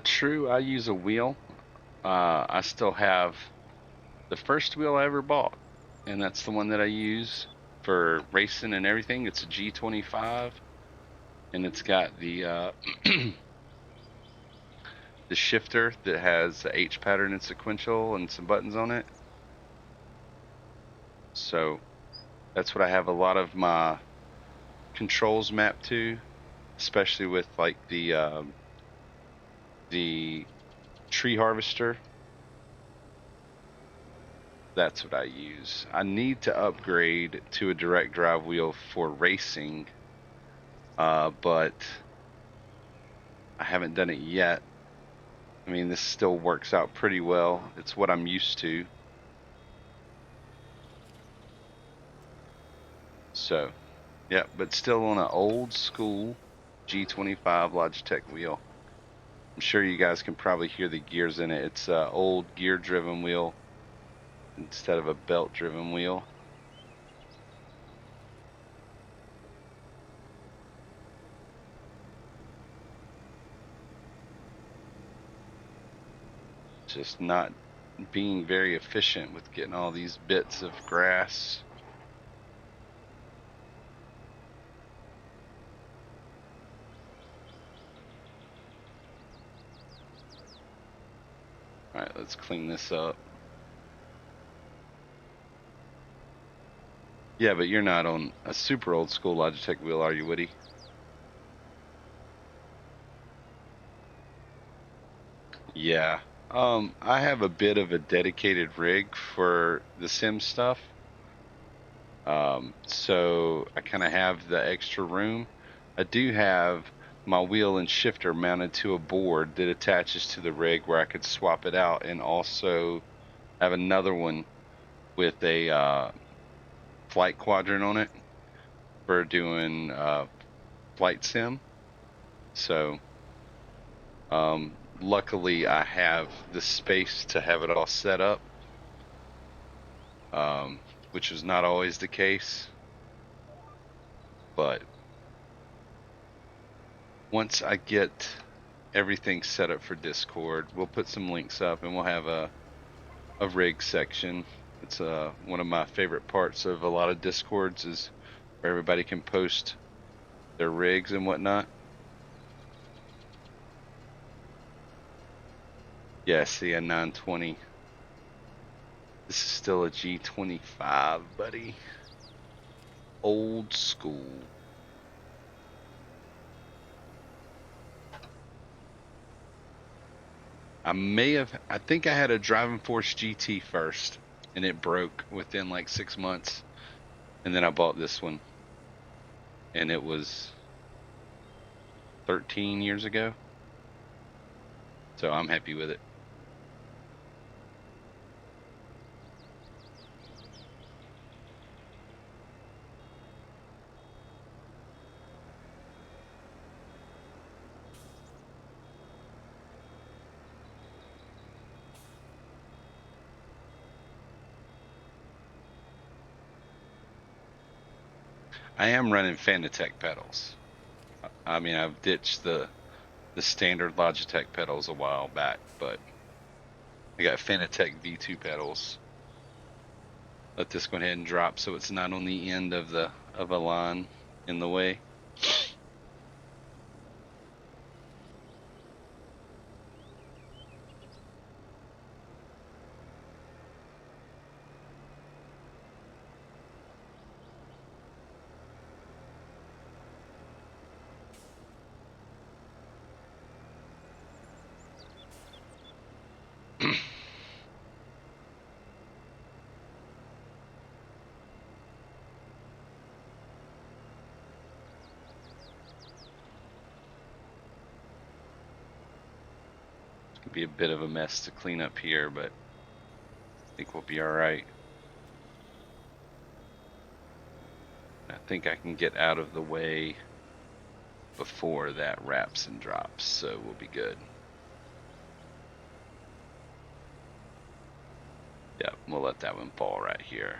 True, I use a wheel. I still have the first wheel I ever bought, and that's the one that I use for racing and everything. It's a G25, and it's got the the shifter that has a H pattern and sequential and some buttons on it. So that's what I have a lot of my controls mapped to, especially with like the tree harvester. That's what I use. I need to upgrade to a direct drive wheel for racing, but I haven't done it yet. I mean, this still works out pretty well. It's what I'm used to. So, yeah, but still on an old school G25 Logitech wheel. I'm sure you guys can probably hear the gears in it. It's an old gear driven wheel instead of a belt driven wheel. Just not being very efficient with getting all these bits of grass. All right, let's clean this up. Yeah, but you're not on a super old school Logitech wheel, are you, Woody? Yeah. I have a bit of a dedicated rig for the sim stuff. So I kind of have the extra room. I do have my wheel and shifter mounted to a board that attaches to the rig where I could swap it out, and also have another one with a flight quadrant on it for doing flight sim. So luckily I have the space to have it all set up, which was not always the case. But once I get everything set up for Discord, we'll put some links up and we'll have a rig section. It's one of my favorite parts of a lot of Discords is where everybody can post their rigs and whatnot. Yeah, see a 920. This is still a G25, buddy. Old school. I think I had a Driving Force GT first, and it broke within like 6 months. And then I bought this one, and it was 13 years ago. So I'm happy with it. I am running Fanatec pedals. I mean, I've ditched the standard Logitech pedals a while back, but I got Fanatec V2 pedals. Let this go ahead and drop so it's not on the end of a line in the way. Be a bit of a mess to clean up here, but I think we'll be all right. I think I can get out of the way before that wraps and drops, so we'll be good. Yeah, we'll let that one fall right here.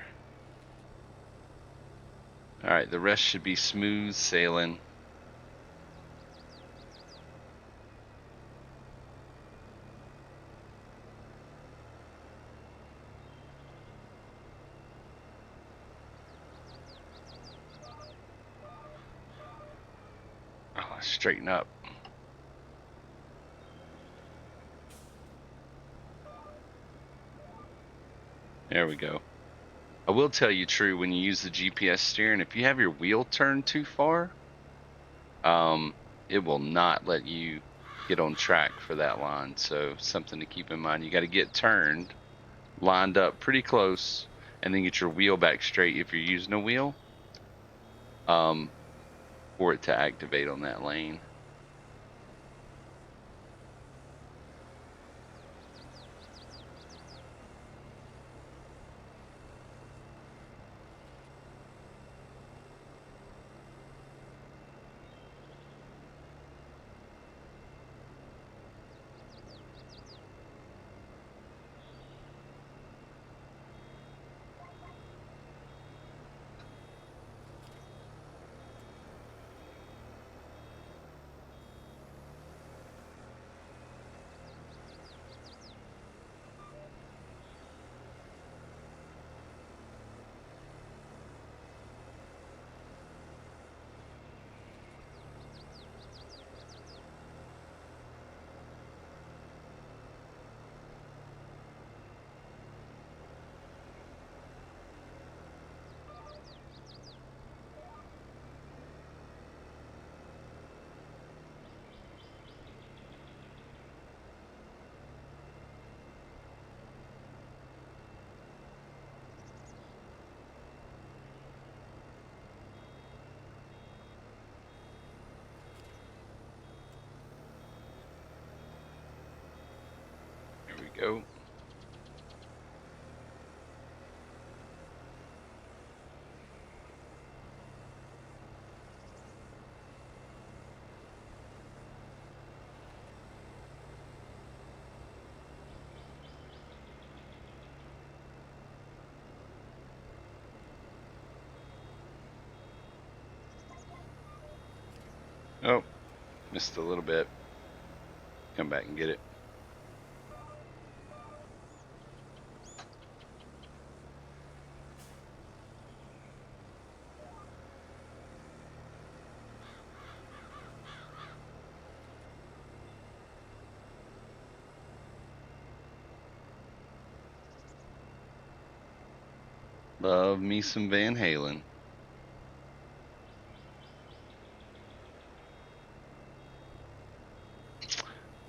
All right, the rest should be smooth sailing. straighten up. There we go. I will tell you true, when you use the GPS steering, if you have your wheel turned too far, it will not let you get on track for that line. So something to keep in mind. You got to get turned, lined up pretty close, and then get your wheel back straight if you're using a wheel, for it to activate on that lane. Here we go. Oh, missed a little bit. Come back and get it. Love me some Van Halen.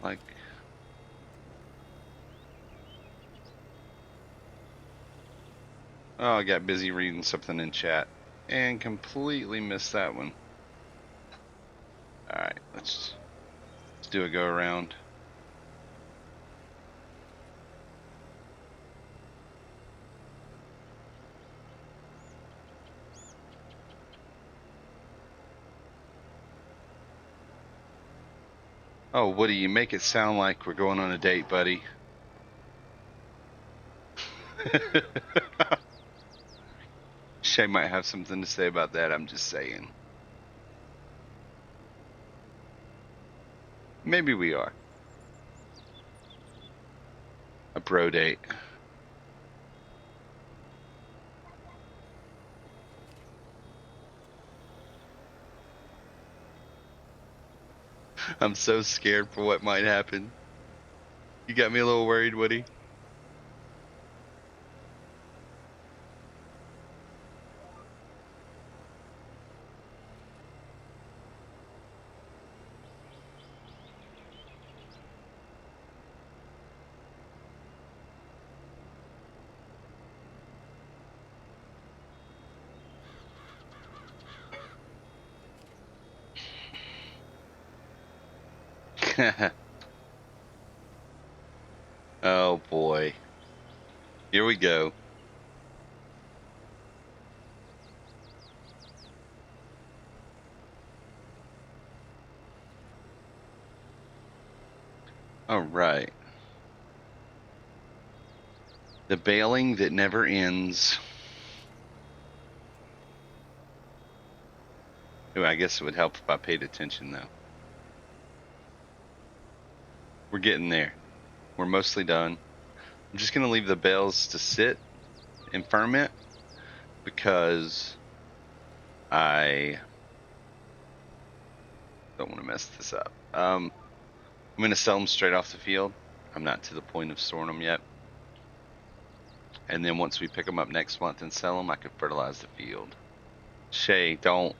Like, oh, I got busy reading something in chat and completely missed that one. All right, let's do a go around. Oh, Woody, you make it sound like we're going on a date, buddy. Shay might have something to say about that, I'm just saying. Maybe we are. A bro date. I'm so scared for what might happen. You got me a little worried, Woody. Oh boy. Here we go. All right. The bailing that never ends. Ooh, I guess it would help if I paid attention, though. We're getting there. We're mostly done. I'm just going to leave the bales to sit and ferment because I Don't want to mess this up. I'm going to sell them straight off the field. I'm not to the point of storing them yet. And then once we pick them up next month and sell them, I could fertilize the field. Shay, don't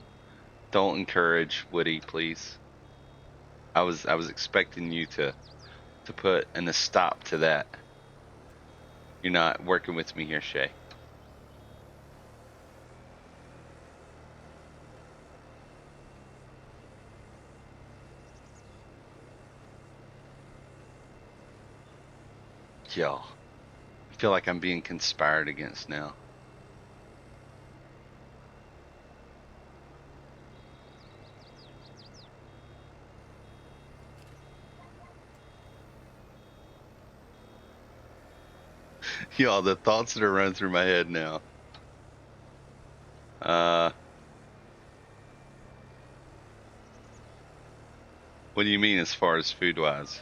encourage Woody, please. I was expecting you to put a stop to that. You're not working with me here, Shay. Y'all, I feel like I'm being conspired against now. Y'all, the thoughts that are running through my head now. What do you mean as far as food wise?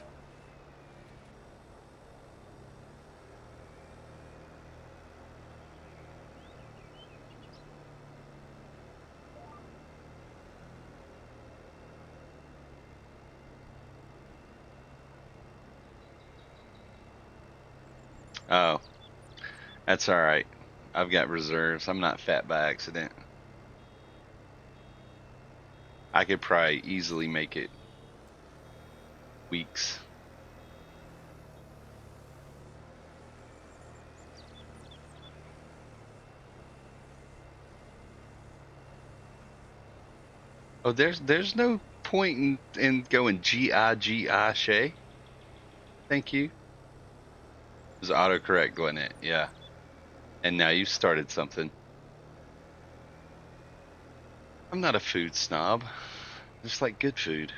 Oh, that's all right. I've got reserves. I'm not fat by accident. I could probably easily make it weeks. Oh, there's no point in going G-I-G-I, Shay. Thank you. It was autocorrect, wasn't it? Yeah. And now you started something. I'm not a food snob. I just like good food.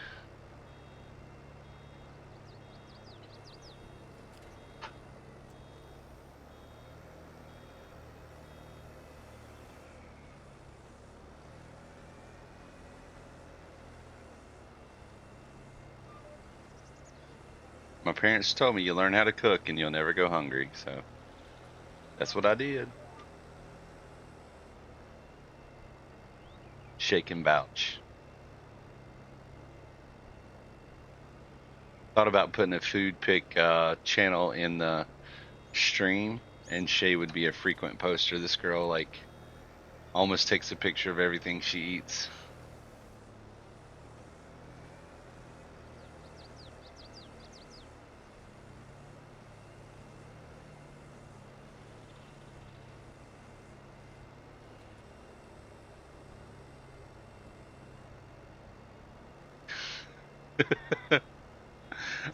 My parents told me you learn how to cook and you'll never go hungry, so that's what I did. Shake and vouch. Thought about putting a food pick channel in the stream, and Shay would be a frequent poster. This girl like almost takes a picture of everything she eats.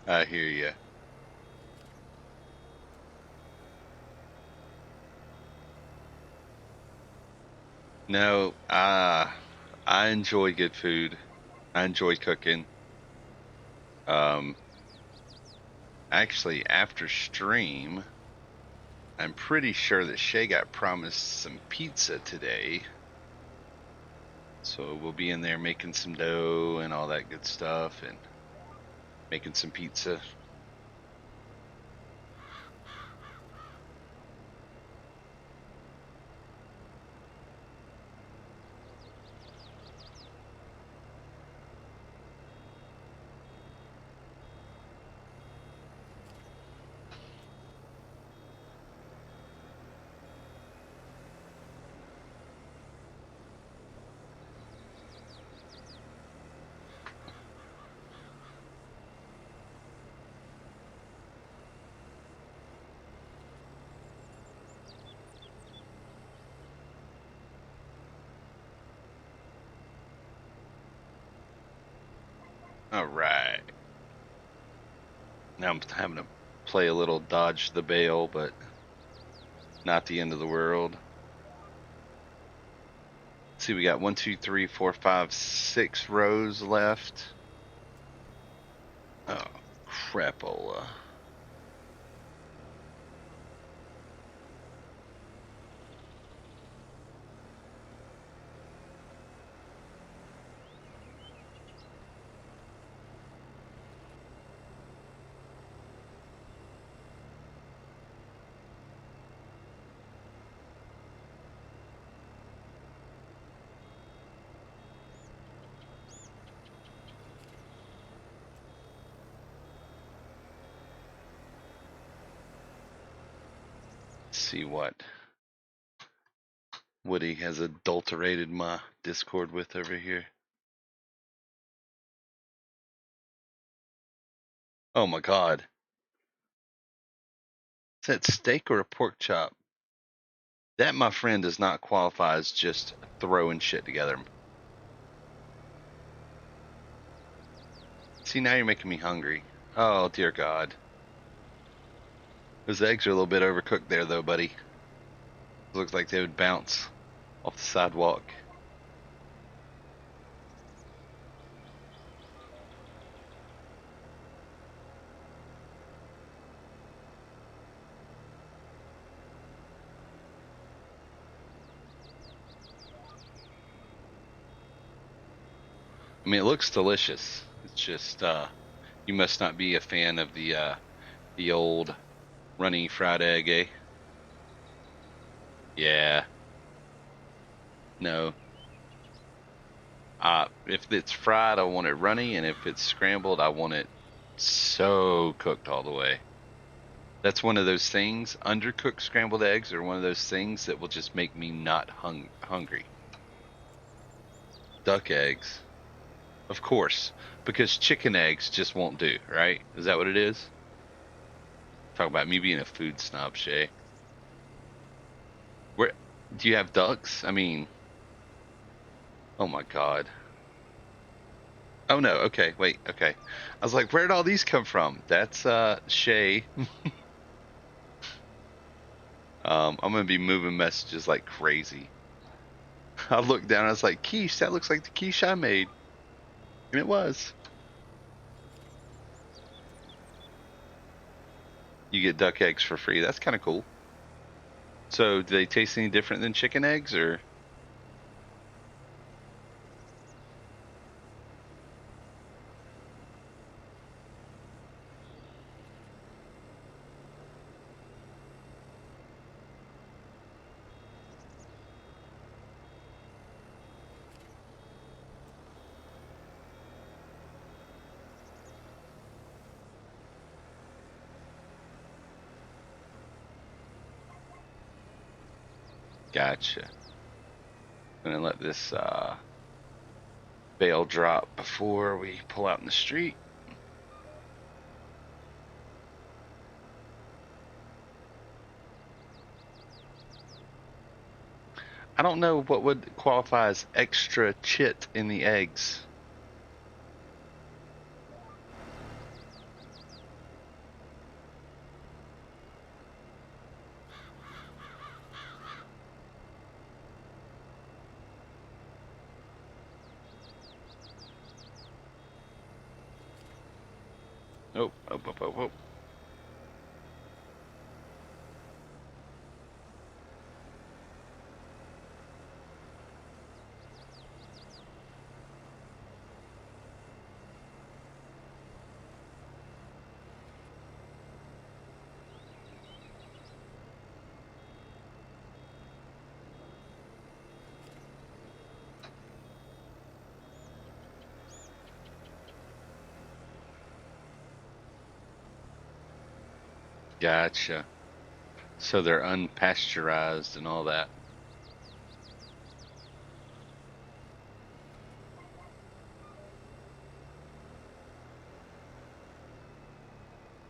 I hear you. No, I enjoy good food. I enjoy cooking. Um, Actually, after stream, I'm pretty sure that Shay got promised some pizza today. So we'll be in there making some dough and all that good stuff and making some pizza. All right. Now I'm having to play a little dodge the bail, but not the end of the world. Let's see, we got 1, 2, 3, 4, 5, 6 rows left. Oh, crapola. see what Woody has adulterated my Discord with over here. Oh my god. Is that steak or a pork chop? That, my friend, does not qualify as just throwing shit together. See, now you're making me hungry. Oh, dear God. Those eggs are a little bit overcooked there, though, buddy. Looks like they would bounce off the sidewalk. I mean, it looks delicious. It's just, you must not be a fan of the old runny fried egg, eh? Yeah. No. If it's fried, I want it runny, and if it's scrambled, I want it so cooked all the way. That's one of those things. Undercooked scrambled eggs are one of those things that will just make me not hungry. Duck eggs, of course, because chicken eggs just won't do, right? Is that what it is? Talk about me being a food snob, Shay. Where do you have ducks? I mean, oh my God. Oh no, okay, wait, okay. I was like, where did all these come from? That's Shay. I'm gonna be moving messages like crazy. I looked down, I was like, quiche, that looks like the quiche I made. And it was. You get duck eggs for free. That's kind of cool. So, do they taste any different than chicken eggs, or? Gotcha. I'm gonna let this bale drop before we pull out in the street. I don't know what would qualify as extra chit in the eggs. Oh, oh, oh, oh, oh. Gotcha. So they're unpasteurized and all that.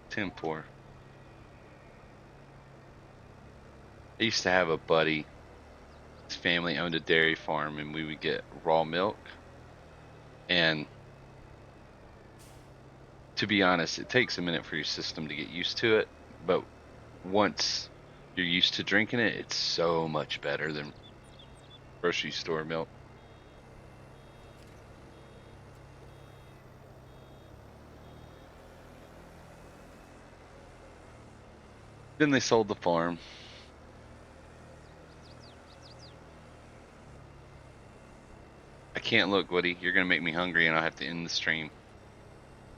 10-4. I used to have a buddy. His family owned a dairy farm, and we would get raw milk. And to be honest, it takes a minute for your system to get used to it. But once you're used to drinking it, it's so much better than grocery store milk. Then they sold the farm. I can't look, Woody. You're going to make me hungry, and I'll have to end the stream.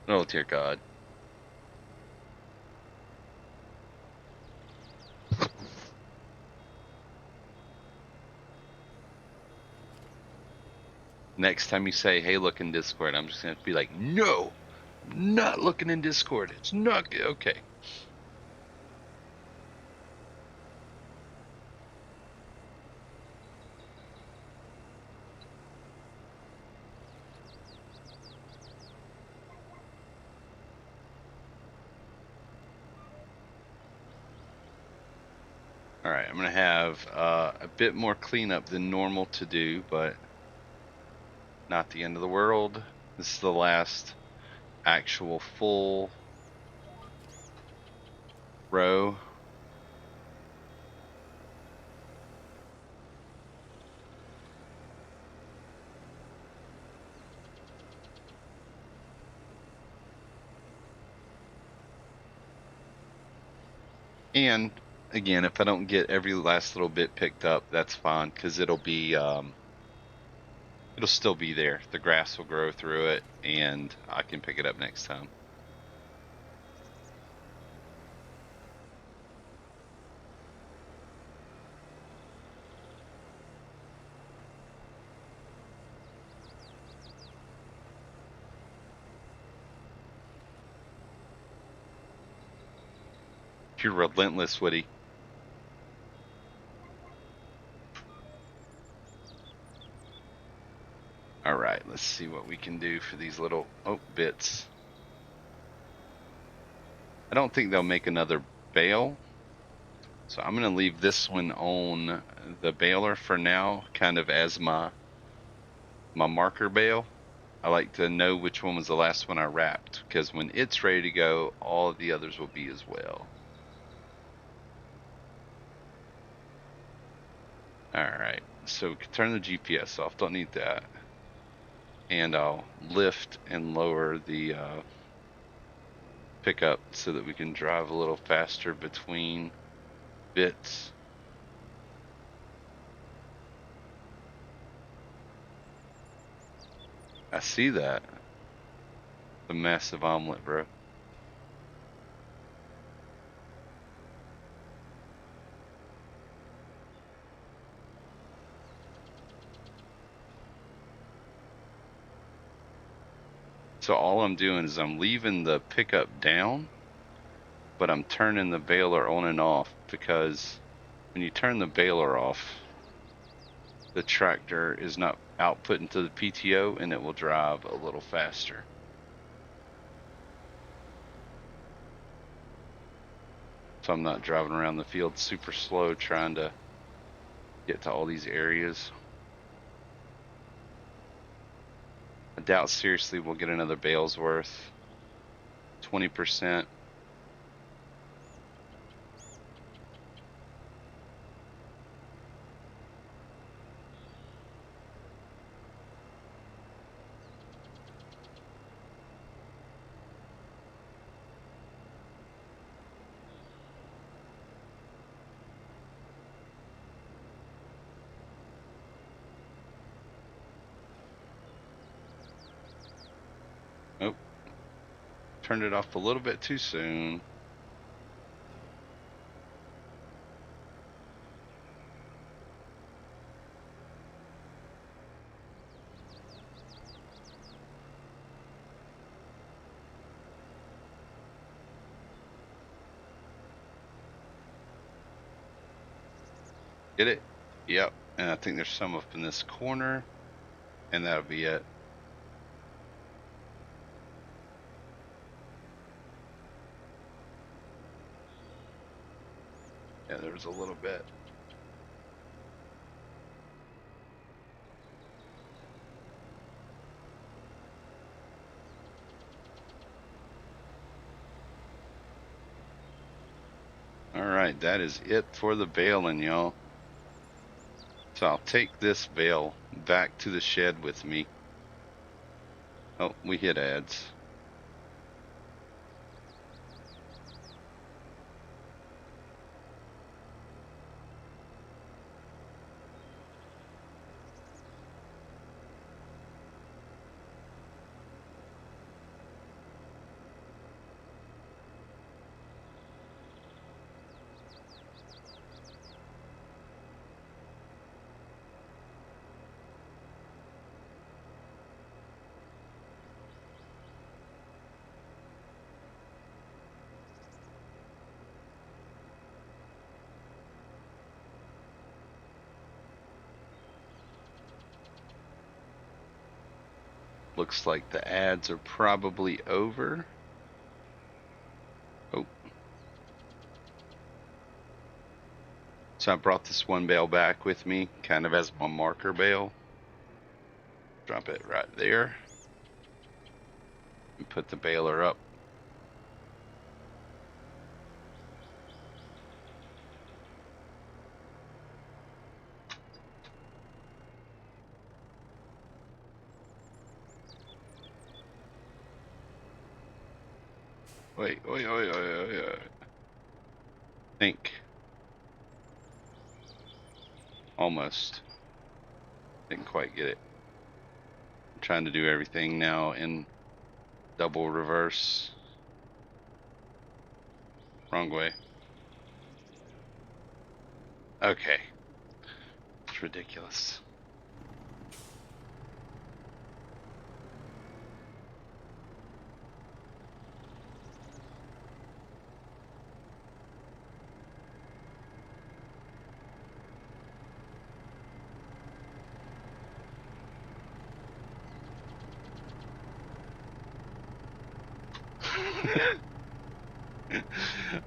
Oh, dear God. Next time you say, hey, look in Discord, I'm just going to be like, no, I'm not looking in Discord. It's not good. Okay. Alright, I'm going to have a bit more cleanup than normal to do, but not the end of the world. This is the last actual full row. And again, if I don't get every last little bit picked up, that's fine, because it'll still be there. The grass will grow through it, and I can pick it up next time. You're relentless, Woody. All right, let's see what we can do for these little bits. I don't think they'll make another bale, so I'm going to leave this one on the baler for now, kind of as my marker bale. I like to know which one was the last one I wrapped, because when it's ready to go, all of the others will be as well. All right, so turn the GPS off. Don't need that. And I'll lift and lower the pickup so that we can drive a little faster between bits. I see that. The massive omelet, bro. So all I'm doing is I'm leaving the pickup down, but I'm turning the baler on and off, because when you turn the baler off, the tractor is not output into the PTO, and it will drive a little faster. So I'm not driving around the field super slow trying to get to all these areas. I doubt seriously we'll get another bale's worth. 20%. Oh, turned it off a little bit too soon. Get it? Yep. And I think there's some up in this corner, and that'll be it. Yeah, there was a little bit. All right, that is it for the baling, y'all. So I'll take this bale back to the shed with me. Oh, we hit ads. Looks like the ads are probably over. Oh. So I brought this one bale back with me, kind of as my marker bale. Drop it right there. And put the baler up. Wait. Think. Almost. Didn't quite get it. I'm trying to do everything now in double reverse. Wrong way. Okay. It's ridiculous.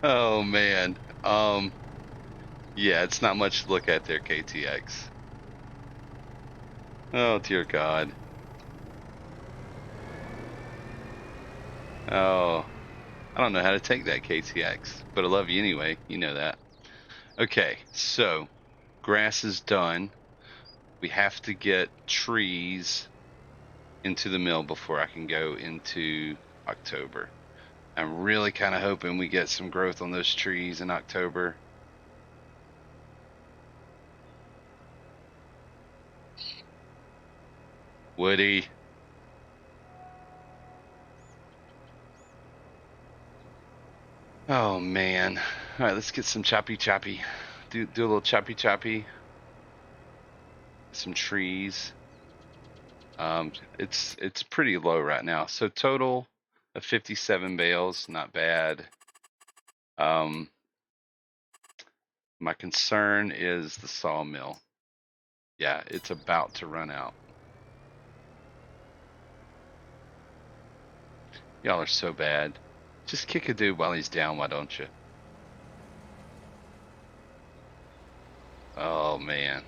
Oh man. Yeah, it's not much to look at there, KTX. Oh dear God. Oh, I don't know how to take that, KTX, but I love you anyway. You know that. Okay, so grass is done. We have to get trees into the mill before I can go into October. I'm really kind of hoping we get some growth on those trees in October. Woody. Oh man. All right, let's get some choppy. Do a little choppy. Some trees. It's pretty low right now. So total of 57 bales, not bad. My concern is the sawmill. Yeah, it's about to run out. Y'all are so bad. Just kick a dude while he's down, why don't you? Oh man.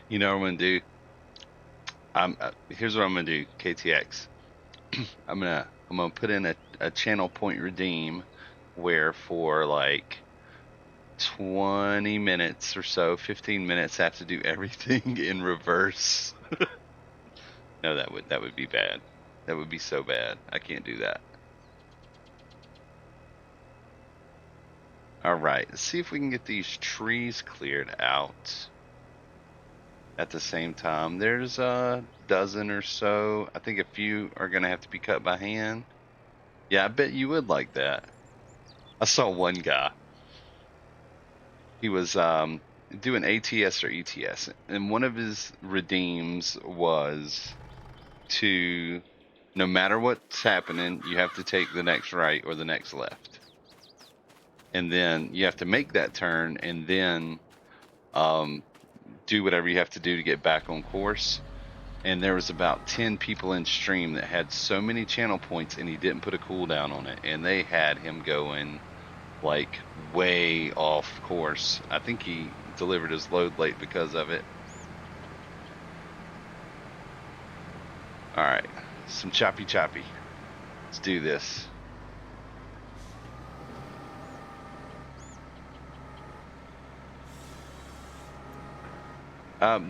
You know what I'm gonna do? Here's what I'm gonna do, KTX. I'm gonna put in a channel point redeem where for like 20 minutes or so, 15 minutes, I have to do everything in reverse. No, that would be bad. That would be so bad. I can't do that. All right, let's see if we can get these trees cleared out at the same time. There's a dozen or so. I think a few are gonna have to be cut by hand. Yeah, I bet you would like that. I saw one guy. He was doing ATS or ETS, and one of his redeems was to, no matter what's happening, you have to take the next right or the next left, and then you have to make that turn, and then do whatever you have to do to get back on course. And there was about 10 people in stream that had so many channel points, and he didn't put a cooldown on it, and they had him going like way off course. I think he delivered his load late because of it. All right, some choppy. Let's do this.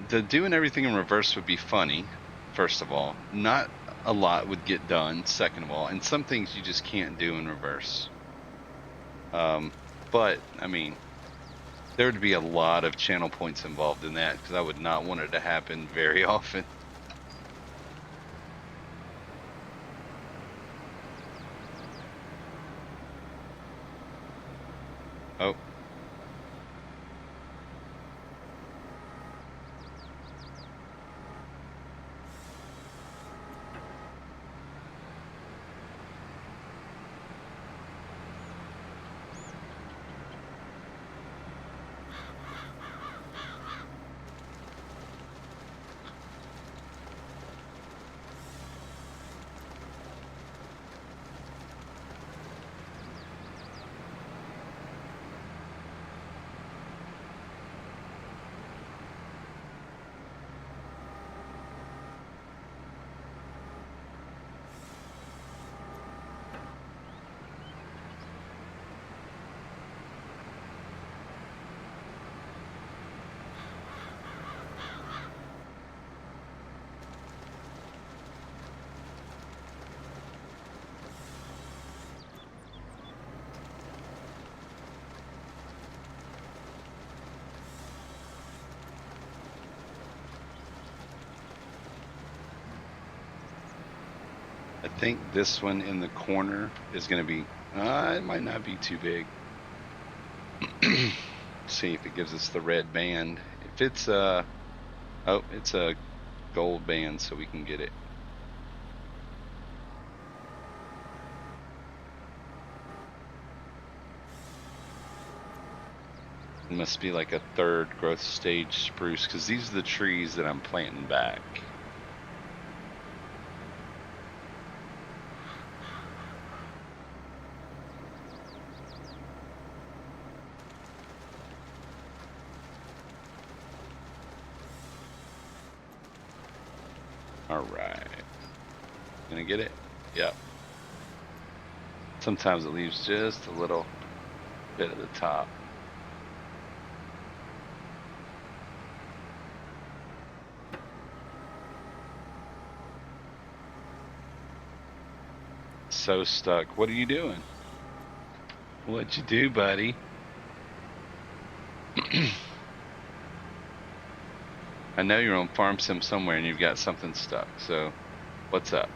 The doing everything in reverse would be funny, first of all. Not a lot would get done, second of all, and some things you just can't do in reverse. But, I mean, there would be a lot of channel points involved in that, because I would not want it to happen very often. Oh. I think this one in the corner is going to be, it might not be too big. See if it gives us the red band. If it's oh, it's a gold band, so we can get it. It must be like a third growth stage spruce, because these are the trees that I'm planting back. All right. Gonna get it? Yep. Sometimes it leaves just a little bit at the top. So stuck. What are you doing? What'd you do, buddy? I know you're on Farm Sim somewhere and you've got something stuck. So, what's up?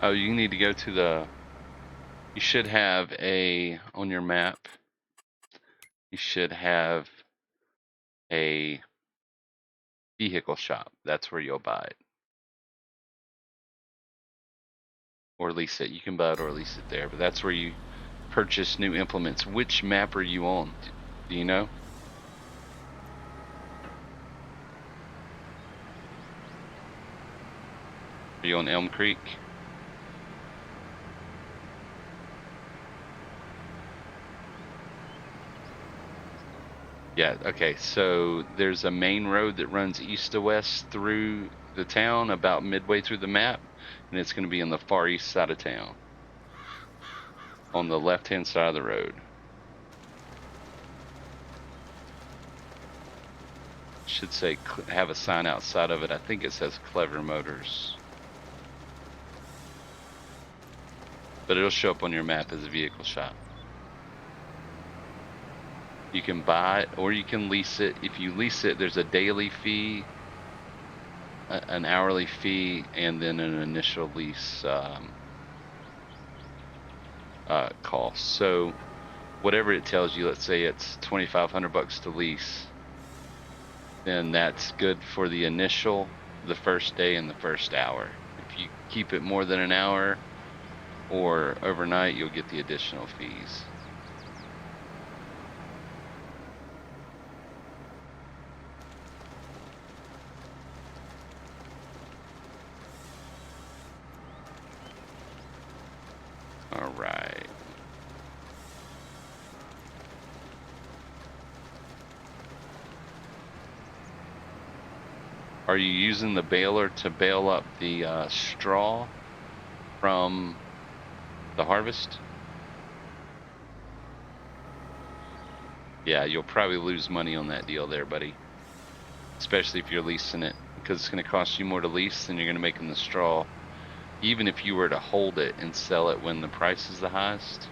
Oh, you need to go to the. You should have on your map. You should have a vehicle shop. That's where you'll buy it. Or lease it. You can buy it or lease it there, but that's where you purchase new implements. Which map are you on? Do you know? Are you on Elm Creek? Yeah, okay. So there's a main road that runs east to west through the town about midway through the map, and it's going to be on the far east side of town. On the left-hand side of the road. Should say have a sign outside of it. I think it says Clever Motors. But it'll show up on your map as a vehicle shop. You can buy it or you can lease it. If you lease it, there's a daily fee, an hourly fee, and then an initial lease cost. So whatever it tells you, let's say it's $2,500 to lease, then that's good for the initial, the first day, and the first hour. If you keep it more than an hour or overnight, you'll get the additional fees. All right. Are you using the baler to bale up the straw from the harvest? Yeah, you'll probably lose money on that deal there, buddy. Especially if you're leasing it, because it's going to cost you more to lease than you're going to make in the straw. Even if you were to hold it and sell it when the price is the highest.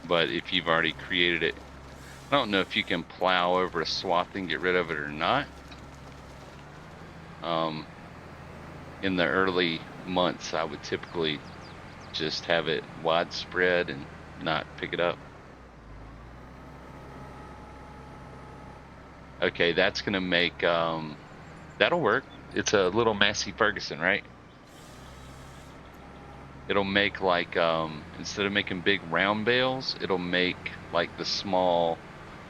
But if you've already created it, I don't know if you can plow over a swath and get rid of it or not. In the early months, I would typically just have it widespread and not pick it up. Okay, that's gonna make that'll work. It's a little Massey Ferguson, right? It'll make like instead of making big round bales, it'll make like the small,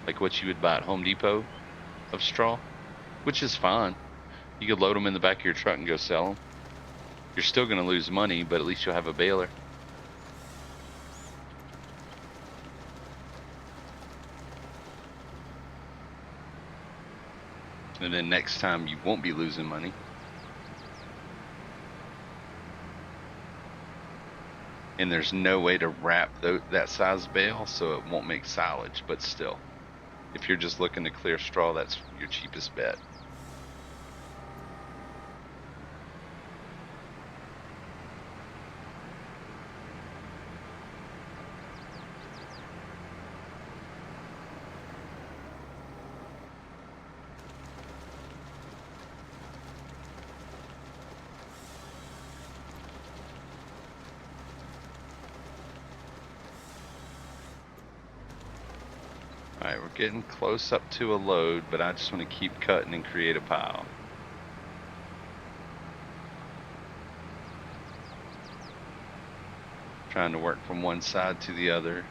like what you would buy at Home Depot of straw, which is fine. You could load them in the back of your truck and go sell them. You're still gonna lose money, but at least you'll have a baler. And then next time you won't be losing money. and there's no way to wrap that size bale, so it won't make silage. But still, if you're just looking to clear straw, that's your cheapest bet. Alright, we're getting close up to a load, but I just want to keep cutting and create a pile. Trying to work from one side to the other.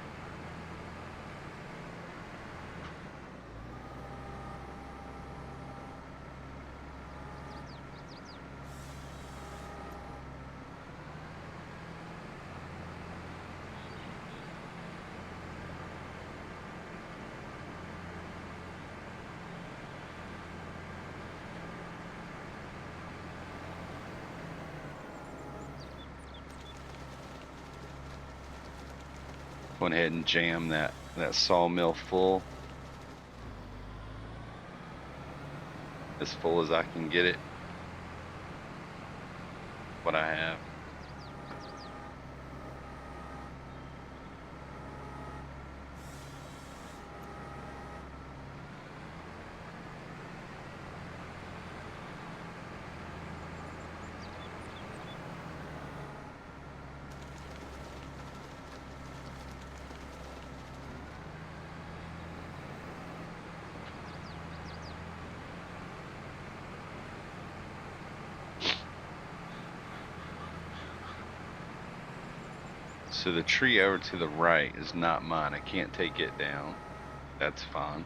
Went ahead and jam that sawmill full. As full as I can get it. What I have. So the tree over to the right is not mine. I can't take it down. That's fine.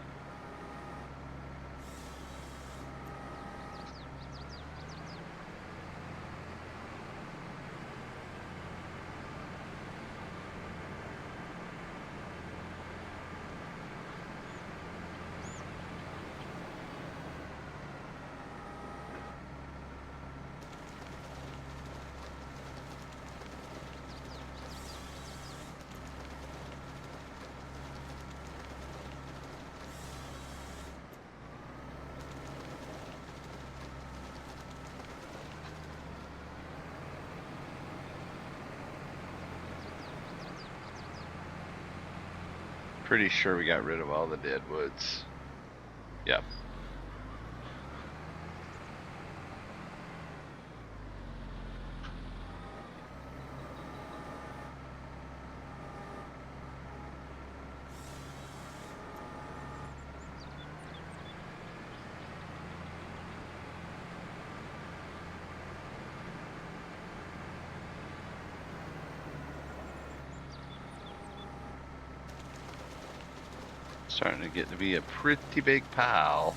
Pretty sure we got rid of all the dead woods. Yep. Starting to get to be a pretty big pile.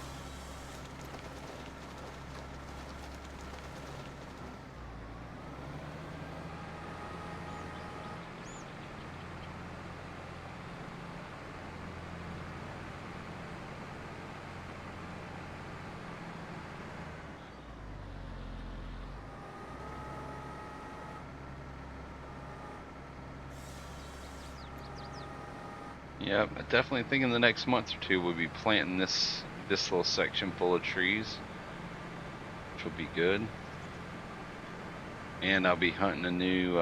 Yep, I definitely think in the next month or two we'll be planting this little section full of trees, which will be good. And I'll be hunting a new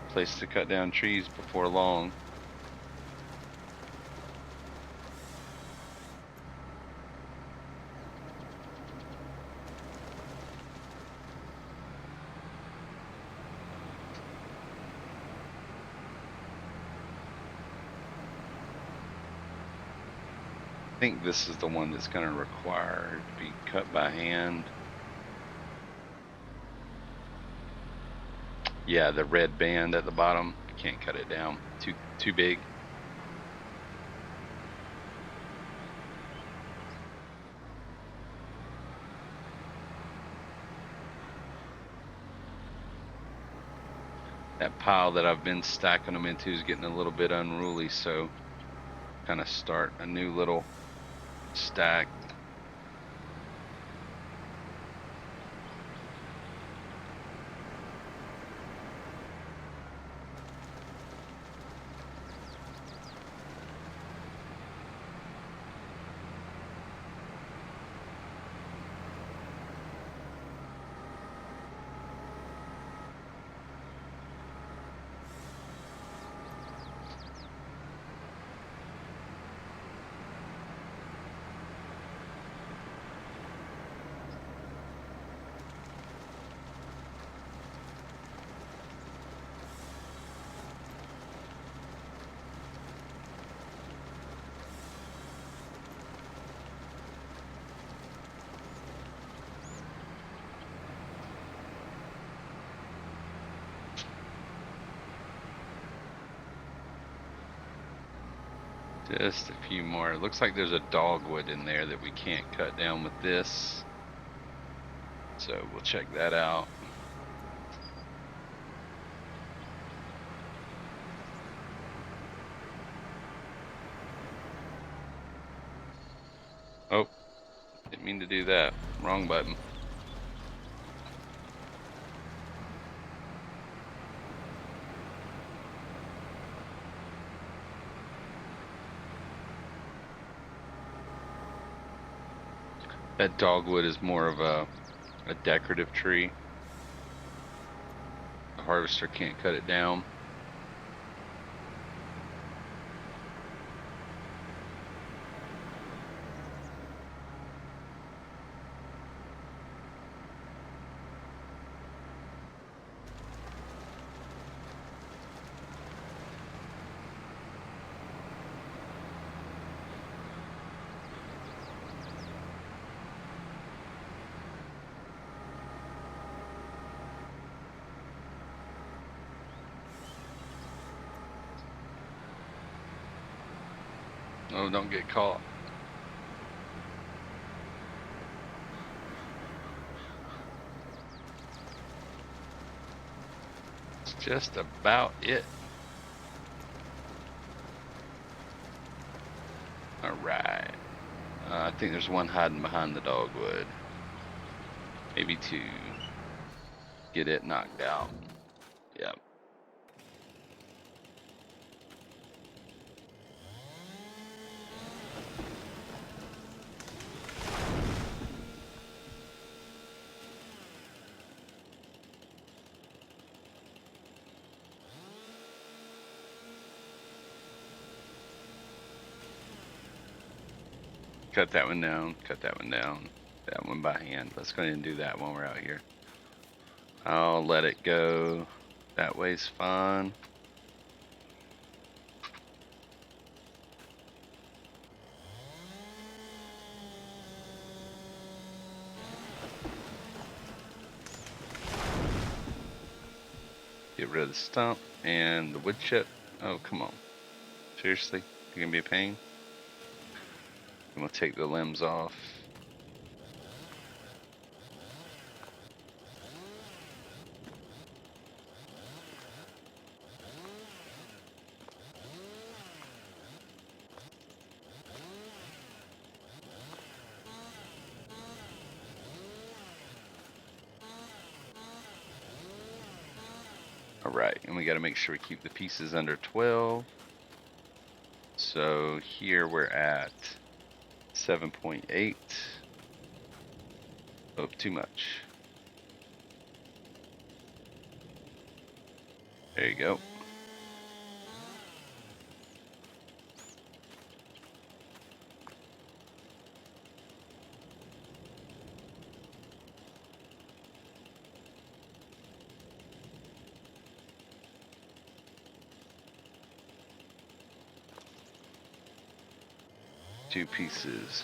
place to cut down trees before long. I think this is the one that's going to require to be cut by hand. Yeah, the red band at the bottom, can't cut it down, too big. That pile that I've been stacking them into is getting a little bit unruly, so kind of start a new little stack. Just a few more. It looks like there's a dogwood in there that we can't cut down with this. So we'll check that out. Oh, didn't mean to do that. Wrong button. That dogwood is more of a decorative tree. The harvester can't cut it down. Oh, don't get caught. It's just about it. Alright. I think there's one hiding behind the dogwood. Maybe two. Get it knocked out. Yep. Cut that one down. Cut that one down. That one by hand. Let's go ahead and do that when we're out here. I'll let it go. That way's fine. Get rid of the stump and the wood chip. Oh, come on. Seriously? You're gonna be a pain? And we'll take the limbs off. Alright, and we gotta make sure we keep the pieces under 12. So here we're at 7.8. Oh, too much. There you go. Two pieces.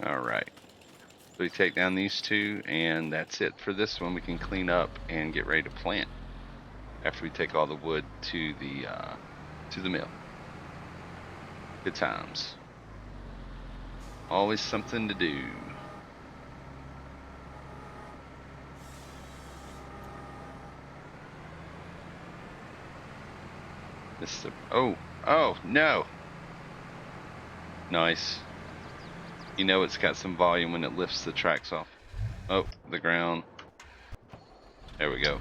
Alright. So we take down these two, and that's it for this one. We can clean up and get ready to plant after we take all the wood to the mill. Good times. Always something to do. This oh no. Nice. You know it's got some volume when it lifts the tracks off. Oh, the ground. There we go.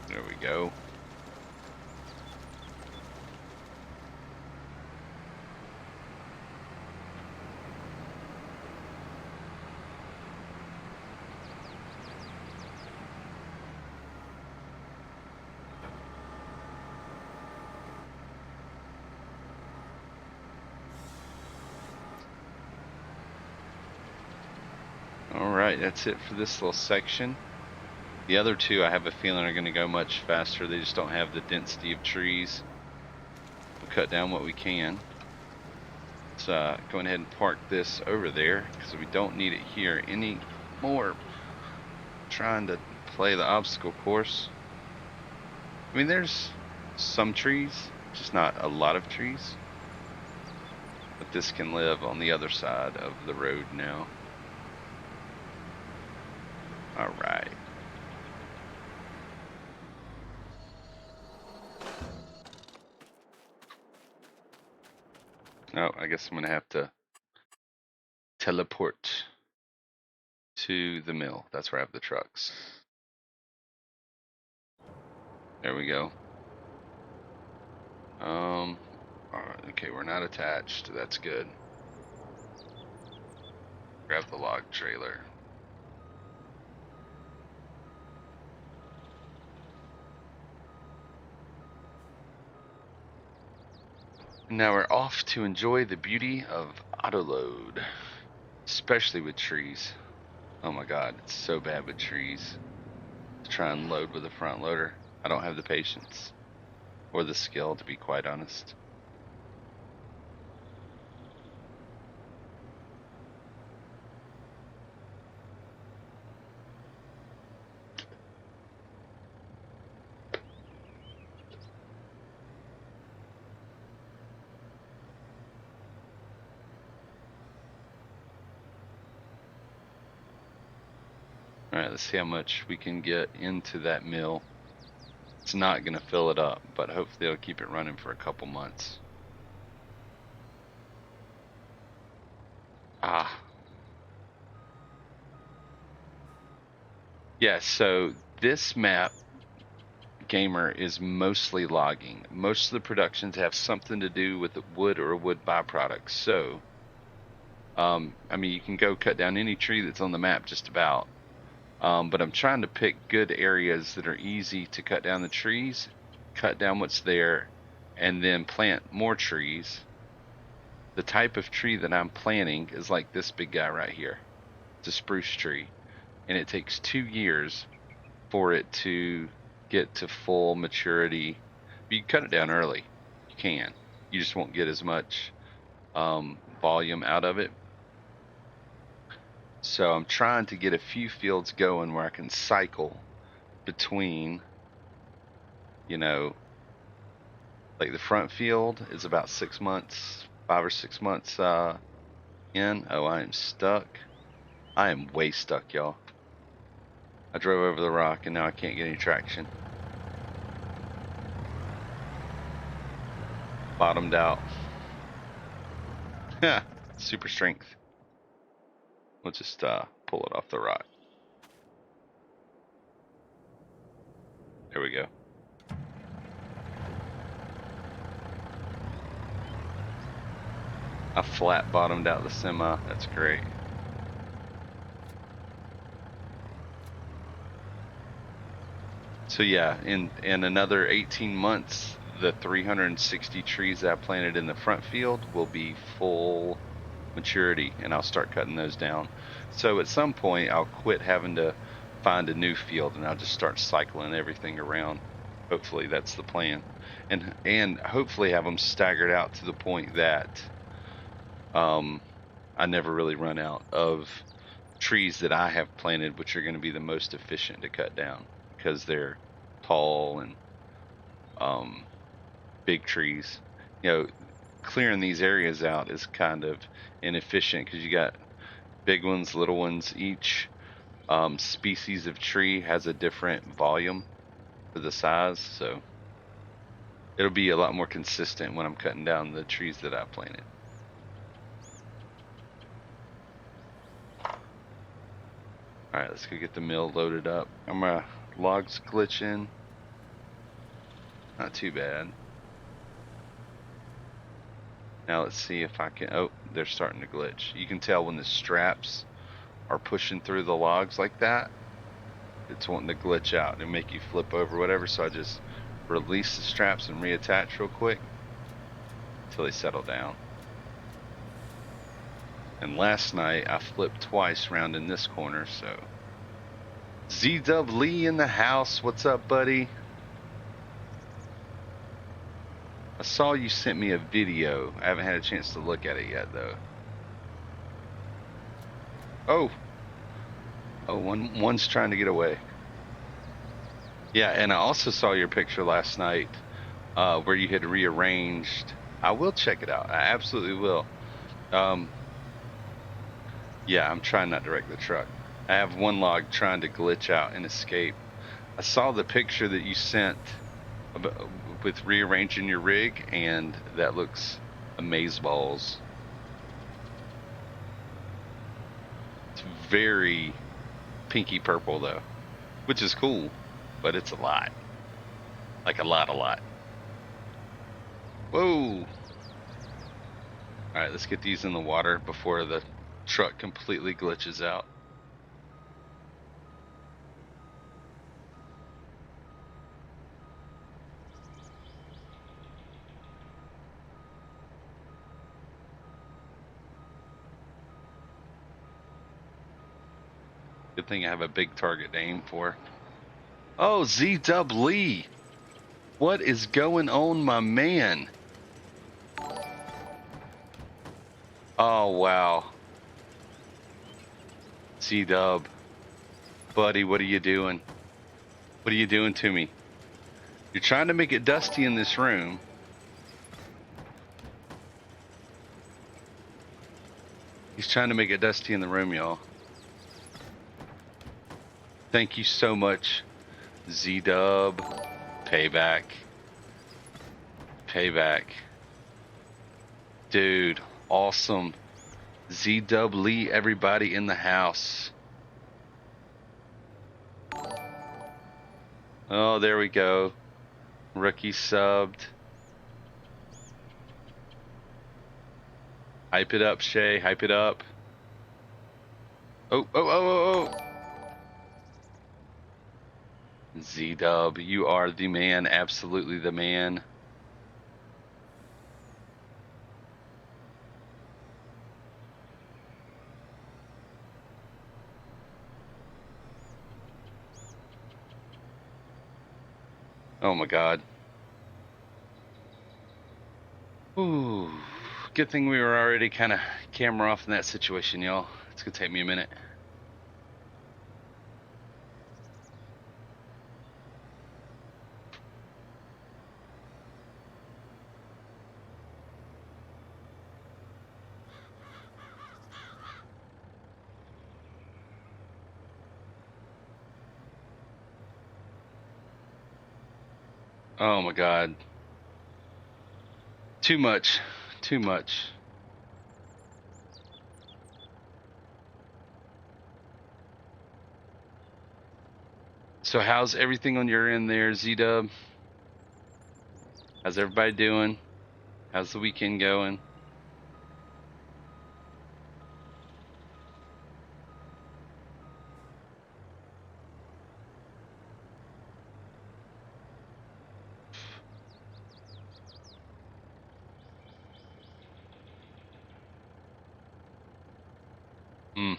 There we go. Alright, that's it for this little section. The other two, I have a feeling, are going to go much faster. They just don't have the density of trees. We'll cut down what we can. Let's go ahead and park this over there because we don't need it here anymore. Trying to play the obstacle course. I mean, there's some trees, just not a lot of trees. But this can live on the other side of the road now. All right. Oh, I guess I'm going to have to teleport to the mill. That's where I have the trucks. There we go. Okay, we're not attached. That's good. Grab the log trailer. Now we're off to enjoy the beauty of autoload, especially with trees. Oh my god, it's so bad with trees. To try and load with a front loader. I don't have the patience or the skill, to be quite honest. Alright, let's see how much we can get into that mill. It's not going to fill it up, but hopefully it'll keep it running for a couple months. Ah. Yeah, so this map, Gamer, is mostly logging. Most of the productions have something to do with wood or a wood byproduct. So, I mean, you can go cut down any tree that's on the map just about. But I'm trying to pick good areas that are easy to cut down the trees, cut down what's there, and then plant more trees. The type of tree that I'm planting is like this big guy right here. It's a spruce tree, and it takes 2 years for it to get to full maturity. But you can cut it down early. You can. You just won't get as much volume out of it. So I'm trying to get a few fields going where I can cycle between, you know, like the front field is about 6 months, 5 or 6 months in. Oh, I am stuck. I am way stuck, y'all. I drove over the rock and now I can't get any traction. Bottomed out. Super strength. We'll just pull it off the rock. There we go. I flat bottomed out the semi. That's great. So yeah, in another 18 months, the 360 trees that I planted in the front field will be full maturity, and I'll start cutting those down. So at some point, I'll quit having to find a new field, and I'll just start cycling everything around. Hopefully, that's the plan, and hopefully have them staggered out to the point that I never really run out of trees that I have planted, which are going to be the most efficient to cut down because they're tall and big trees. You know, clearing these areas out is kind of inefficient because you got big ones, little ones. Each species of tree has a different volume for the size, so it'll be a lot more consistent when I'm cutting down the trees that I planted. Alright, let's go get the mill loaded up. My logs glitching. Not too bad. Now let's see if I can, oh, they're starting to glitch. You can tell when the straps are pushing through the logs like that, it's wanting to glitch out and make you flip over, whatever. So I just release the straps and reattach real quick until they settle down. And last night I flipped twice round in this corner, so Z-Dub Lee in the house. What's up, buddy? I saw you sent me a video. I haven't had a chance to look at it yet, though. Oh, one's trying to get away. Yeah, and I also saw your picture last night, where you had rearranged. I will check it out. I absolutely will. Um, yeah, I'm trying not to wreck the truck. I have one log trying to glitch out and escape. I saw the picture that you sent with rearranging your rig, and that looks amazeballs. It's very pinky purple though, which is cool, but it's a lot. Like a lot. Whoa! All right, let's get these in the water before the truck completely glitches out. Good thing I have a big target to aim for. Oh, Z-Dub Lee! What is going on, my man? Oh, wow. Z-Dub. Buddy, what are you doing? What are you doing to me? You're trying to make it dusty in this room. He's trying to make it dusty in the room, y'all. Thank you so much, Z-Dub. Payback. Payback. Dude, awesome. Z-Dub Lee, everybody in the house. Oh, there we go. Rookie subbed. Hype it up, Shay. Hype it up. Oh. Z-Dub, you are the man. Absolutely the man. Oh my God. Ooh. Good thing we were already kind of camera off in that situation, y'all. It's gonna take me a minute. Oh my God. Too much. Too much. So how's everything on your end there, Z-Dub? How's everybody doing? How's the weekend going? Mm.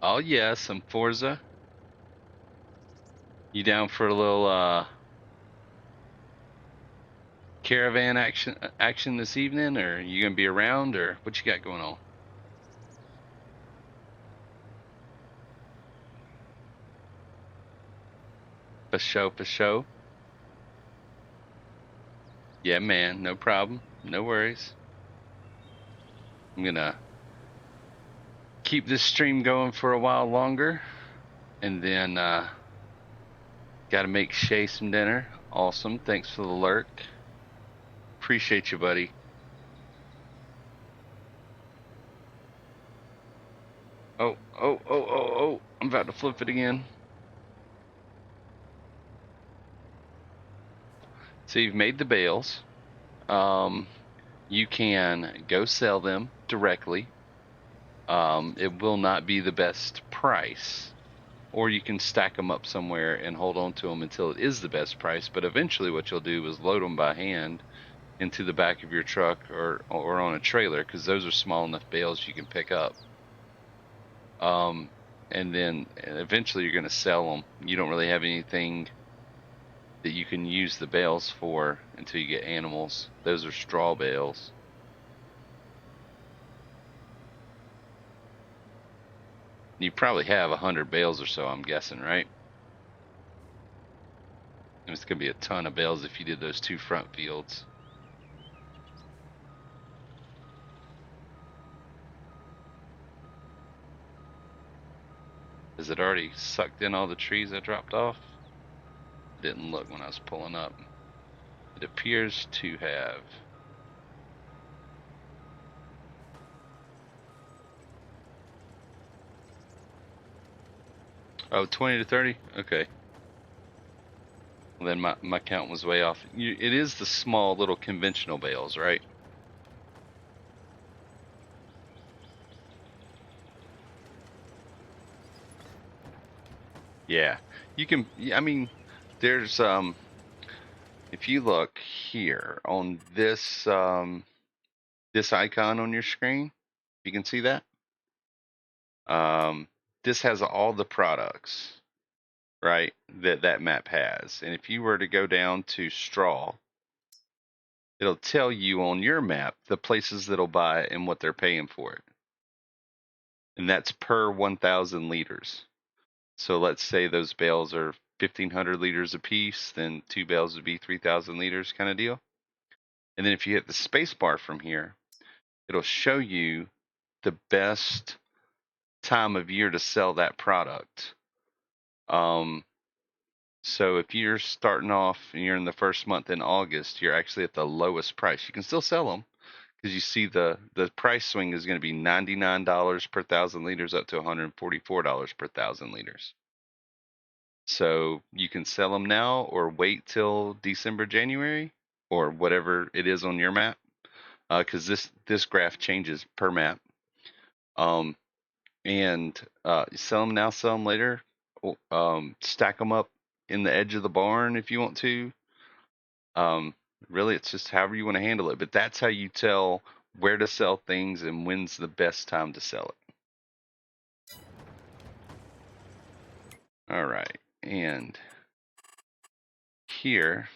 Oh yeah, some Forza. You down for a little caravan action this evening, or are you gonna be around, or what you got going on? For show. Yeah, man, no problem. No worries. I'm gonna keep this stream going for a while longer, and then gotta make Shay some dinner. Awesome. Thanks for the lurk. Appreciate you, buddy. Oh. I'm about to flip it again. So you've made the bales. You can go sell them directly. It will not be the best price. or you can stack them up somewhere and hold on to them until it is the best price. But eventually, what you'll do is load them by hand into the back of your truck or on a trailer, because those are small enough bales you can pick up. And then eventually you're going to sell them. You don't really have anything that you can use the bales for until you get animals. Those are straw bales. You probably have 100 bales or so, I'm guessing, right? And it's going to be a ton of bales if you did those 2 front fields. Has it already sucked in all the trees I dropped off? I didn't look when I was pulling up. It appears to have. Oh, 20 to 30? Okay. Well, then my count was way off. It is the small little conventional bales, right? Yeah. You can, I mean, there's, if you look here on this icon on your screen, you can see that. Um, this has all the products, right, that map has. And if you were to go down to straw, it'll tell you on your map the places that'll buy it and what they're paying for it. And that's per 1,000 liters. So let's say those bales are 1,500 liters a piece, then 2 bales would be 3,000 liters kind of deal. And then if you hit the space bar from here, it'll show you the best time of year to sell that product. So if you're starting off and you're in the first month in August, you're actually at the lowest price. You can still sell them because you see the price swing is going to be $99 per 1,000 liters up to $144 per 1,000 liters. So you can sell them now or wait till December, January, or whatever it is on your map, because this graph changes per map. And sell them now, sell them later. Stack them up in the edge of the barn if you want to. Really, it's just however you want to handle it. But that's how you tell where to sell things and when's the best time to sell it. All right, and here,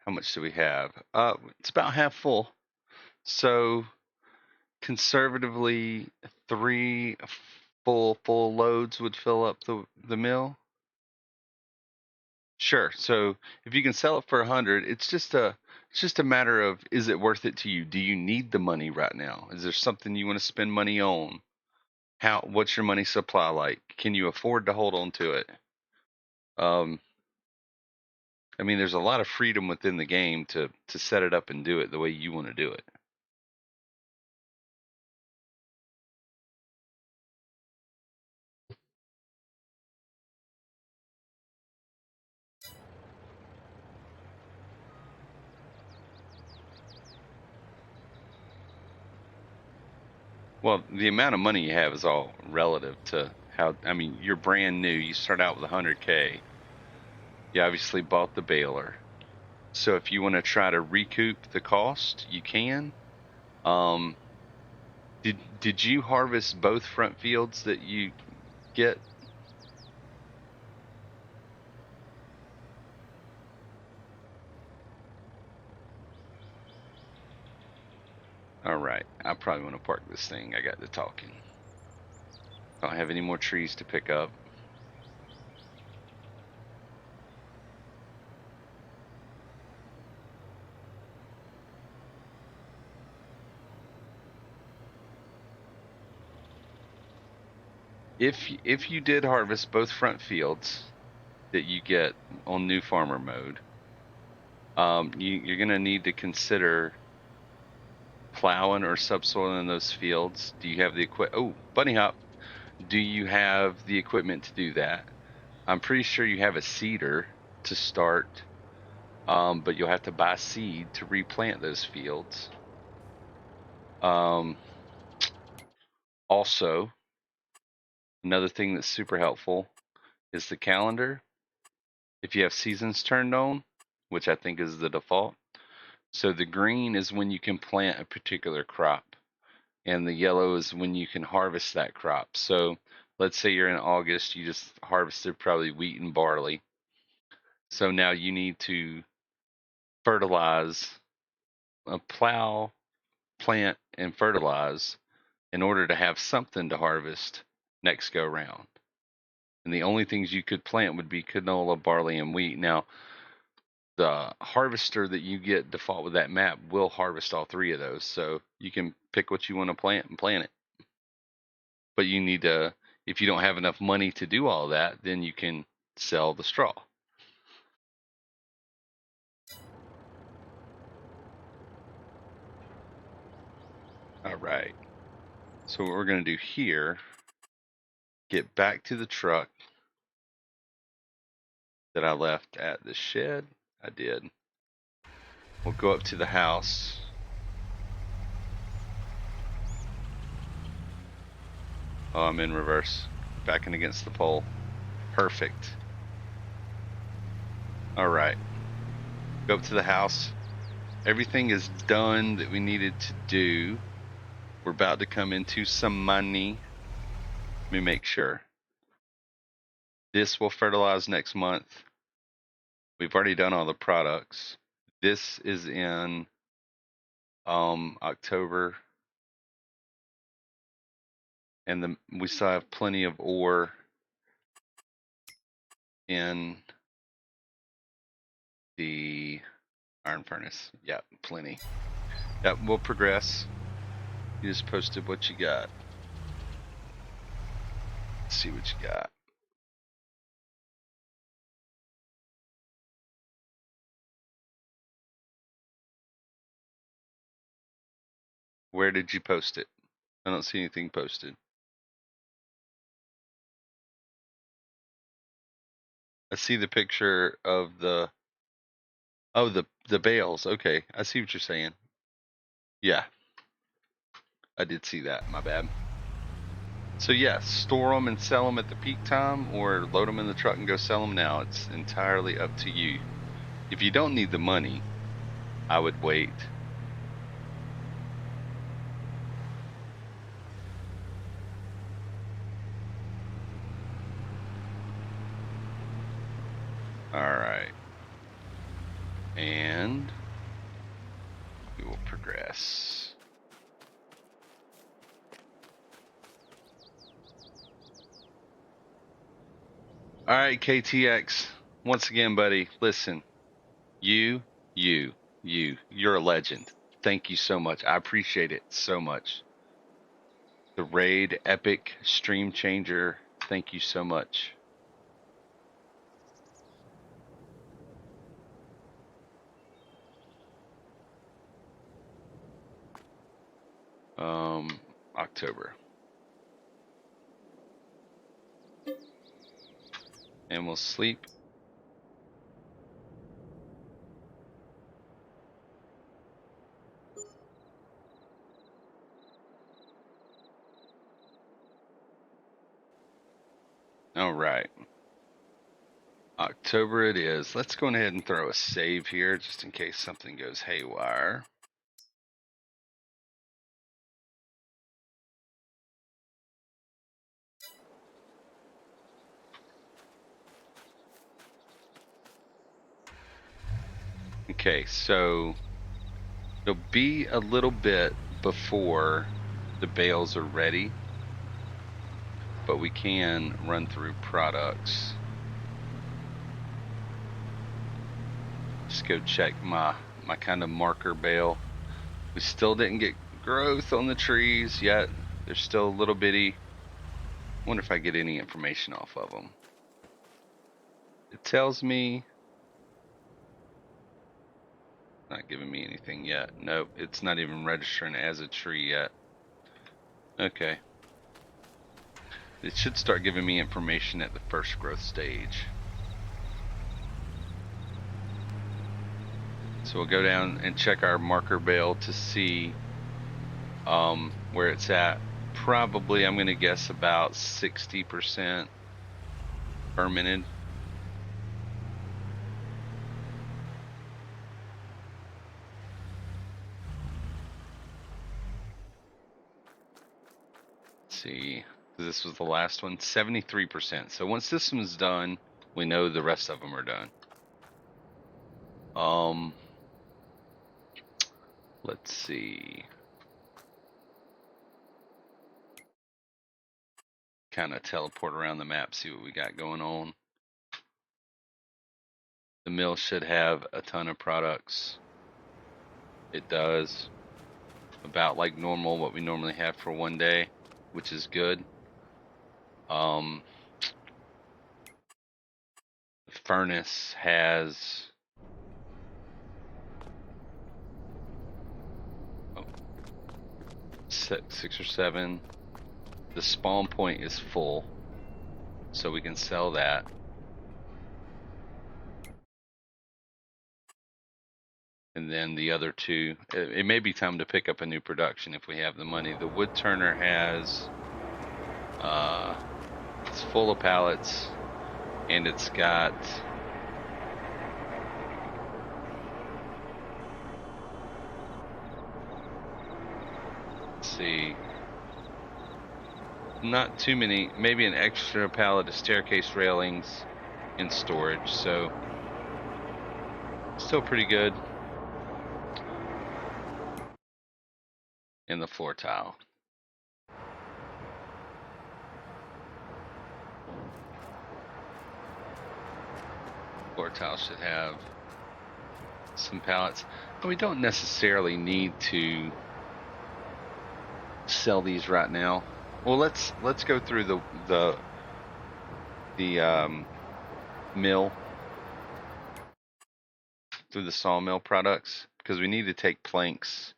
how much do we have? It's about half full. So conservatively, 3 full loads would fill up the mill. Sure. So if you can sell it for 100, it's just a matter of, is it worth it to you? Do you need the money right now? Is there something you want to spend money on? What's your money supply like? Can you afford to hold on to it? Um, I mean, there's a lot of freedom within the game to set it up and do it the way you want to do it. Well, the amount of money you have is all relative to how, I mean, you're brand new. You start out with 100K. You obviously bought the baler. So if you want to try to recoup the cost, you can. Um, did you harvest both front fields that you get? All right. I probably want to park this thing. I got to talking. Don't have any more trees to pick up. If you did harvest both front fields that you get on new farmer mode, you're going to need to consider plowing or subsoiling those fields. Do you have the Oh, bunny hop. Do you have the equipment to do that? I'm pretty sure you have a seeder to start, but you'll have to buy seed to replant those fields. Also, Another thing that's super helpful is the calendar. If you have seasons turned on, which I think is the default. So the green is when you can plant a particular crop, and the yellow is when you can harvest that crop. So let's say you're in August, you just harvested probably wheat and barley. So now you need to fertilize, plow, plant, and fertilize in order to have something to harvest next go round. And the only things you could plant would be canola, barley, and wheat. Now, the harvester that you get default with that map will harvest all three of those. So you can pick what you want to plant and plant it. But you need to, if you don't have enough money to do all that, then you can sell the straw. All right. So what we're going to do here, get back to the truck that I left at the shed. I did. We'll go up to the house. Oh, I'm in reverse. Backing against the pole. Perfect. All right. Go up to the house. Everything is done that we needed to do. We're about to come into some money. Let me make sure. This will fertilize next month. We've already done all the products. This is in October. And we still have plenty of ore in the iron furnace. Yep, plenty. Yep, we'll progress. You just posted what you got. Let's see what you got. Where did you post it? I don't see anything posted. I see the picture of the the bales. Okay, I see what you're saying. Yeah, I did see that. My bad. So yeah, store them and sell them at the peak time, or load them in the truck and go sell them now. It's entirely up to you. If you don't need the money, I would wait. All right, and we will progress. All right, KTX. Once again, buddy, listen. You, you're a legend. Thank you so much. I appreciate it so much. The raid epic stream changer. Thank you so much. October. And we'll sleep. All right. October it is. Let's go ahead and throw a save here just in case something goes haywire. Okay, so it'll be a little bit before the bales are ready, but we can run through products. Just go check my kind of marker bale. We still didn't get growth on the trees yet. They're still a little bitty. Wonder if I get any information off of them. It tells me, not giving me anything yet. Nope, it's not even registering as a tree yet. Okay. It should start giving me information at the first growth stage. So we'll go down and check our marker bale to see where it's at. probably, I'm going to guess, about 60% fermented. Let's see, this was the last one, 73%. So once this one's done, we know the rest of them are done. Let's see. Kind of teleport around the map, see what we got going on. The mill should have a ton of products. It does. About like normal, what we normally have for one day, which is good. The furnace has six or seven. The spawn point is full, so we can sell that. And then the other two, it may be time to pick up a new production if we have the money. The wood turner has, it's full of pallets, and it's got, let's see, not too many, maybe an extra pallet of staircase railings in storage, so still pretty good. And the floor tile. Floor tile should have some pallets, but we don't necessarily need to sell these right now. Well, let's go through the mill, through the sawmill products, because we need to take planks.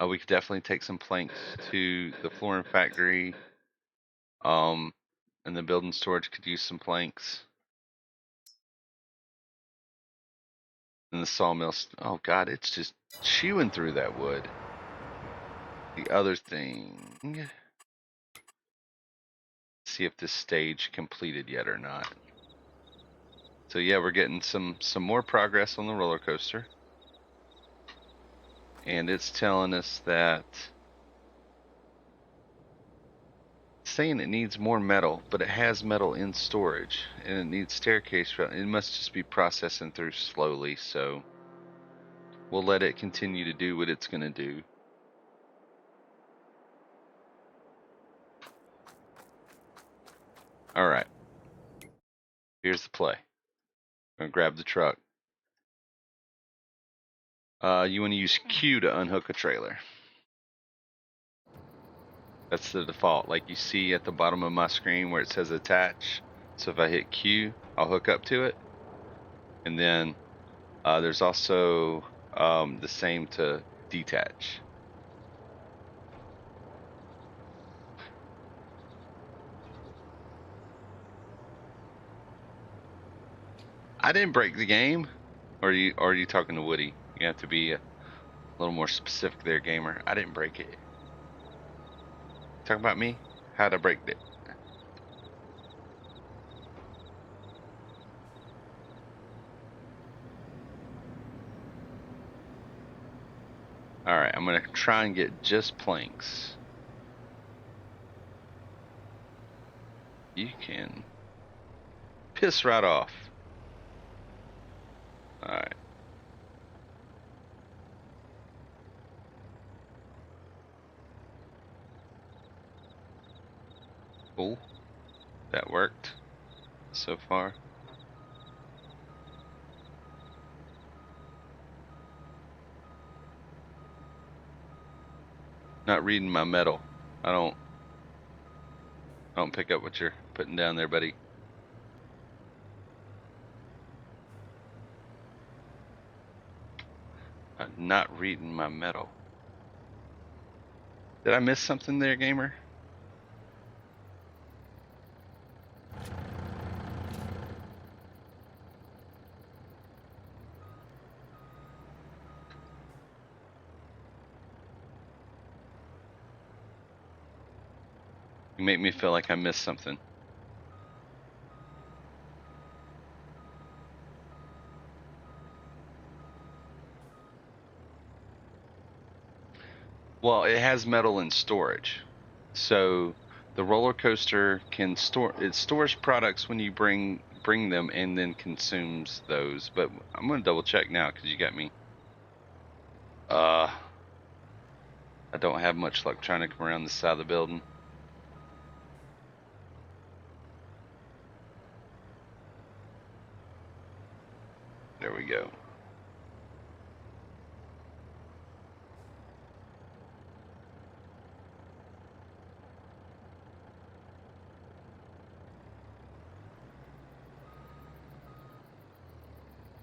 We could definitely take some planks to the flooring factory. And the building storage could use some planks. And the sawmill, oh god, it's just chewing through that wood. The other thing, see if this stage completed yet or not. So yeah, we're getting some more progress on the roller coaster. And it's telling us that, saying it needs more metal, but it has metal in storage, and it needs staircase. It must just be processing through slowly, so we'll let it continue to do what it's going to do. All right, here's the play. I'm going to grab the truck. You want to use Q to unhook a trailer. That's the default, like you see at the bottom of my screen where it says attach. So if I hit Q, I'll hook up to it. And then there's also the same to detach. I didn't break the game. Or are you talking to Woody? You have to be a little more specific there, gamer. I didn't break it. Talking about me? How'd I break it? Alright, I'm gonna try and get just planks. You can piss right off. Alright. Cool. That worked so far. Not reading my metal. I don't pick up what you're putting down there, buddy. I'm not reading my metal. Did I miss something there, gamer? You make me feel like I missed something. Well, it has metal in storage. So the roller coaster can store, it stores products when you bring them and then consumes those. But I'm gonna double check now because you got me. Uh, I don't have much luck trying to come around the side of the building. There we go.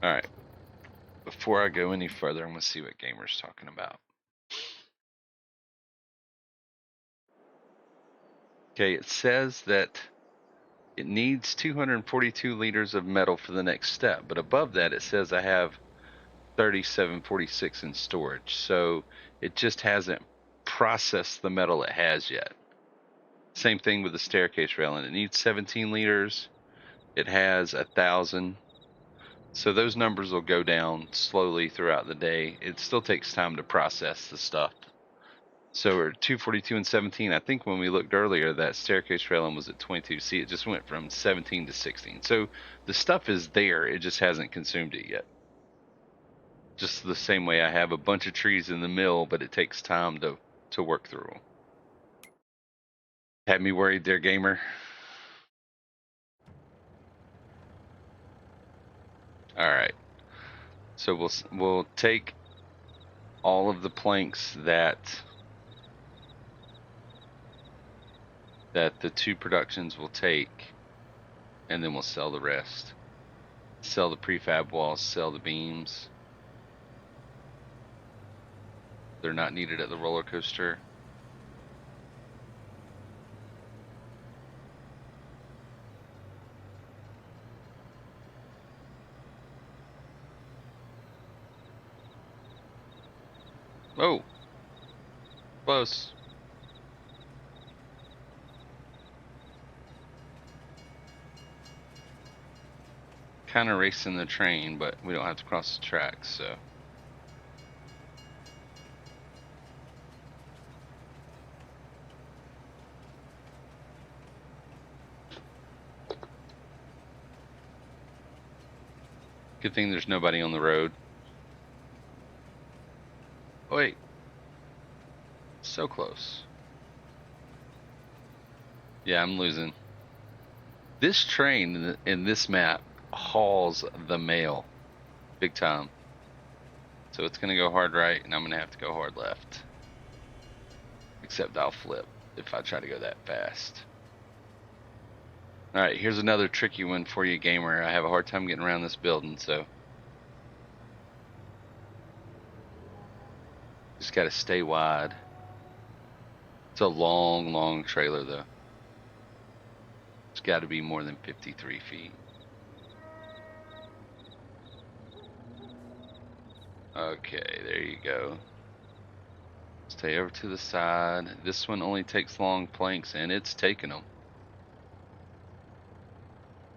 All right. Before I go any further, I'm gonna see what Gamer's talking about. Okay, it says that it needs 242 liters of metal for the next step, but above that it says I have 3746 in storage. So it just hasn't processed the metal it has yet. Same thing with the staircase railing. It needs 17 liters. It has 1,000. So those numbers will go down slowly throughout the day. It still takes time to process the stuff. So we're 242 and 17. I think when we looked earlier, that staircase railing was at 22. See, it just went from 17 to 16. So the stuff is there. It just hasn't consumed it yet. Just the same way I have a bunch of trees in the mill, but it takes time to work through them. Had me worried there, gamer. All right. So we'll take all of the planks that the two productions will take, and then we'll sell the rest. Sell the prefab walls, sell the beams. They're not needed at the roller coaster. Oh, close. Kind of racing the train, but we don't have to cross the tracks, so. Good thing there's nobody on the road. Oh, wait. So close. Yeah, I'm losing. This train in this map hauls the mail big time. So it's going to go hard right, and I'm going to have to go hard left. Except I'll flip if I try to go that fast. All right, here's another tricky one for you, gamer. I have a hard time getting around this building, so just got to stay wide. It's a long, long trailer, though. It's got to be more than 53 feet. Okay, there you go. Stay over to the side. This one only takes long planks, and it's taking them.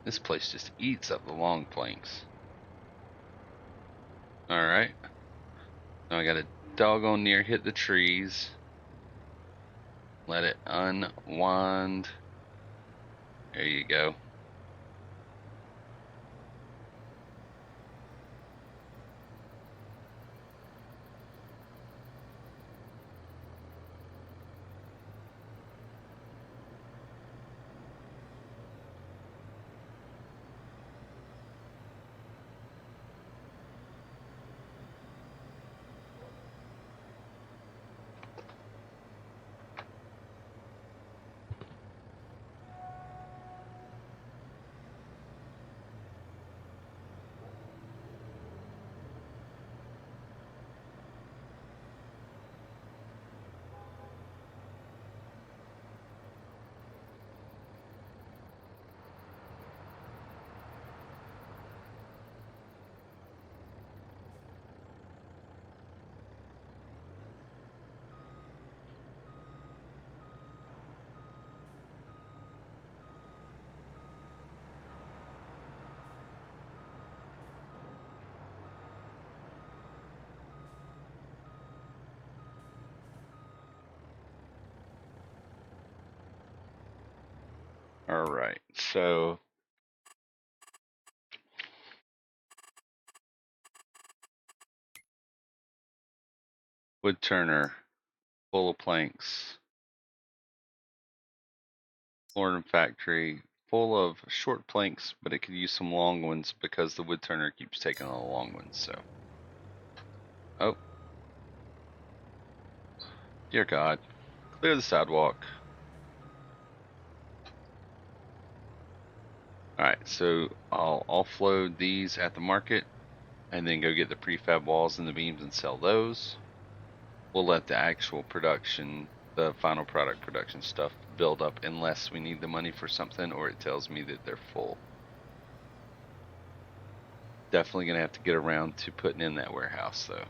This place just eats up the long planks. Alright. Now I got a doggone near hit the trees. Let it unwind. There you go. All right, so wood turner full of planks, Flooring factory full of short planks, but it could use some long ones because the wood turner keeps taking all the long ones. So, oh dear God, clear the sidewalk. All right, so I'll offload these at the market and then go get the prefab walls and the beams and sell those. We'll let the actual production, the final product production stuff build up unless we need the money for something or it tells me that they're full. Definitely going to have to get around to putting in that warehouse though.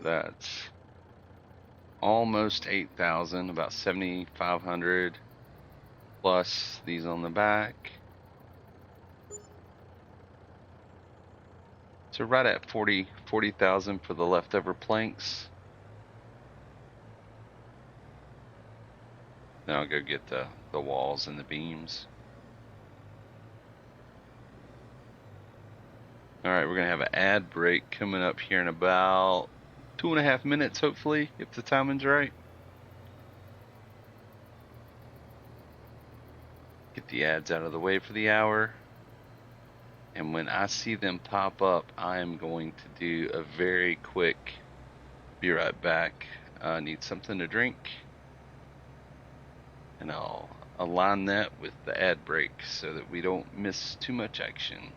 That's almost 8,000, about 7,500 plus these on the back. So right at 40,000 for the leftover planks. Then I'll go get the walls and the beams. All right, we're gonna have an ad break coming up here in about 2.5 minutes, hopefully, if the timing's right. Get the ads out of the way for the hour. And when I see them pop up, I am going to do a very quick be right back. I need something to drink. And I'll align that with the ad break so that we don't miss too much action.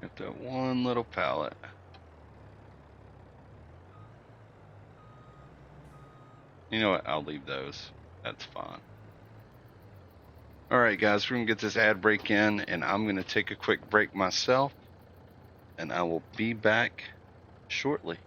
Got that one little pallet. You know what? I'll leave those. That's fine. All right, guys, we're going to get this ad break in, and I'm going to take a quick break myself, and I will be back shortly.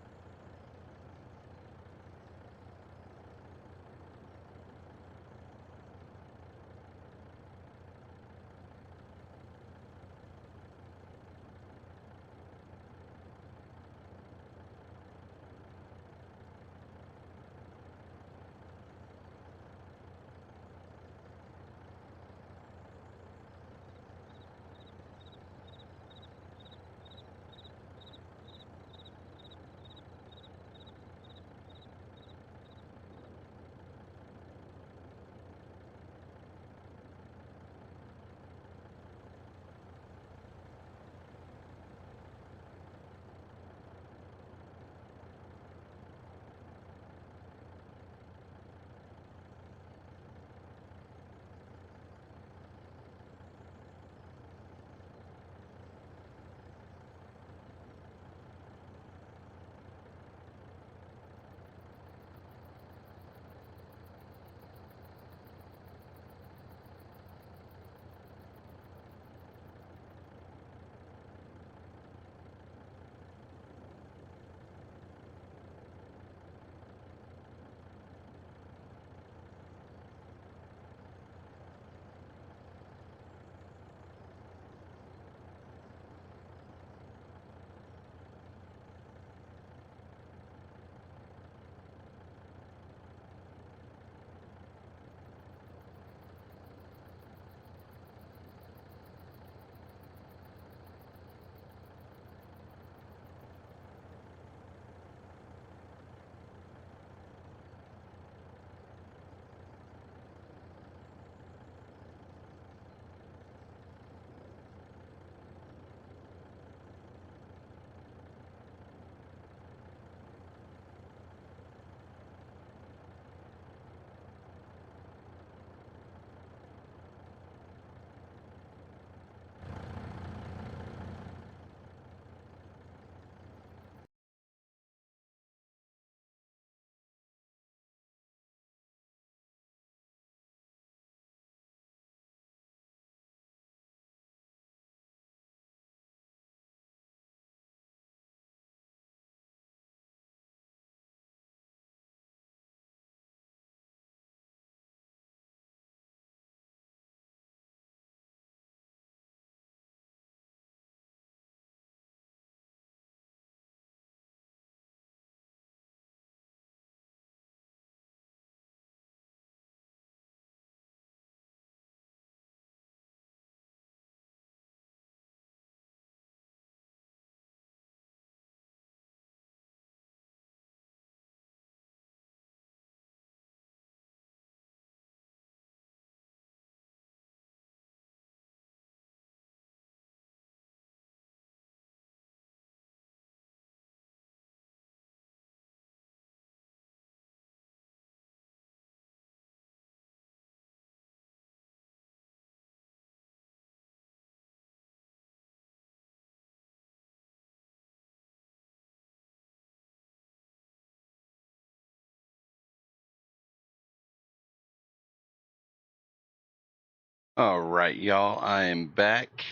All right, y'all, I am back.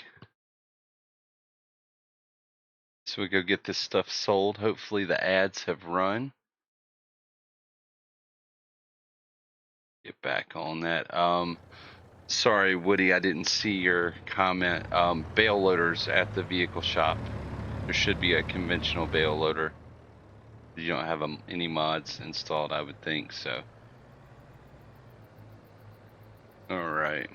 So we go get this stuff sold. Hopefully the ads have run. Get back on that. Sorry, Woody, I didn't see your comment. Bale loaders at the vehicle shop. There should be a conventional bale loader. You don't have any mods installed, I would think so. All right.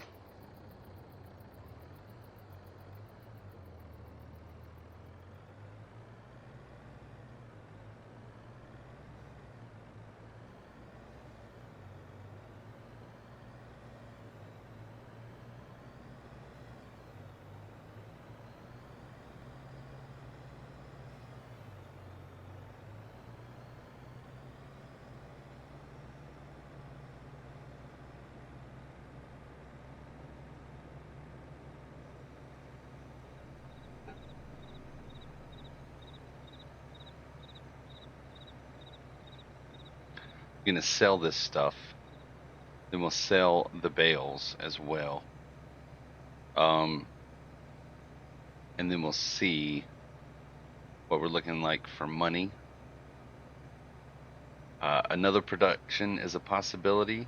I'm gonna sell this stuff. Then we'll sell the bales as well. Um, and then we'll see what we're looking like for money. Another production is a possibility.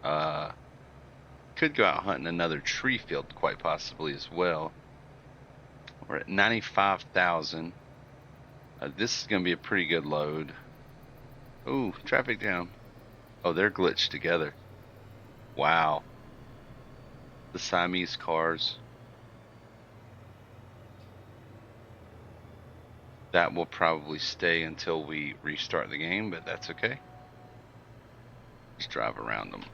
Could go out hunting another tree field, quite possibly as well. We're at 95,000. This is going to be a pretty good load. Oh, traffic jam. Oh, they're glitched together. Wow. The Siamese cars. That will probably stay until we restart the game, but that's okay. Just drive around them.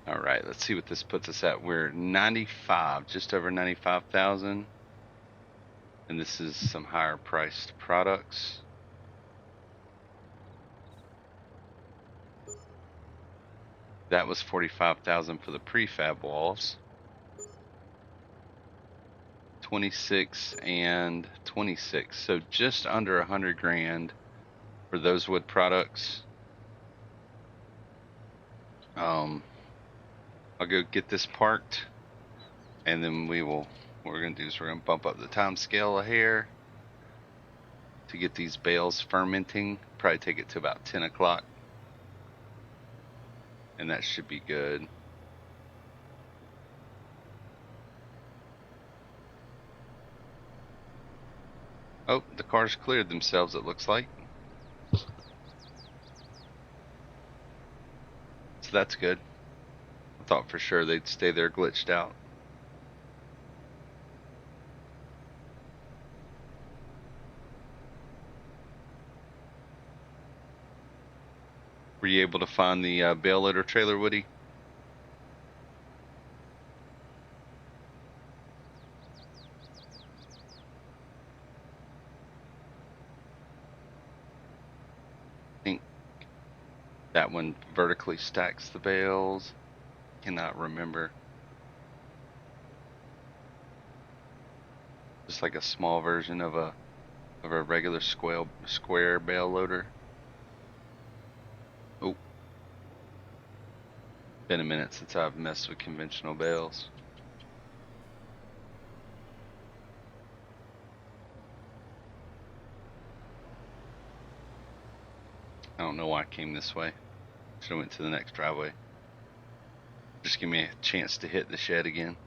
All right, let's see what this puts us at. We're 95, just over 95,000. And this is some higher priced products. That was 45,000 for the prefab walls. 26 and 26. So just under 100 grand for those wood products. I'll go get this parked, and then what we're going to do is we're going to bump up the time scale a hair to get these bales fermenting. Probably take it to about 10 o'clock, and that should be good. Oh, the cars cleared themselves, it looks like. So that's good. I thought for sure they'd stay there glitched out. Were you able to find the bale loader trailer, Woody? I think that one vertically stacks the bales. Cannot remember. Just like a small version of a regular square bale loader. Oh, been a minute since I've messed with conventional bales. I don't know why I came this way. Should have went to the next driveway. Just give me a chance to hit the shed again.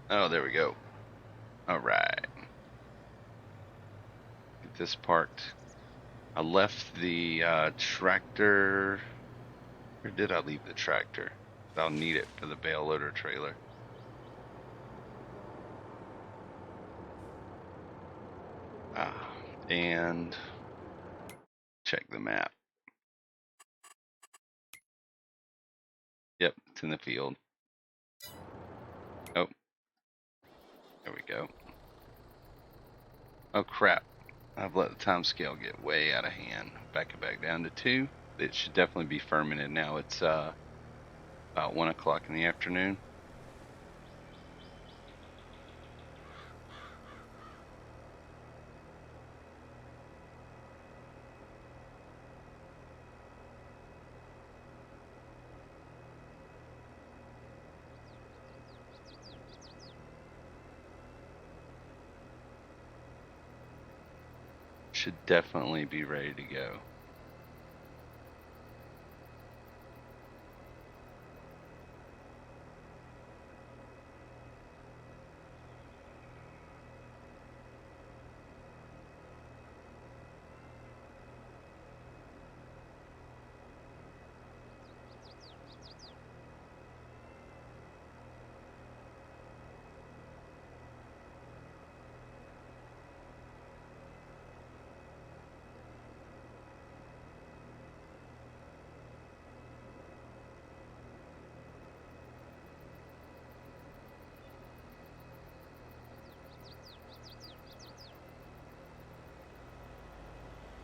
Oh, there we go. All right. Get this parked. I left the tractor. Where did I leave the tractor? I'll need it for the bale loader trailer. And check the map. Yep, it's in the field. Oh, there we go. Oh crap. I've let the time scale get way out of hand. Back it back down to 2. It should definitely be fermented now. It's about 1 o'clock in the afternoon. should definitely be ready to go.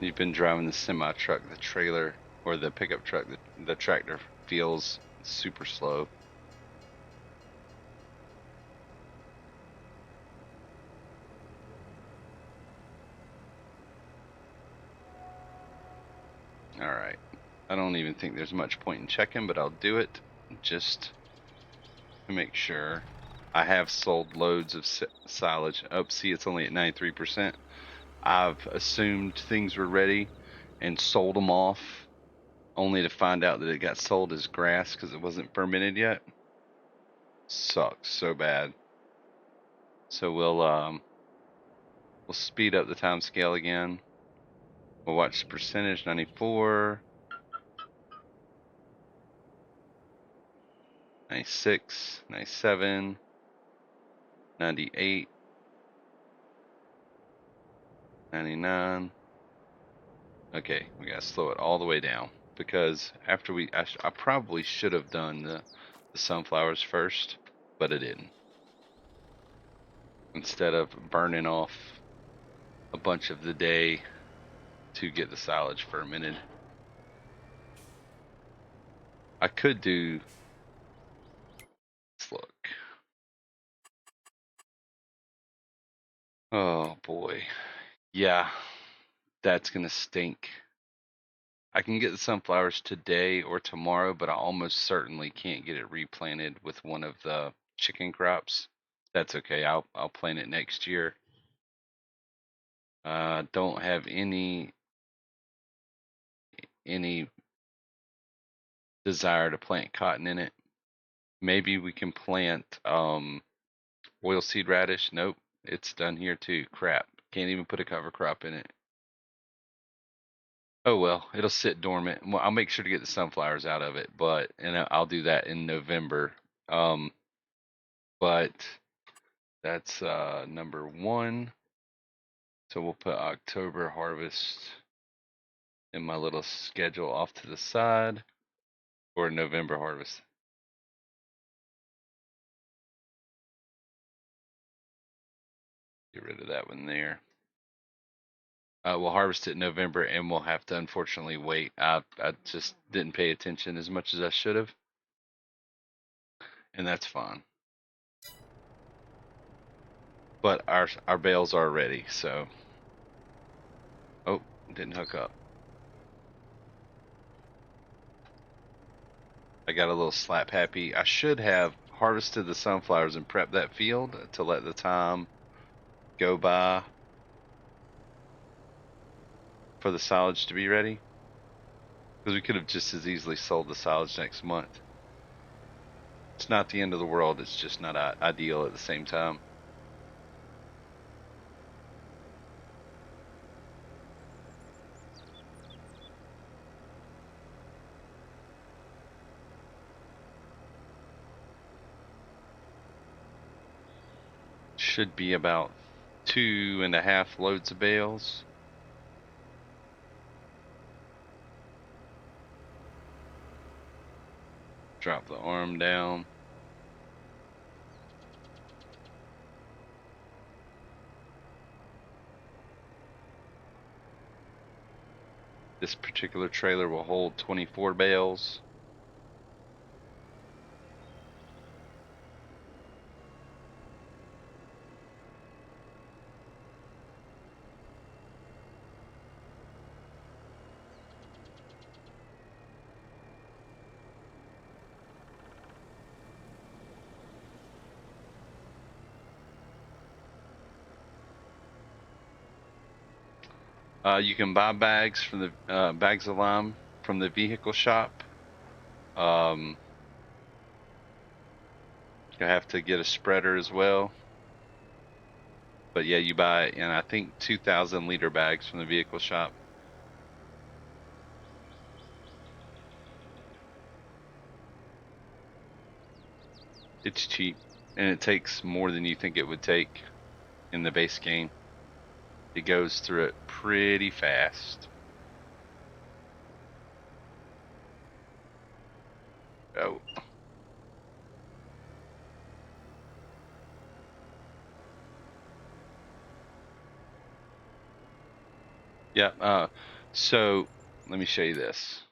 You've been driving the semi truck, the trailer, or the pickup truck. The tractor feels super slow. All right. I don't even think there's much point in checking, but I'll do it just to make sure. I have sold loads of silage. Oh, see, it's only at 93%. I've assumed things were ready and sold them off, only to find out that it got sold as grass because it wasn't permitted yet. Sucks so bad. So we'll speed up the time scale again. We'll watch the percentage 94, 96, 97, 98, 99. Okay, we gotta slow it all the way down because after I probably should have done the sunflowers first, but I didn't. Instead of burning off a bunch of the day to get the silage fermented. I could do, let's look. Oh boy. Yeah, that's gonna stink. I can get the sunflowers today or tomorrow, but I almost certainly can't get it replanted with one of the chicken crops. That's okay. I'll plant it next year. Don't have any desire to plant cotton in it. Maybe we can plant oilseed radish. Nope, it's done here too. Crap. Can't even put a cover crop in it. Oh well, it'll sit dormant. Well, I'll make sure to get the sunflowers out of it, and I'll do that in November. Um, but that's number one. So we'll put October harvest in my little schedule off to the side, or November harvest. Get rid of that one there. We'll harvest it in November, and we'll have to unfortunately wait. I just didn't pay attention as much as I should have, and that's fine. But our bales are ready, so. Oh, didn't hook up. I got a little slap happy. I should have harvested the sunflowers and prepped that field to let the time go by for the silage to be ready. Because we could have just as easily sold the silage next month. It's not the end of the world. It's just not ideal at the same time. Should be about 2.5 loads of bales. Drop the arm down. This particular trailer will hold 24 bales. You can buy bags from the bags of lime from the vehicle shop. Um, you have to get a spreader as well. But yeah, you buy, and I think 2,000 liter bags from the vehicle shop. It's cheap, and it takes more than you think it would take in the base game. It goes through it pretty fast. Oh, yeah. So let me show you this.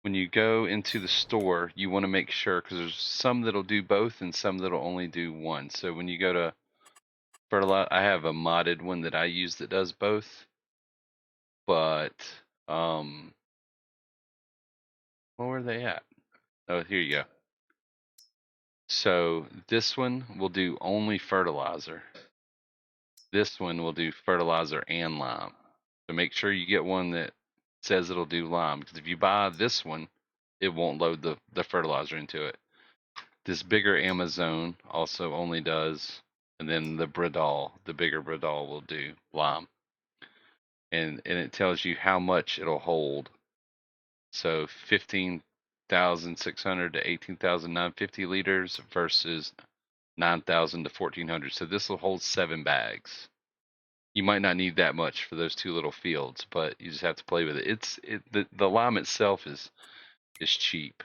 When you go into the store, you want to make sure, because there's some that'll do both and some that'll only do one. So when you go to fertilizer, I have a modded one that I use that does both. But um, where were they at? Oh, here you go. So this one will do only fertilizer. This one will do fertilizer and lime. So make sure you get one that says it'll do lime, because if you buy this one, it won't load the fertilizer into it. This bigger Amazon also only does, and then the Bradol, the bigger Bradol will do lime. And it tells you how much it'll hold. So 15,600 to 18,950 liters versus 9,000 to 1,400. So this will hold 7 bags. You might not need that much for those two little fields, but you just have to play with it. The lime itself is cheap.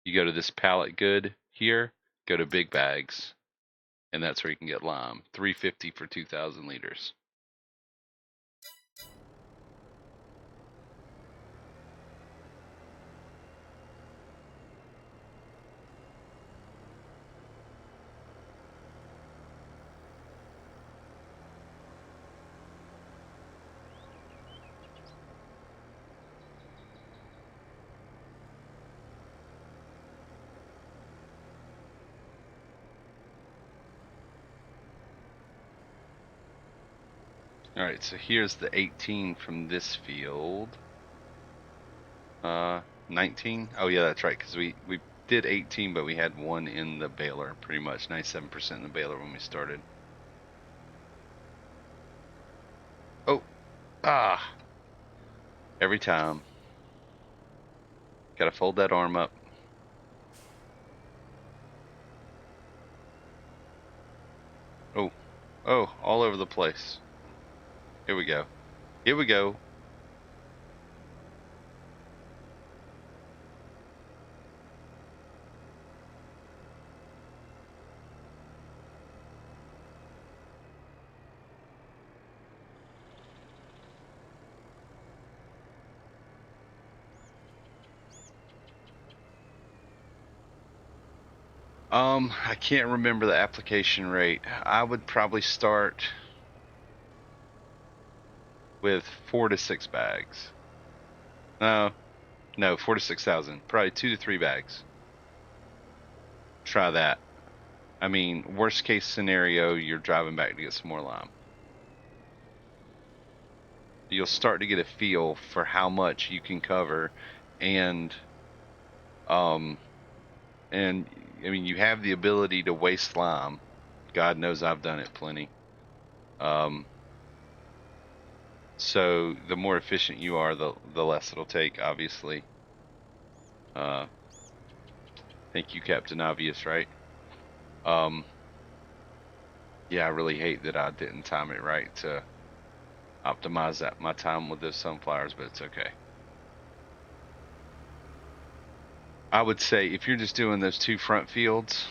You go to this pallet good here, go to big bags, and that's where you can get lime. $3.50 for 2,000 liters. All right, so here's the 18 from this field. 19. Oh yeah, that's right, because we did 18, but we had one in the baler, pretty much 97% in the baler when we started. Oh, every time. Gotta fold that arm up. Oh, oh, all over the place. Here we go. Here we go. I can't remember the application rate. I would probably start with 4 to 6 bags. No, no, 4 to 6,000. Probably 2 to 3 bags. Try that. I mean, worst case scenario, you're driving back to get some more lime. You'll start to get a feel for how much you can cover, and um, and I mean, you have the ability to waste lime. God knows I've done it plenty. Um, so the more efficient you are, the less it'll take, obviously. Thank you, Captain Obvious, right? Um, yeah, I really hate that I didn't time it right to optimize that my time with those sunflowers, but it's okay. I would say if you're just doing those two front fields,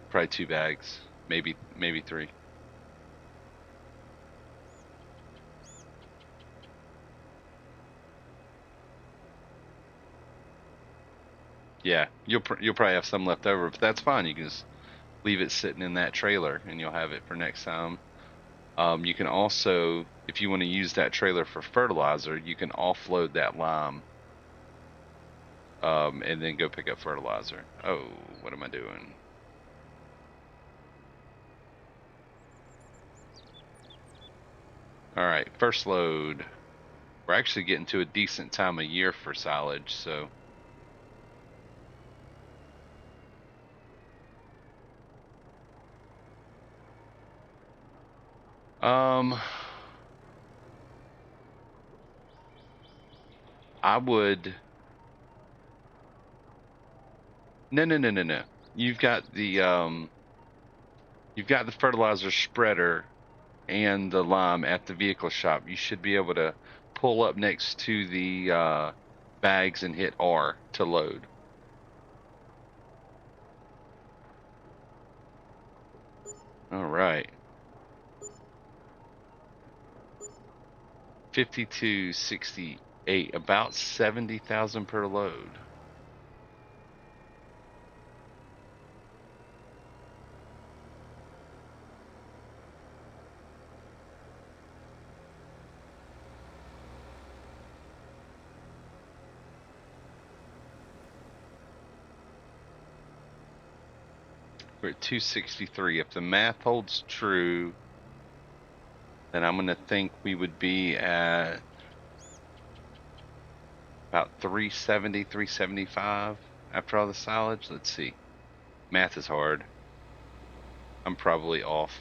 probably 2 bags, maybe 3. Yeah, you'll probably have some left over, but that's fine. You can just leave it sitting in that trailer, and you'll have it for next time. You can also, if you want to use that trailer for fertilizer, you can offload that lime, and then go pick up fertilizer. Oh, what am I doing? All right, first load. We're actually getting to a decent time of year for silage, so um I would no. You've got the fertilizer spreader and the lime at the vehicle shop. You should be able to pull up next to the bags and hit R to load. All right. 5268, about 70,000 per load. We're at 263. If the math holds true, then I'm going to think we would be at about 370, 375 after all the silage. Let's see. Math is hard. I'm probably off.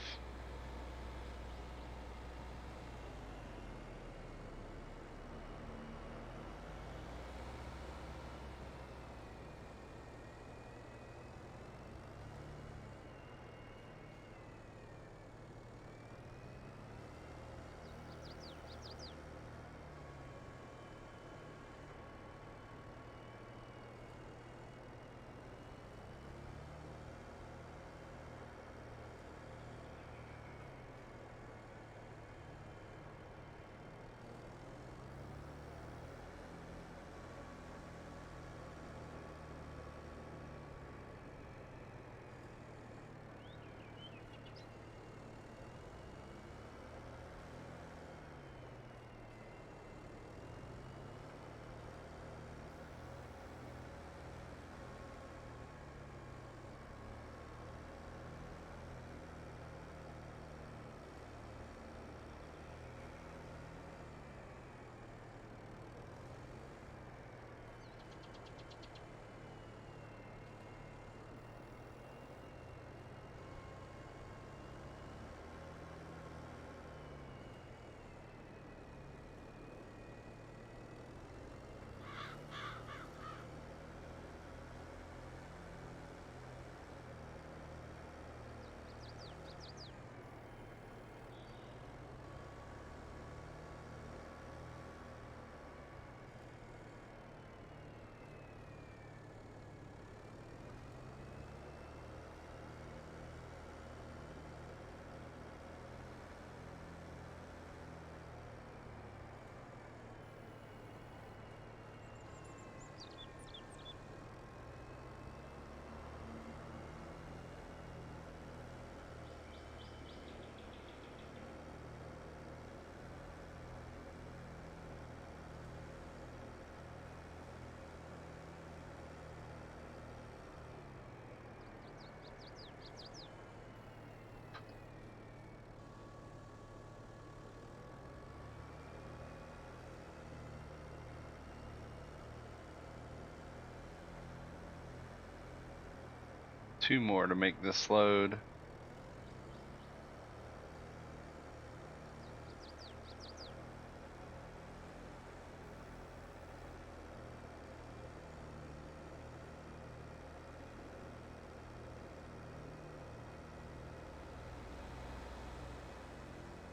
Two more to make this load.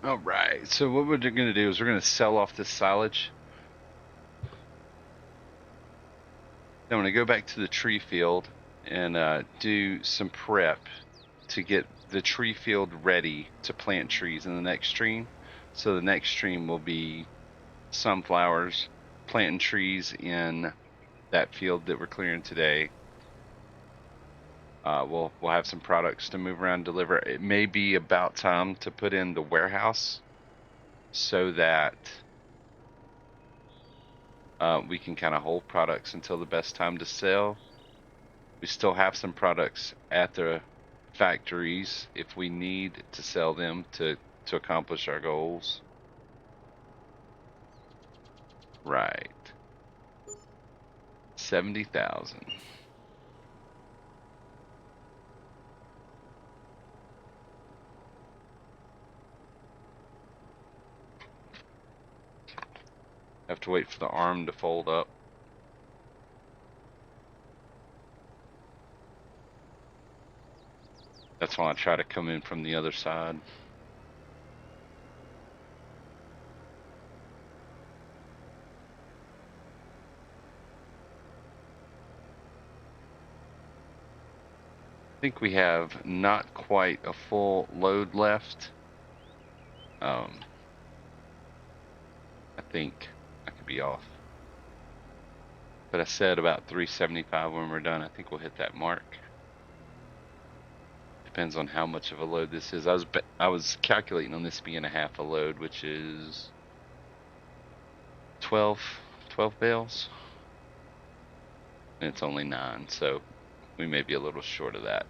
All right. So what we're going to do is we're going to sell off this silage. Then I'm going to go back to the tree field and do some prep to get the tree field ready to plant trees in the next stream. So the next stream will be sunflowers, planting trees in that field that we're clearing today. We'll have some products to move around, deliver. It may be about time to put in the warehouse so that we can kind of hold products until the best time to sell. We still have some products at the factories if we need to sell them to accomplish our goals. right. 70,000. Have to wait for the arm to fold up. That's why I try to come in from the other side. I think we have not quite a full load left. I think I could be off. But I said about 375 when we're done. I think we'll hit that mark. Depends on how much of a load this is. I was calculating on this being a half a load, which is 12 bales. And it's only 9, so we may be a little short of that.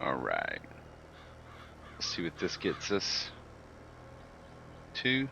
All right. Let's see what this gets us to.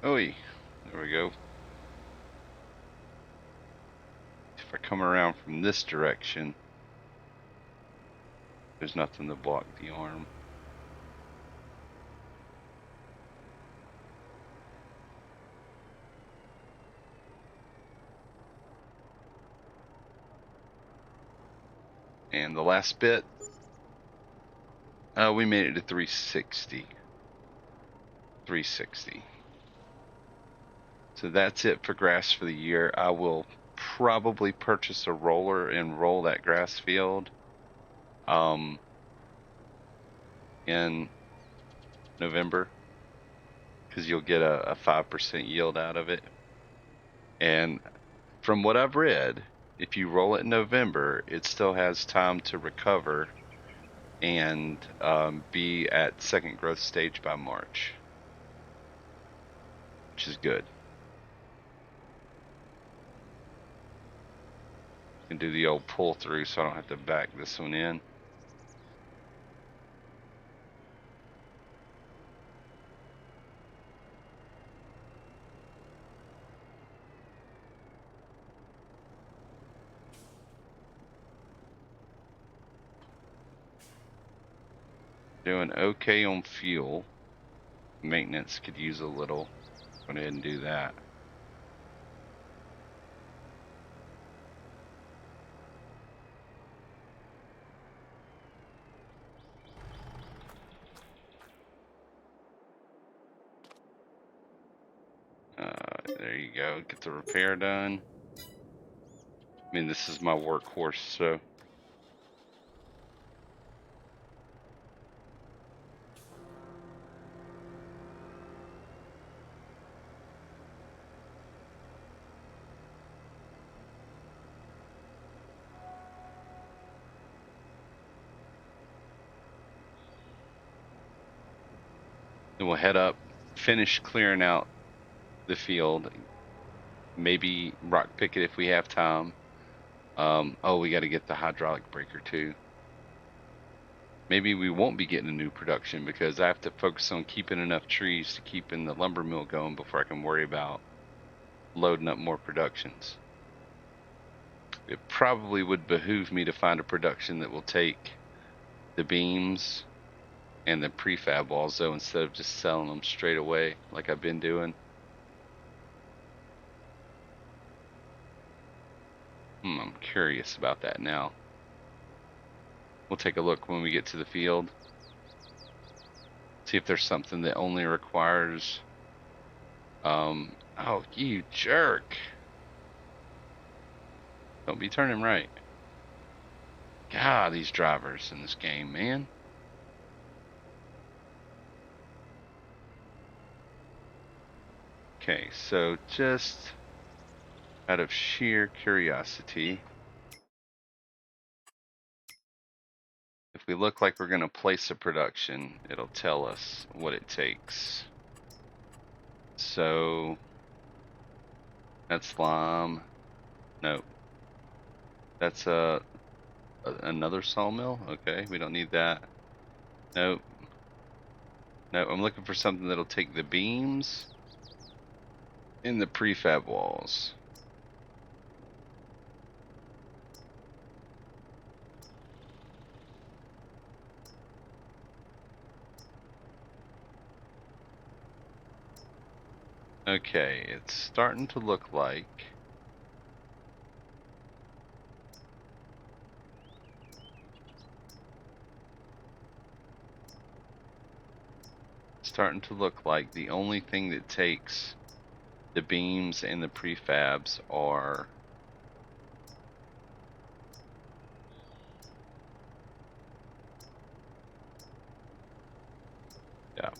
Oh, there we go. If I come around from this direction, there's nothing to block the arm. And the last bit, we made it to 360. 360. So that's it for grass for the year. I will probably purchase a roller and roll that grass field in November, because you'll get a 5% yield out of it. And from what I've read, if you roll it in November, it still has time to recover and be at second growth stage by March, which is good. Can do the old pull through so I don't have to back this one in. Doing okay on fuel. Maintenance could use a little. Go ahead and do that. There you go. Get the repair done. I mean, this is my workhorse, so. Then we'll head up, finish clearing out the field, Maybe rock pick it if we have time. Oh, we got to get the hydraulic breaker too. Maybe we won't be getting a new production because I have to focus on keeping enough trees to keep in the lumber mill going before I can worry about loading up more productions. It probably would behoove me to find a production that will take the beams and the prefab walls though, instead of just selling them straight away like I've been doing. I'm curious about that now. We'll take a look when we get to the field. See if there's something that only requires oh, you jerk. Don't be turning right. God, these drivers in this game, man. Okay, so just out of sheer curiosity, if we look like we're going to place a production, it'll tell us what it takes. So that's lime. Nope. That's another sawmill. Okay, we don't need that. Nope. No, I'm looking for something that'll take the beams and the prefab walls. Okay, it's starting to look like the only thing that takes the beams and the prefabs are yeah.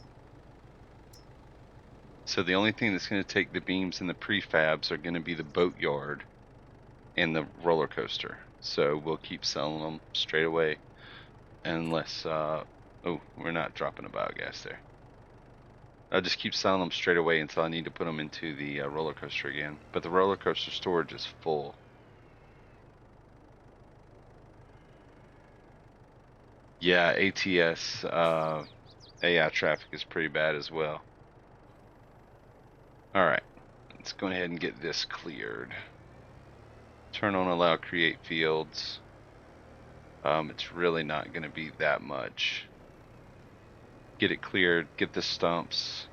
So the only thing that's going to take the beams and the prefabs are going to be the boatyard and the roller coaster. So we'll keep selling them straight away unless oh, we're not dropping a biogas there. I'll just keep selling them straight away until I need to put them into the roller coaster again. But the roller coaster storage is full. Yeah, ATS AI traffic is pretty bad as well. Alright, let's go ahead and get this cleared. Turn on allow create fields. It's really not going to be that much. Get it cleared, get the stumps.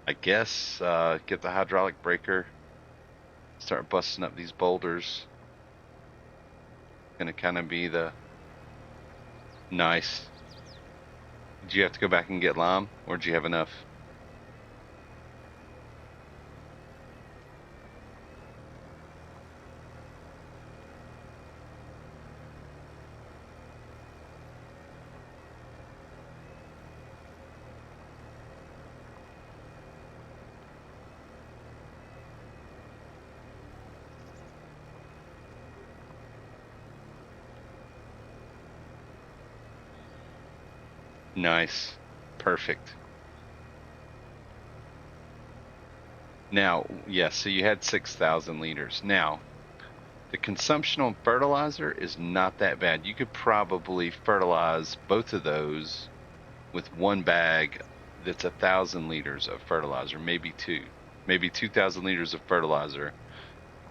I guess get the hydraulic breaker. Start busting up these boulders. Gonna kind of be the nice. Did you have to go back and get lime, or do you have enough? Nice. Perfect. Now, yes, so you had 6,000 liters. Now, the consumption on fertilizer is not that bad. You could probably fertilize both of those with one bag that's 1,000 liters of fertilizer, maybe 2,000 liters of fertilizer.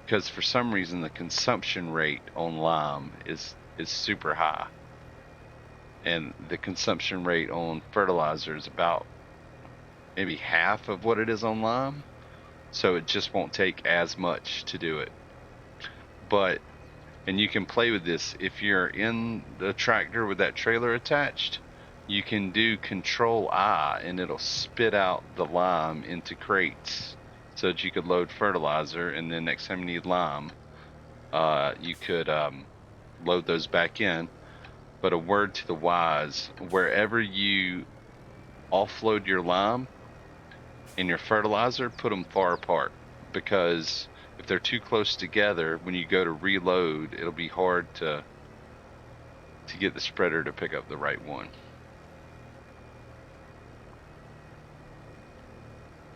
Because for some reason the consumption rate on lime is super high, and the consumption rate on fertilizer is about maybe half of what it is on lime, so it just won't take as much to do it. But and you can play with this if you're in the tractor with that trailer attached. You can do Control I and it'll spit out the lime into crates so that you could load fertilizer, and then next time you need lime, you could load those back in. But a word to the wise, wherever you offload your lime and your fertilizer, put them far apart, because if they're too close together, when you go to reload, it'll be hard to get the spreader to pick up the right one.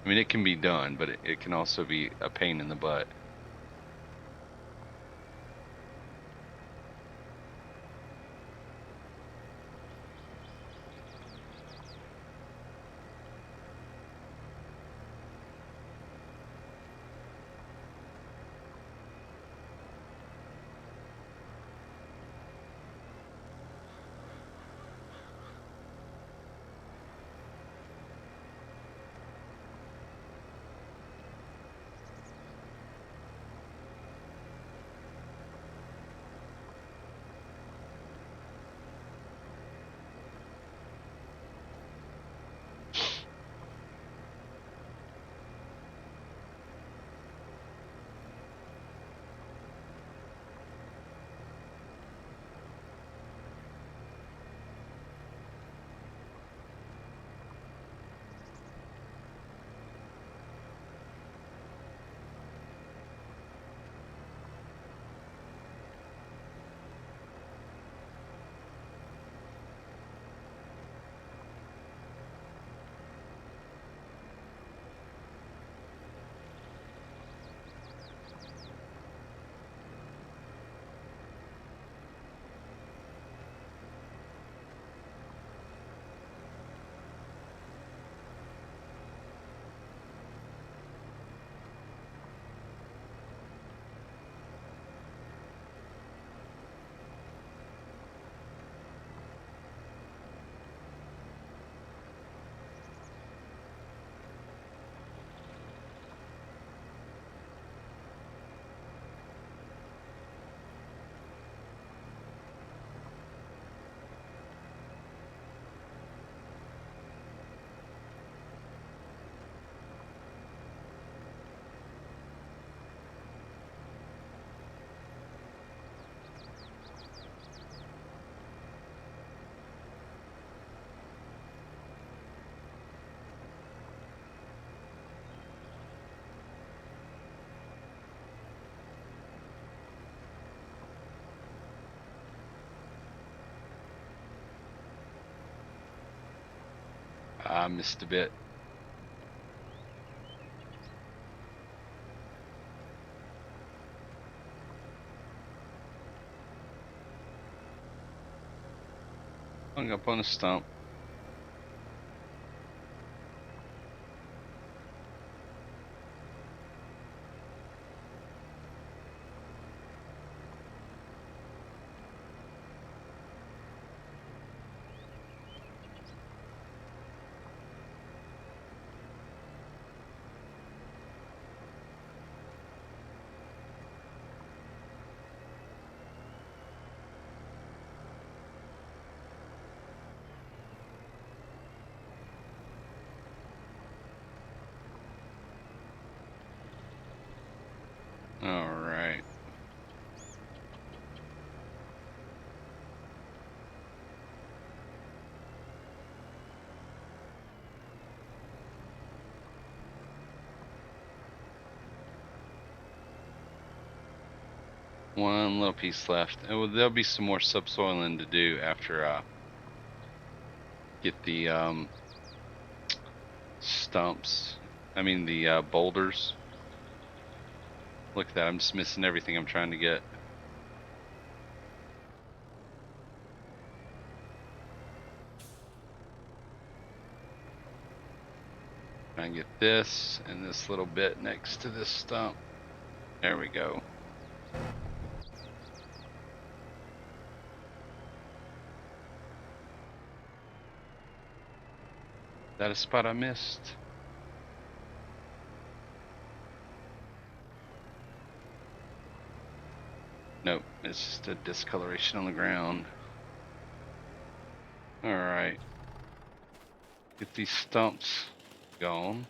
I mean, it can be done, but it can also be a pain in the butt. I missed a bit. Hung up on a stump. All right. One little piece left. There'll be some more subsoiling to do after get the stumps. I mean the boulders. Look at that. I'm just missing everything I'm trying to get. Try and get this and this little bit next to this stump. There we go. That a spot I missed? Nope, it's just a discoloration on the ground. Alright. Get these stumps gone.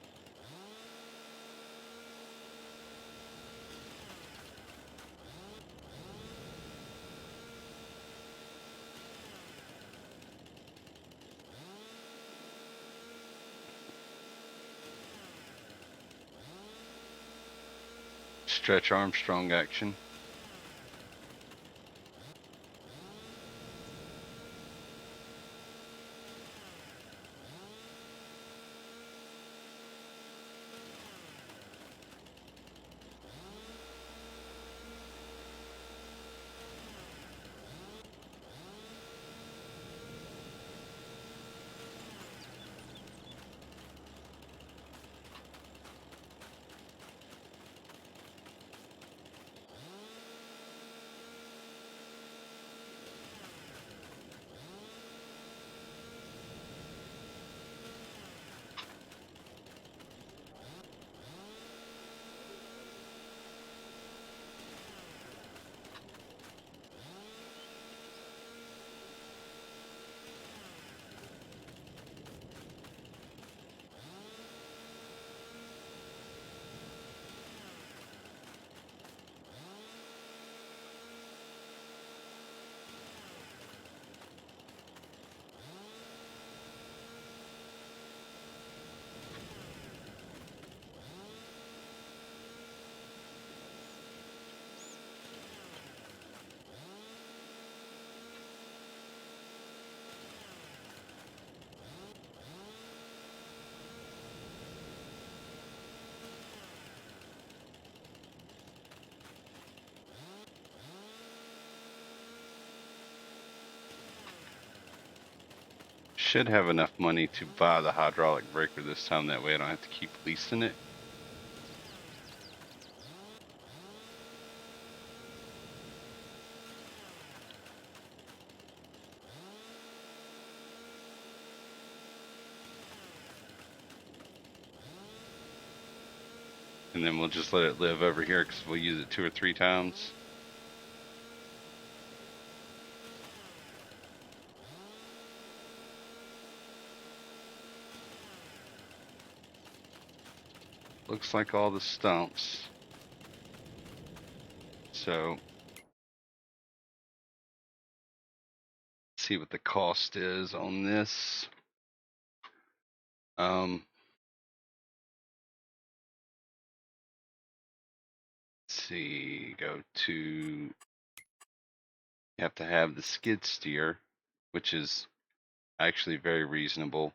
Stretch Armstrong action. should have enough money to buy the hydraulic breaker this time. That way I don't have to keep leasing it. And then we'll just let it live over here because we'll use it 2 or 3 times. Looks like all the stumps. So, see what the cost is on this. Let's see, go to, you have to have the skid steer, which is actually very reasonable.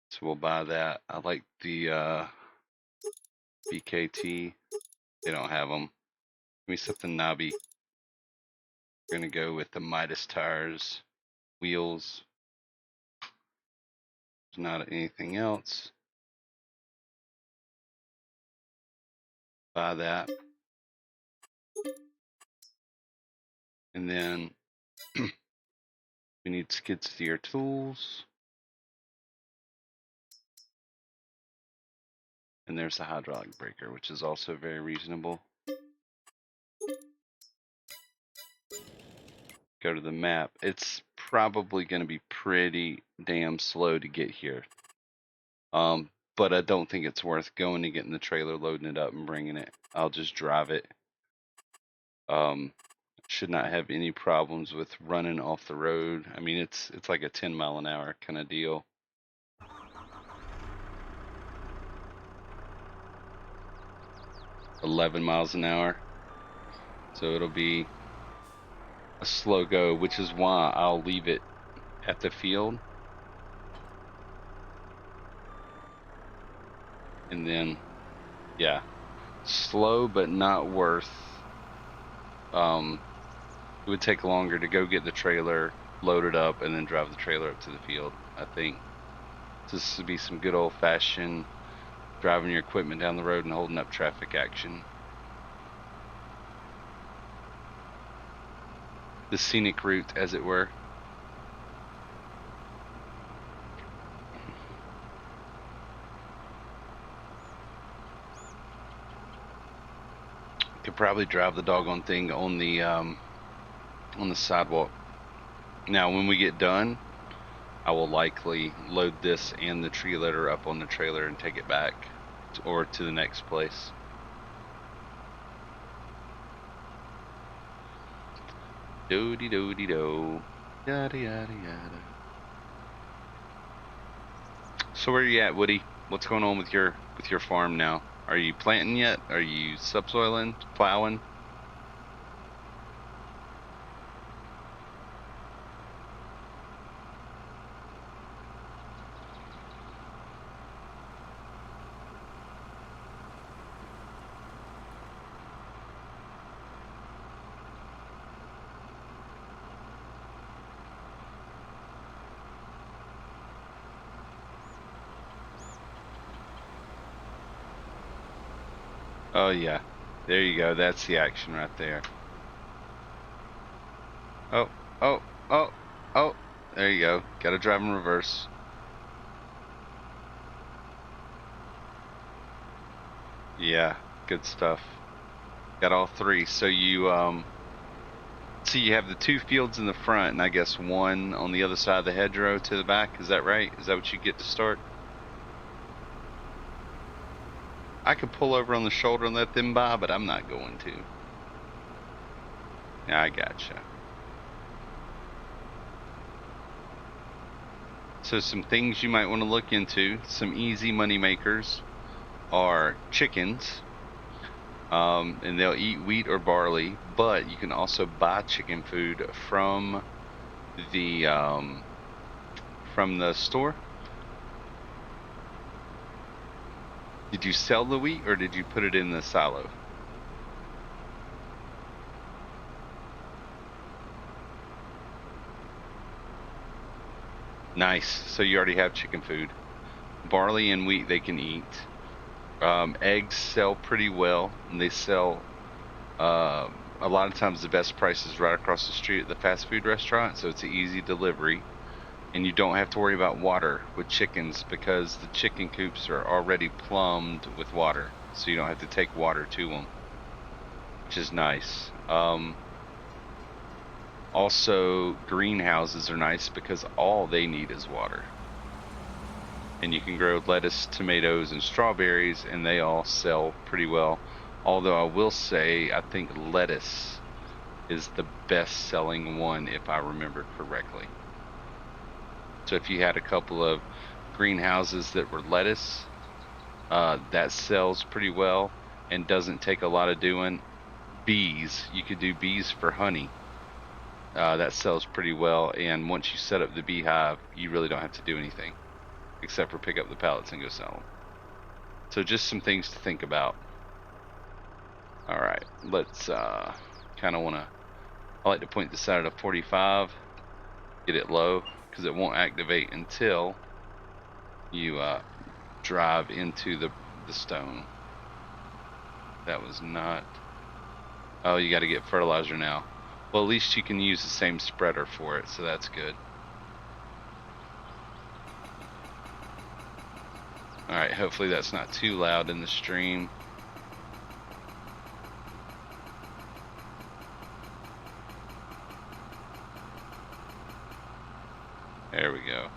So we'll buy that. I like the BKT. They don't have them. Give me something knobby. We're gonna go with the Midas tires, wheels. There's not anything else. Buy that. And then we need skid steer tools. And there's the hydraulic breaker, which is also very reasonable. Go to the map. It's probably going to be pretty damn slow to get here. But I don't think it's worth going to getting the trailer, loading it up, and bringing it. I'll just drive it. Should not have any problems with running off the road. I mean, it's like a 10 mile an hour kind of deal. $11 miles an hour. So it'll be a slow go, which is why I'll leave it at the field. And then, yeah, slow but not worth. It would take longer to go get the trailer, load it up, and then drive the trailer up to the field. I think this would be some good old-fashioned driving your equipment down the road and holding up traffic action. The scenic route, as it were. Could probably drive the doggone thing on the sidewalk. Now, when we get done, I will likely load this and the tree litter up on the trailer and take it back or to the next place. Do-de do-de do. Yada yada yada. So where are you at, Woody? What's going on with your farm now? Are you planting yet? Are you subsoiling, plowing? Oh yeah, there you go. That's the action right there. Oh, oh, oh, oh. There you go. Got to drive in reverse. Yeah, good stuff. Got all 3. So you see you have the 2 fields in the front, and I guess 1 on the other side of the hedgerow to the back. Is that right? Is that what you get to start? I could pull over on the shoulder and let them by, but I'm not going to. Yeah, I gotcha. So some things you might want to look into, some easy money makers, are chickens. And they'll eat wheat or barley, but you can also buy chicken food from the store. Did you sell the wheat or did you put it in the silo? Nice. So you already have chicken food. Barley and wheat they can eat. Eggs sell pretty well, and they sell a lot of times the best price is right across the street at the fast food restaurant, so it's an easy delivery. And you don't have to worry about water with chickens because the chicken coops are already plumbed with water, so you don't have to take water to them, which is nice. Also, greenhouses are nice because all they need is water. And you can grow lettuce, tomatoes, and strawberries, and they all sell pretty well. Although I will say, I think lettuce is the best selling one if I remember correctly. So if you had a couple of greenhouses that were lettuce, that sells pretty well and doesn't take a lot of doing. Bees, you could do bees for honey. That sells pretty well, and once you set up the beehive, you really don't have to do anything except for pick up the pallets and go sell them. So just some things to think about. All right, let's kind of want to. I like to point this out at a 45, get it low because it won't activate until you drive into the stone. That was not. Oh, you got to get fertilizer now. Well, at least you can use the same spreader for it, so that's good. All right, hopefully that's not too loud in the stream. There we go.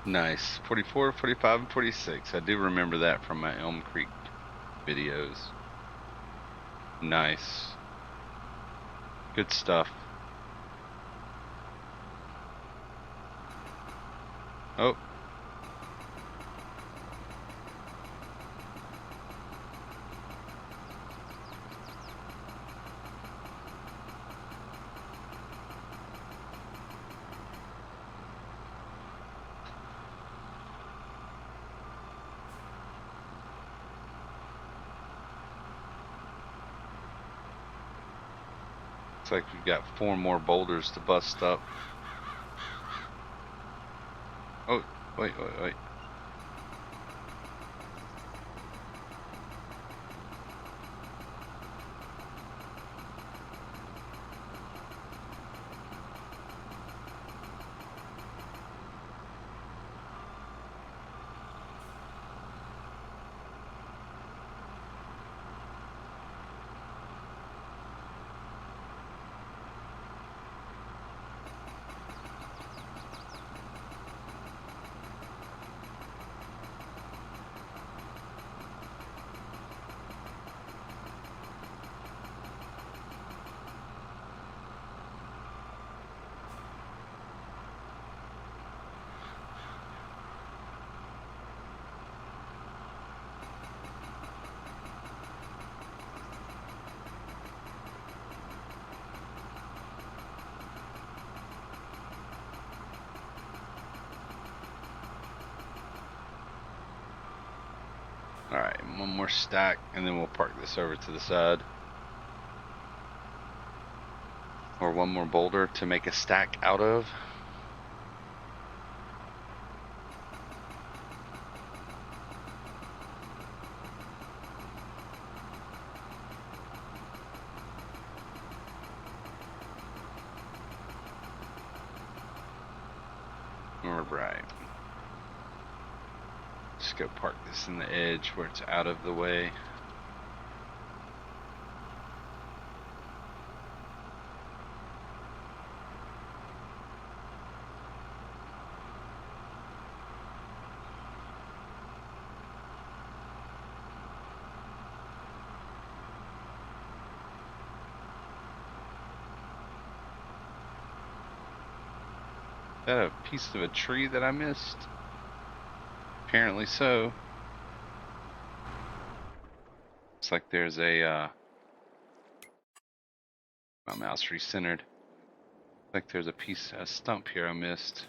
Nice. 44, 45, and 46. I do remember that from my Elm Creek videos. Nice. Good stuff. Oh, looks like we've got 4 more boulders to bust up. Oh, wait. All right, one more stack, and then we'll park this over to the side. Or one more boulder to make a stack out of. All right. Just go park this in the edge where it's out of the way. that a piece of a tree that I missed? Apparently so. Looks like there's my mouse recentered. Like there's a stump here I missed.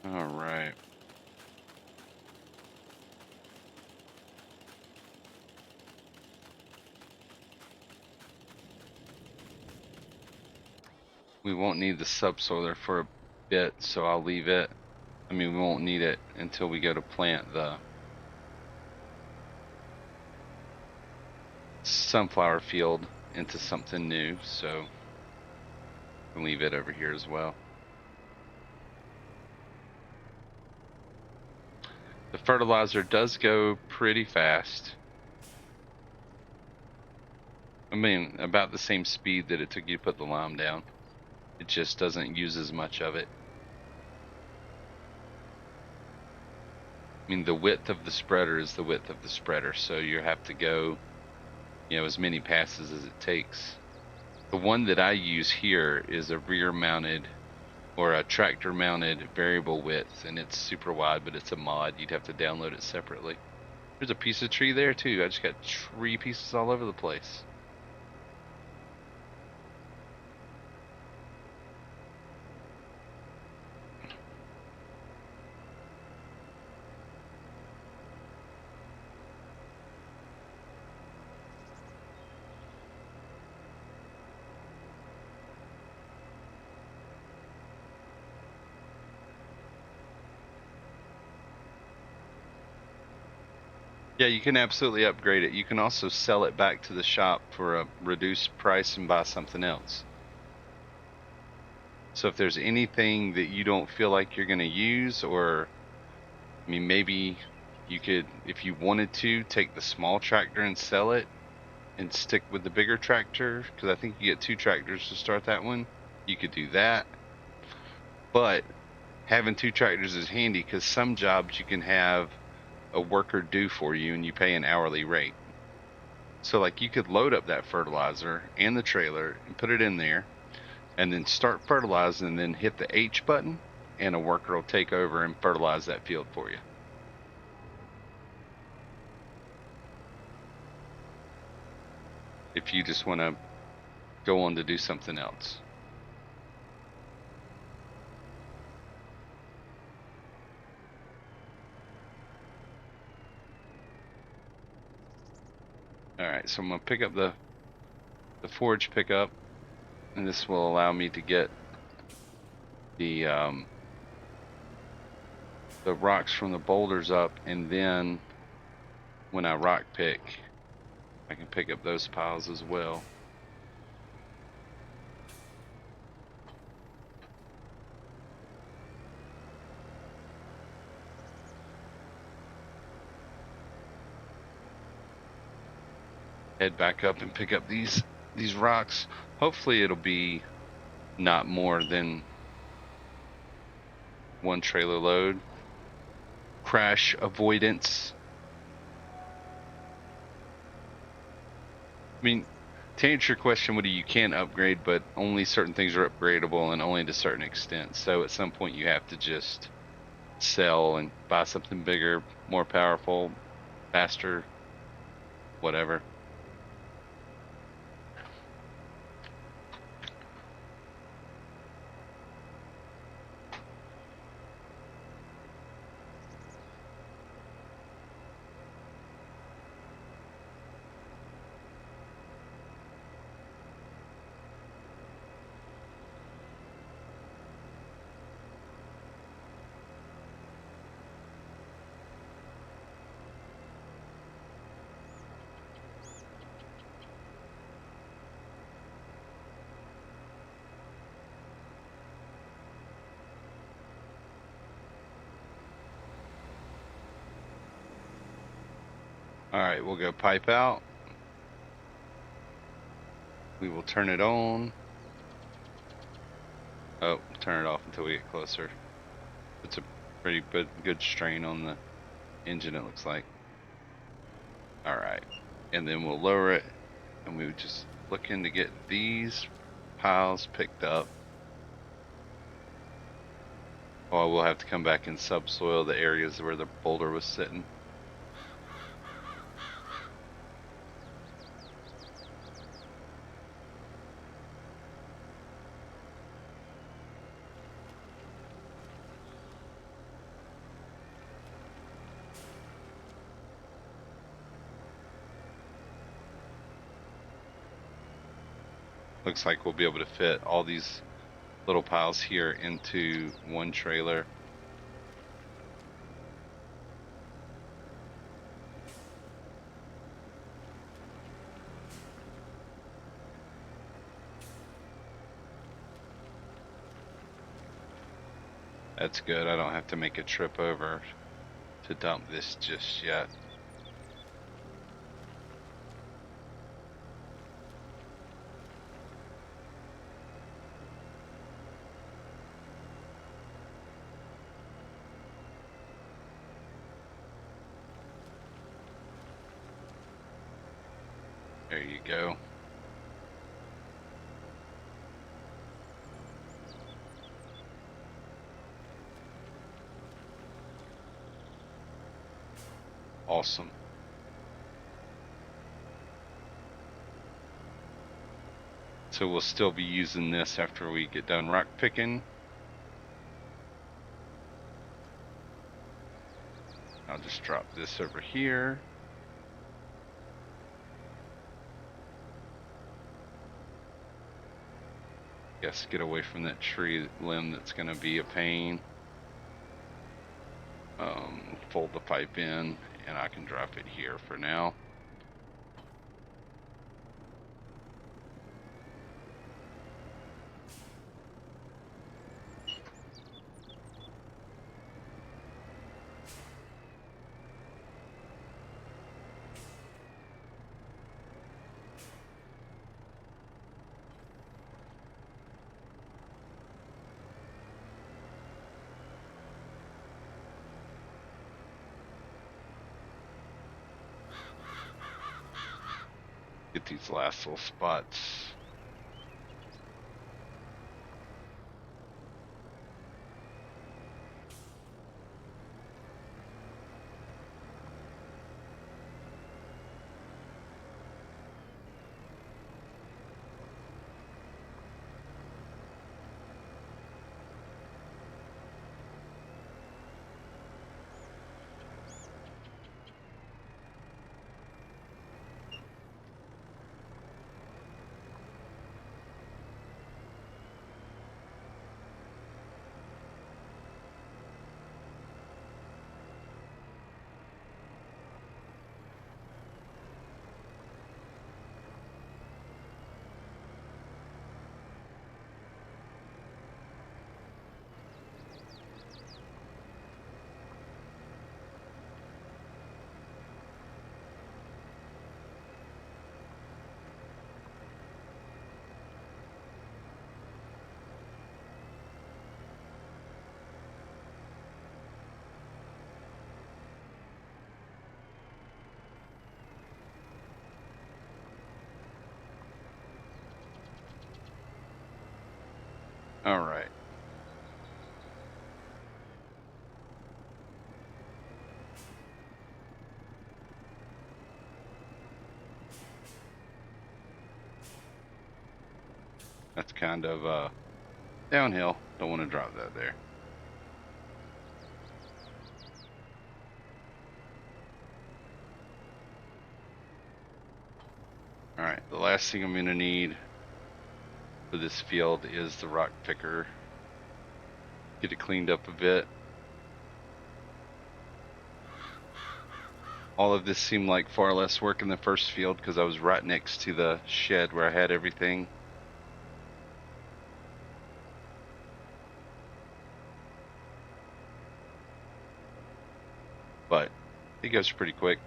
All right. We won't need the subsoiler for a bit, so I'll leave it. I mean, we won't need it until we go to plant the sunflower field into something new, so I'll leave it over here as well. The fertilizer does go pretty fast. I mean, about the same speed that it took you to put the lime down. It just doesn't use as much of it. I mean, the width of the spreader is the width of the spreader, so you have to go, as many passes as it takes. The one that I use here is a rear mounted or a tractor mounted variable width, and it's super wide, but it's a mod. You'd have to download it separately. There's a piece of tree there too. I just got tree pieces all over the place. Yeah, you can absolutely upgrade it. You can also sell it back to the shop for a reduced price and buy something else. So if there's anything that you don't feel like you're going to use, or I mean, maybe you could, if you wanted to, take the small tractor and sell it and stick with the bigger tractor, because I think you get 2 tractors to start that one. You could do that. But having 2 tractors is handy because some jobs you can have a worker do for you and you pay an hourly rate. So like you could load up that fertilizer and the trailer and put it in there and then start fertilizing and then hit the H button and a worker will take over and fertilize that field for you. If you just want to go on to do something else. All right, so I'm going to pick up the forage pickup, and this will allow me to get the rocks from the boulders up, and then when I rock pick, I can pick up those piles as well. Head back up and pick up these rocks. Hopefully it'll be not more than 1 trailer load. Crash avoidance. I mean, to answer your question, Woody, you can upgrade, but only certain things are upgradable and only to a certain extent. So at some point you have to just sell and buy something bigger, more powerful, faster, whatever. All right, we'll go pipe out. We will turn it on. Oh, turn it off until we get closer. It's a pretty good strain on the engine, it looks like. All right, and then we'll lower it and we were just looking to get these piles picked up. Oh, we'll have to come back and subsoil the areas where the boulder was sitting. Looks like we'll be able to fit all these little piles here into one trailer. That's good. I don't have to make a trip over to dump this just yet. There you go. Awesome. So we'll still be using this after we get done rock picking. I'll just drop this over here. Guess get away from that tree limb that's going to be a pain. Fold the pipe in, and I can drop it here for now. Get these last little spots. All right. That's kind of downhill. Don't want to drop that there. All right, the last thing I'm going to need for this field is the rock picker. Get it cleaned up a bit. All of this seemed like far less work in the first field because I was right next to the shed where I had everything. But it goes pretty quick.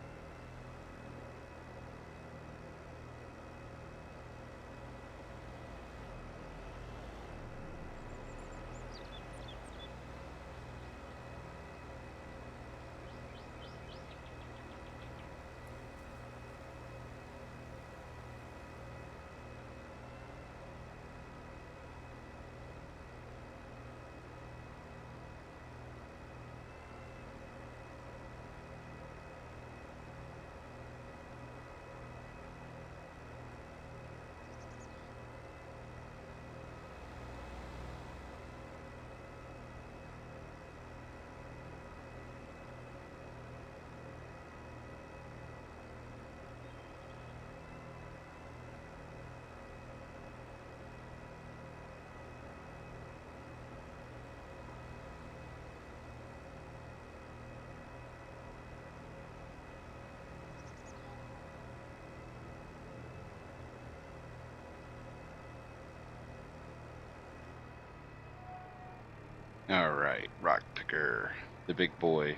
All right, rock picker, the big boy,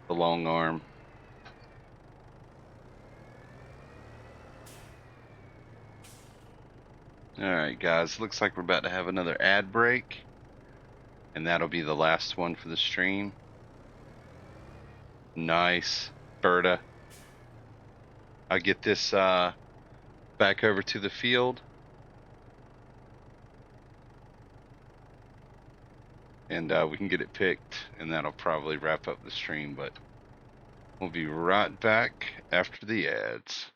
the long arm. All right, guys, looks like we're about to have another ad break, and that'll be the last one for the stream. Nice, Berta. I'll get this back over to the field, and we can get it picked, and that'll probably wrap up the stream. But we'll be right back after the ads.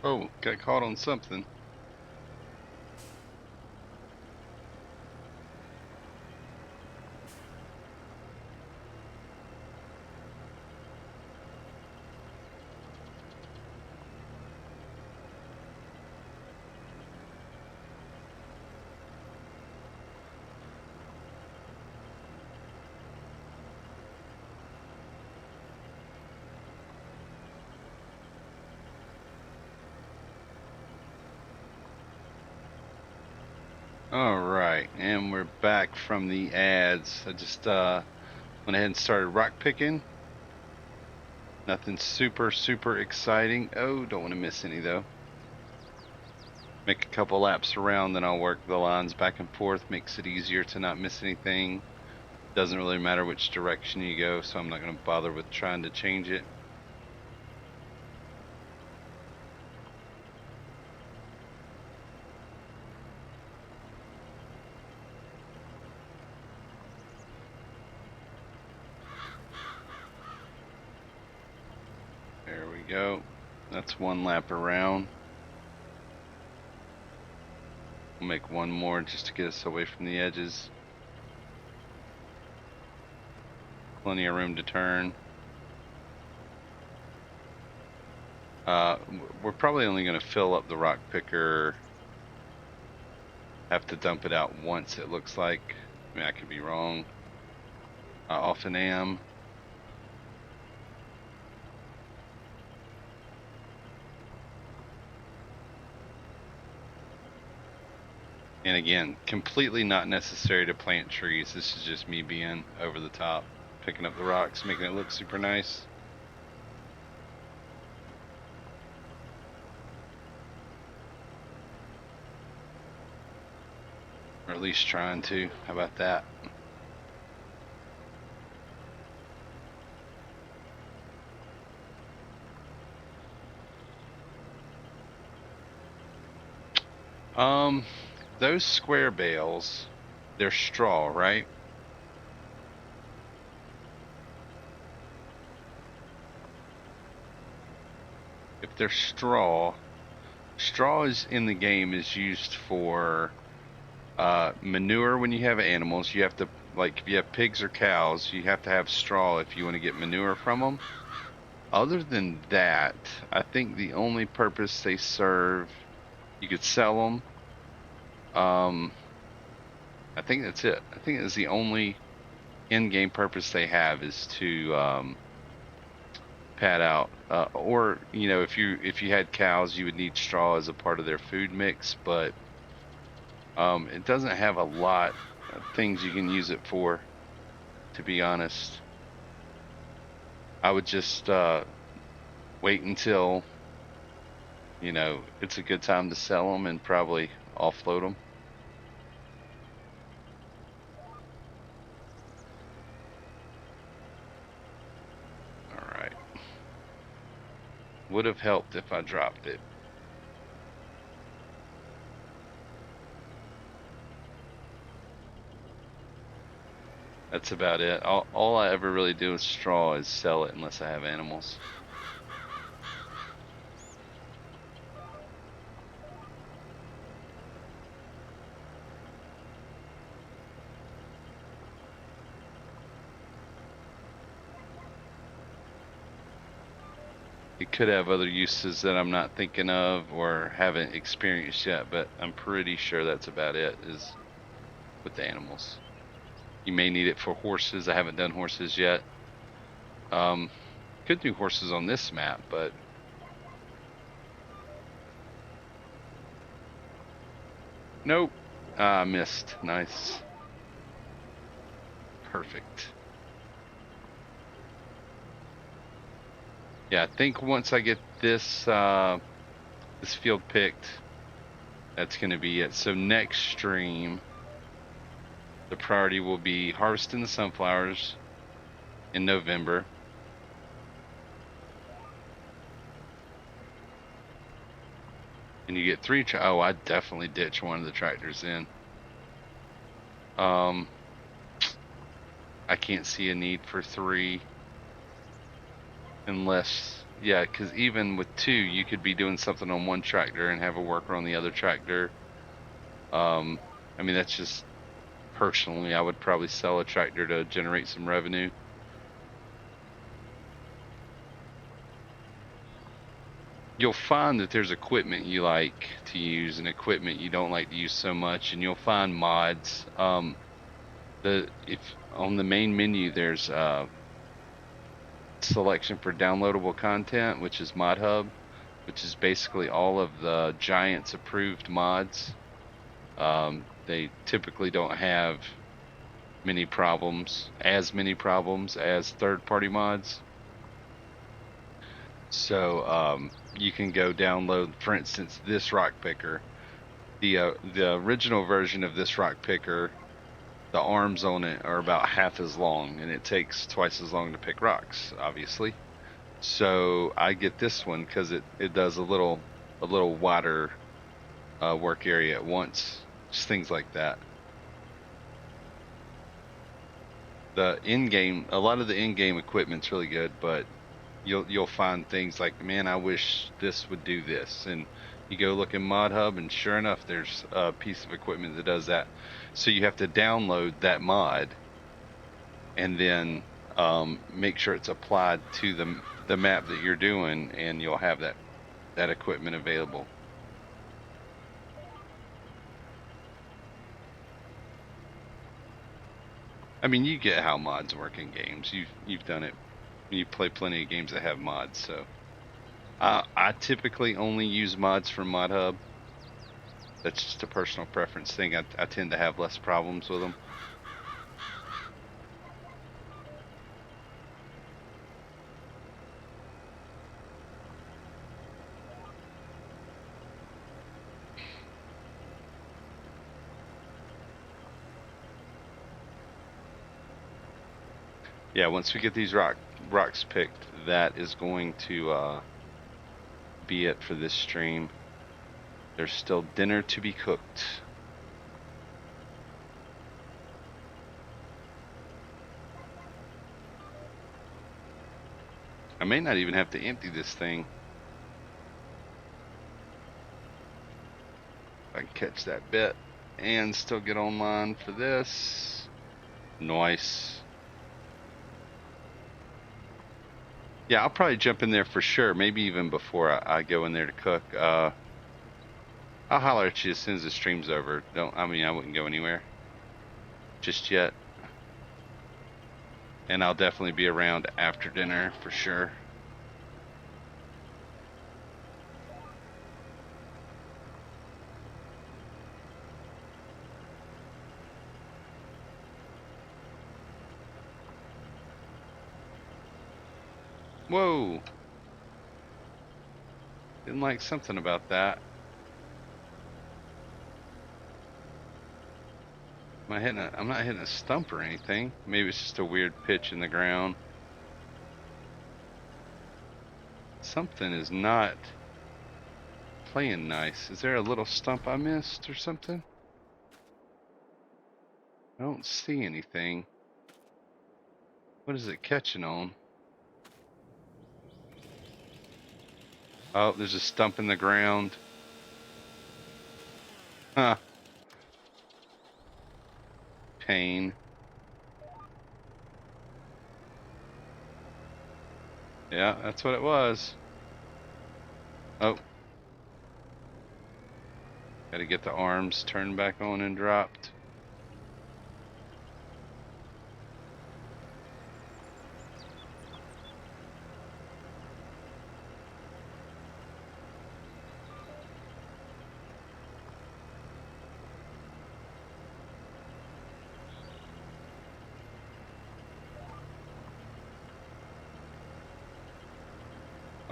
Oh, got caught on something. All right, and we're back from the ads. I just went ahead and started rock picking. Nothing super exciting. Oh, don't want to miss any though. Make a couple laps around, then I'll work the lines back and forth. Makes it easier to not miss anything. Doesn't really matter which direction you go, so I'm not going to bother with trying to change it. There we go. That's one lap around. We'll make one more just to get us away from the edges. Plenty of room to turn. We're probably only going to fill up the rock picker. Have to dump it out once, it looks like. I mean, I could be wrong. I often am. And again, completely not necessary to plant trees. This is just me being over the top, picking up the rocks, making it look super nice. Or at least trying to. How about that? Um, those square bales, they're straw, right? If they're straw, straw is in the game is used for manure when you have animals. You have to, like, if you have pigs or cows, you have to have straw if you want to get manure from them. Other than that, I think the only purpose they serve, you could sell them. Um, I think that's it. I think it's the only in-game purpose they have is to pad out. Or if you had cows, you would need straw as a part of their food mix, but it doesn't have a lot of things you can use it for, to be honest. I would just wait until it's a good time to sell them and probably offload them. All right. Would have helped if I dropped it. That's about it. All I ever really do with straw is sell it unless I have animals. It could have other uses that I'm not thinking of or haven't experienced yet, but I'm pretty sure that's about it, is with the animals. You may need it for horses. I haven't done horses yet. Um, could do horses on this map, but nope. Ah, missed. Nice. Perfect. Yeah, I think once I get this field picked, that's going to be it. So next stream, the priority will be harvesting the sunflowers in November. And you get three. Oh, I definitely ditch one of the tractors in. Um, I can't see a need for three unless, yeah, because even with two, you could be doing something on one tractor and have a worker on the other tractor. I mean, that's just personally, I would probably sell a tractor to generate some revenue. You'll find that there's equipment you like to use and equipment you don't like to use so much, and you'll find mods. The if on the main menu there's selection for downloadable content, which is Mod Hub, which is basically all of the Giants approved mods. They typically don't have as many problems as third party mods. So you can go download, for instance, this rock picker. The original version of this rock picker, the arms on it are about half as long, and it takes twice as long to pick rocks, obviously. So I get this one because it does a little wider work area at once. Just things like that. A lot of the in-game equipment's really good, but you'll find things like, man, I wish this would do this, and you go look in Mod Hub, and sure enough, there's a piece of equipment that does that. So you have to download that mod and then make sure it's applied to the map that you're doing, and you'll have that equipment available. I mean, you get how mods work in games. You've done it. You play plenty of games that have mods. So I typically only use mods from Mod Hub. That's just a personal preference thing. I tend to have less problems with them. Yeah, once we get these rocks picked, that is going to be it for this stream. There's still dinner to be cooked. I may not even have to empty this thing. If I can catch that bit and still get online for this. Nice. Yeah, I'll probably jump in there for sure. Maybe even before I go in there to cook. I'll holler at you as soon as the stream's over. I mean, I wouldn't go anywhere just yet. And I'll definitely be around after dinner for sure. Whoa. Didn't like something about that. I'm not hitting a stump or anything. Maybe it's just a weird pitch in the ground. Something is not playing nice. Is there a little stump I missed or something? I don't see anything. What is it catching on? Oh, there's a stump in the ground. Huh. Pain. Yeah, that's what it was. Oh. Gotta get the arms turned back on and dropped.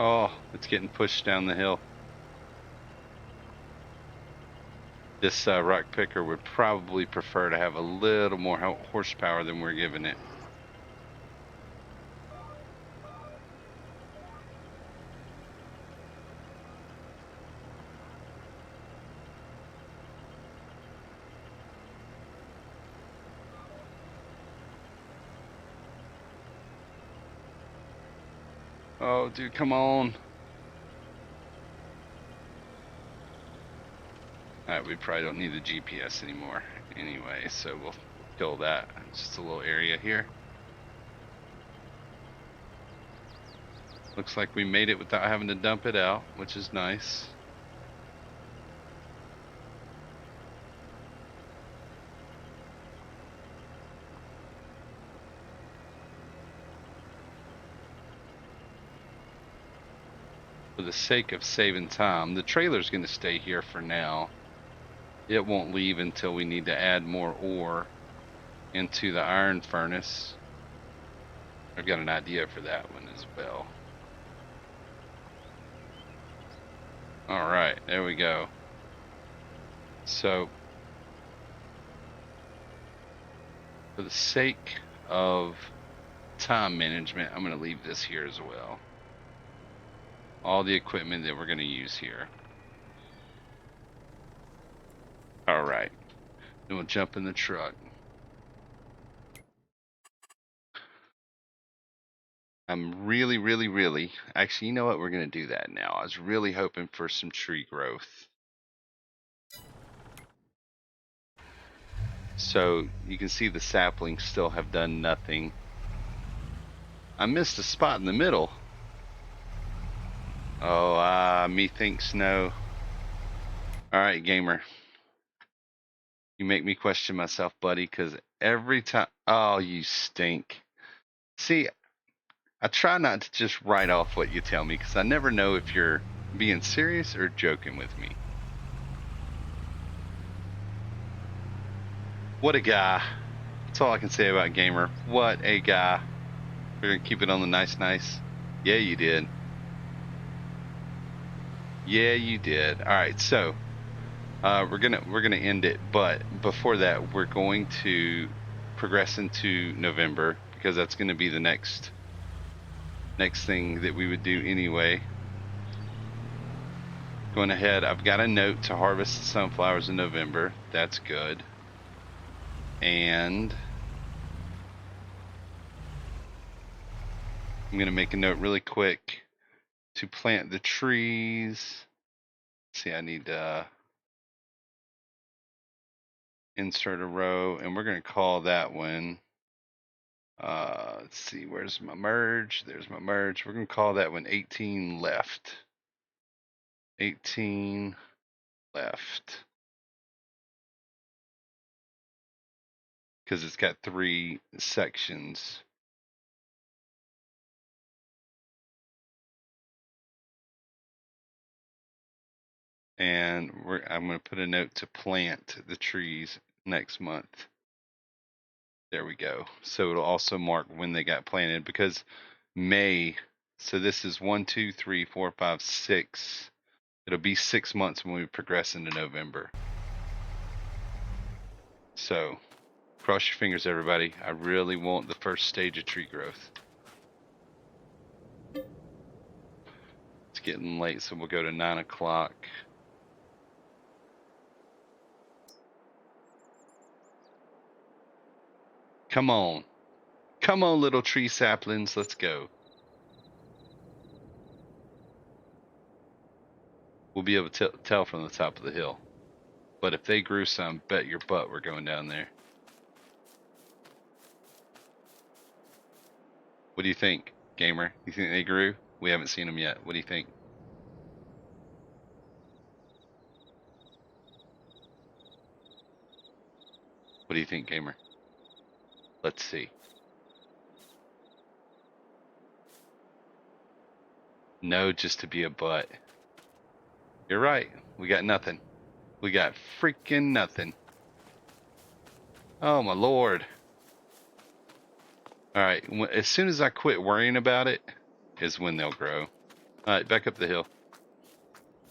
Oh, it's getting pushed down the hill. This rock picker would probably prefer to have a little more horsepower than we're giving it. Oh, dude, come on. Alright, we probably don't need the GPS anymore anyway, so we'll kill that. Just a little area here. Looks like we made it without having to dump it out, which is nice. For the sake of saving time, the trailer's going to stay here for now. It won't leave until we need to add more ore into the iron furnace. I've got an idea for that one as well. All right, there we go. So, for the sake of time management, I'm going to leave this here as well. All the equipment that we're going to use here. All right, then we'll jump in the truck. I'm really, actually, you know what? We're going to do that now. I was really hoping for some tree growth. So you can see the saplings still have done nothing. I missed a spot in the middle. Oh, methinks no. All right, gamer. You make me question myself, buddy, because every time. Oh, you stink. See, I try not to just write off what you tell me because I never know if you're being serious or joking with me. What a guy. That's all I can say about Gamer. What a guy. We're gonna keep it on the nice. Yeah, you did. Yeah, you did. All right, so we're gonna end it, but before that, we're going to progress into November because that's gonna be the next thing that we would do anyway. Going ahead, I've got a note to harvest the sunflowers in November. That's good. And I'm gonna make a note really quick to plant the trees. See, I need to insert a row, and we're going to call that one. Let's see, where's my merge? There's my merge. We're going to call that one 18 left. 18 left. Because it's got 3 sections. And I'm going to put a note to plant the trees next month. There we go. So it'll also mark when they got planted because May. So this is 1, 2, 3, 4, 5, 6. It'll be 6 months when we progress into November. So cross your fingers, everybody. I really want the first stage of tree growth. It's getting late, so we'll go to 9 o'clock. Come on. Come on, little tree saplings. Let's go. We'll be able to tell from the top of the hill. But if they grew some, bet your butt we're going down there. What do you think, Gamer? You think they grew? We haven't seen them yet. What do you think? What do you think, Gamer? Let's see. No, just to be a butt. You're right. We got nothing. We got freaking nothing. Oh, my Lord. All right. As soon as I quit worrying about it is when they'll grow. All right, back up the hill.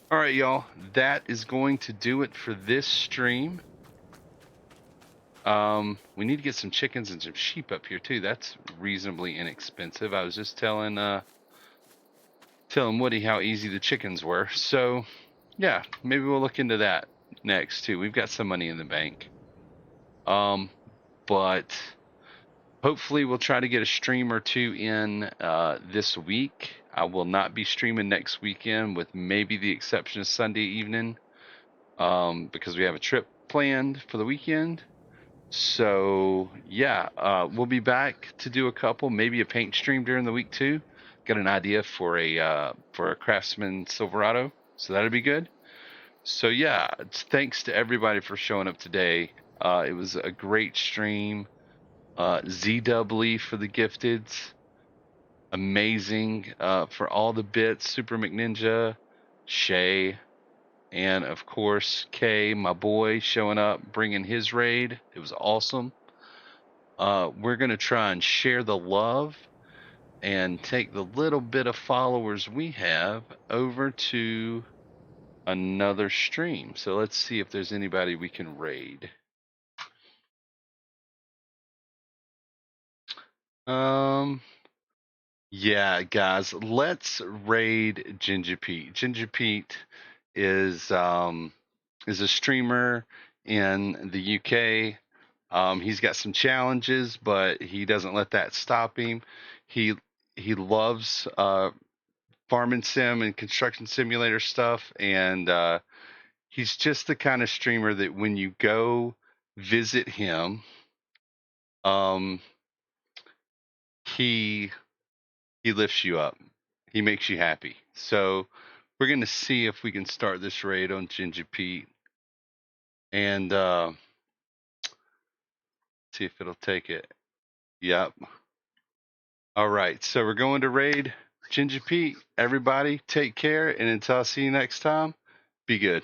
All right, y'all. That is going to do it for this stream. We need to get some chickens and some sheep up here too. That's reasonably inexpensive. I was just telling Woody how easy the chickens were. So, yeah, maybe we'll look into that next too. We've got some money in the bank. But hopefully we'll try to get a stream or two in this week. I will not be streaming next weekend, with maybe the exception of Sunday evening, because we have a trip planned for the weekend. So yeah, we'll be back to do a couple, maybe a paint stream during the week too. Got an idea for a Craftsman Silverado, so that'll be good. So yeah, thanks to everybody for showing up today. It was a great stream. ZW for the gifteds, amazing for all the bits. Super McNinja, Shay, and of course Kay, my boy, showing up, bringing his raid. It was awesome. We're gonna try and share the love and take the little bit of followers we have over to another stream. So let's see if there's anybody we can raid. Yeah, guys, let's raid Ginger Pete. Ginger Pete is a streamer in the UK. He's got some challenges, but he doesn't let that stop him. He he loves farming sim and construction simulator stuff, and he's just the kind of streamer that when you go visit him, um, he he lifts you up. He makes you happy. So we're gonna see if we can start this raid on Ginger Pete. And See if it'll take it. Yep. All right. So we're going to raid Ginger Pete. Everybody take care. And until I see you next time, be good.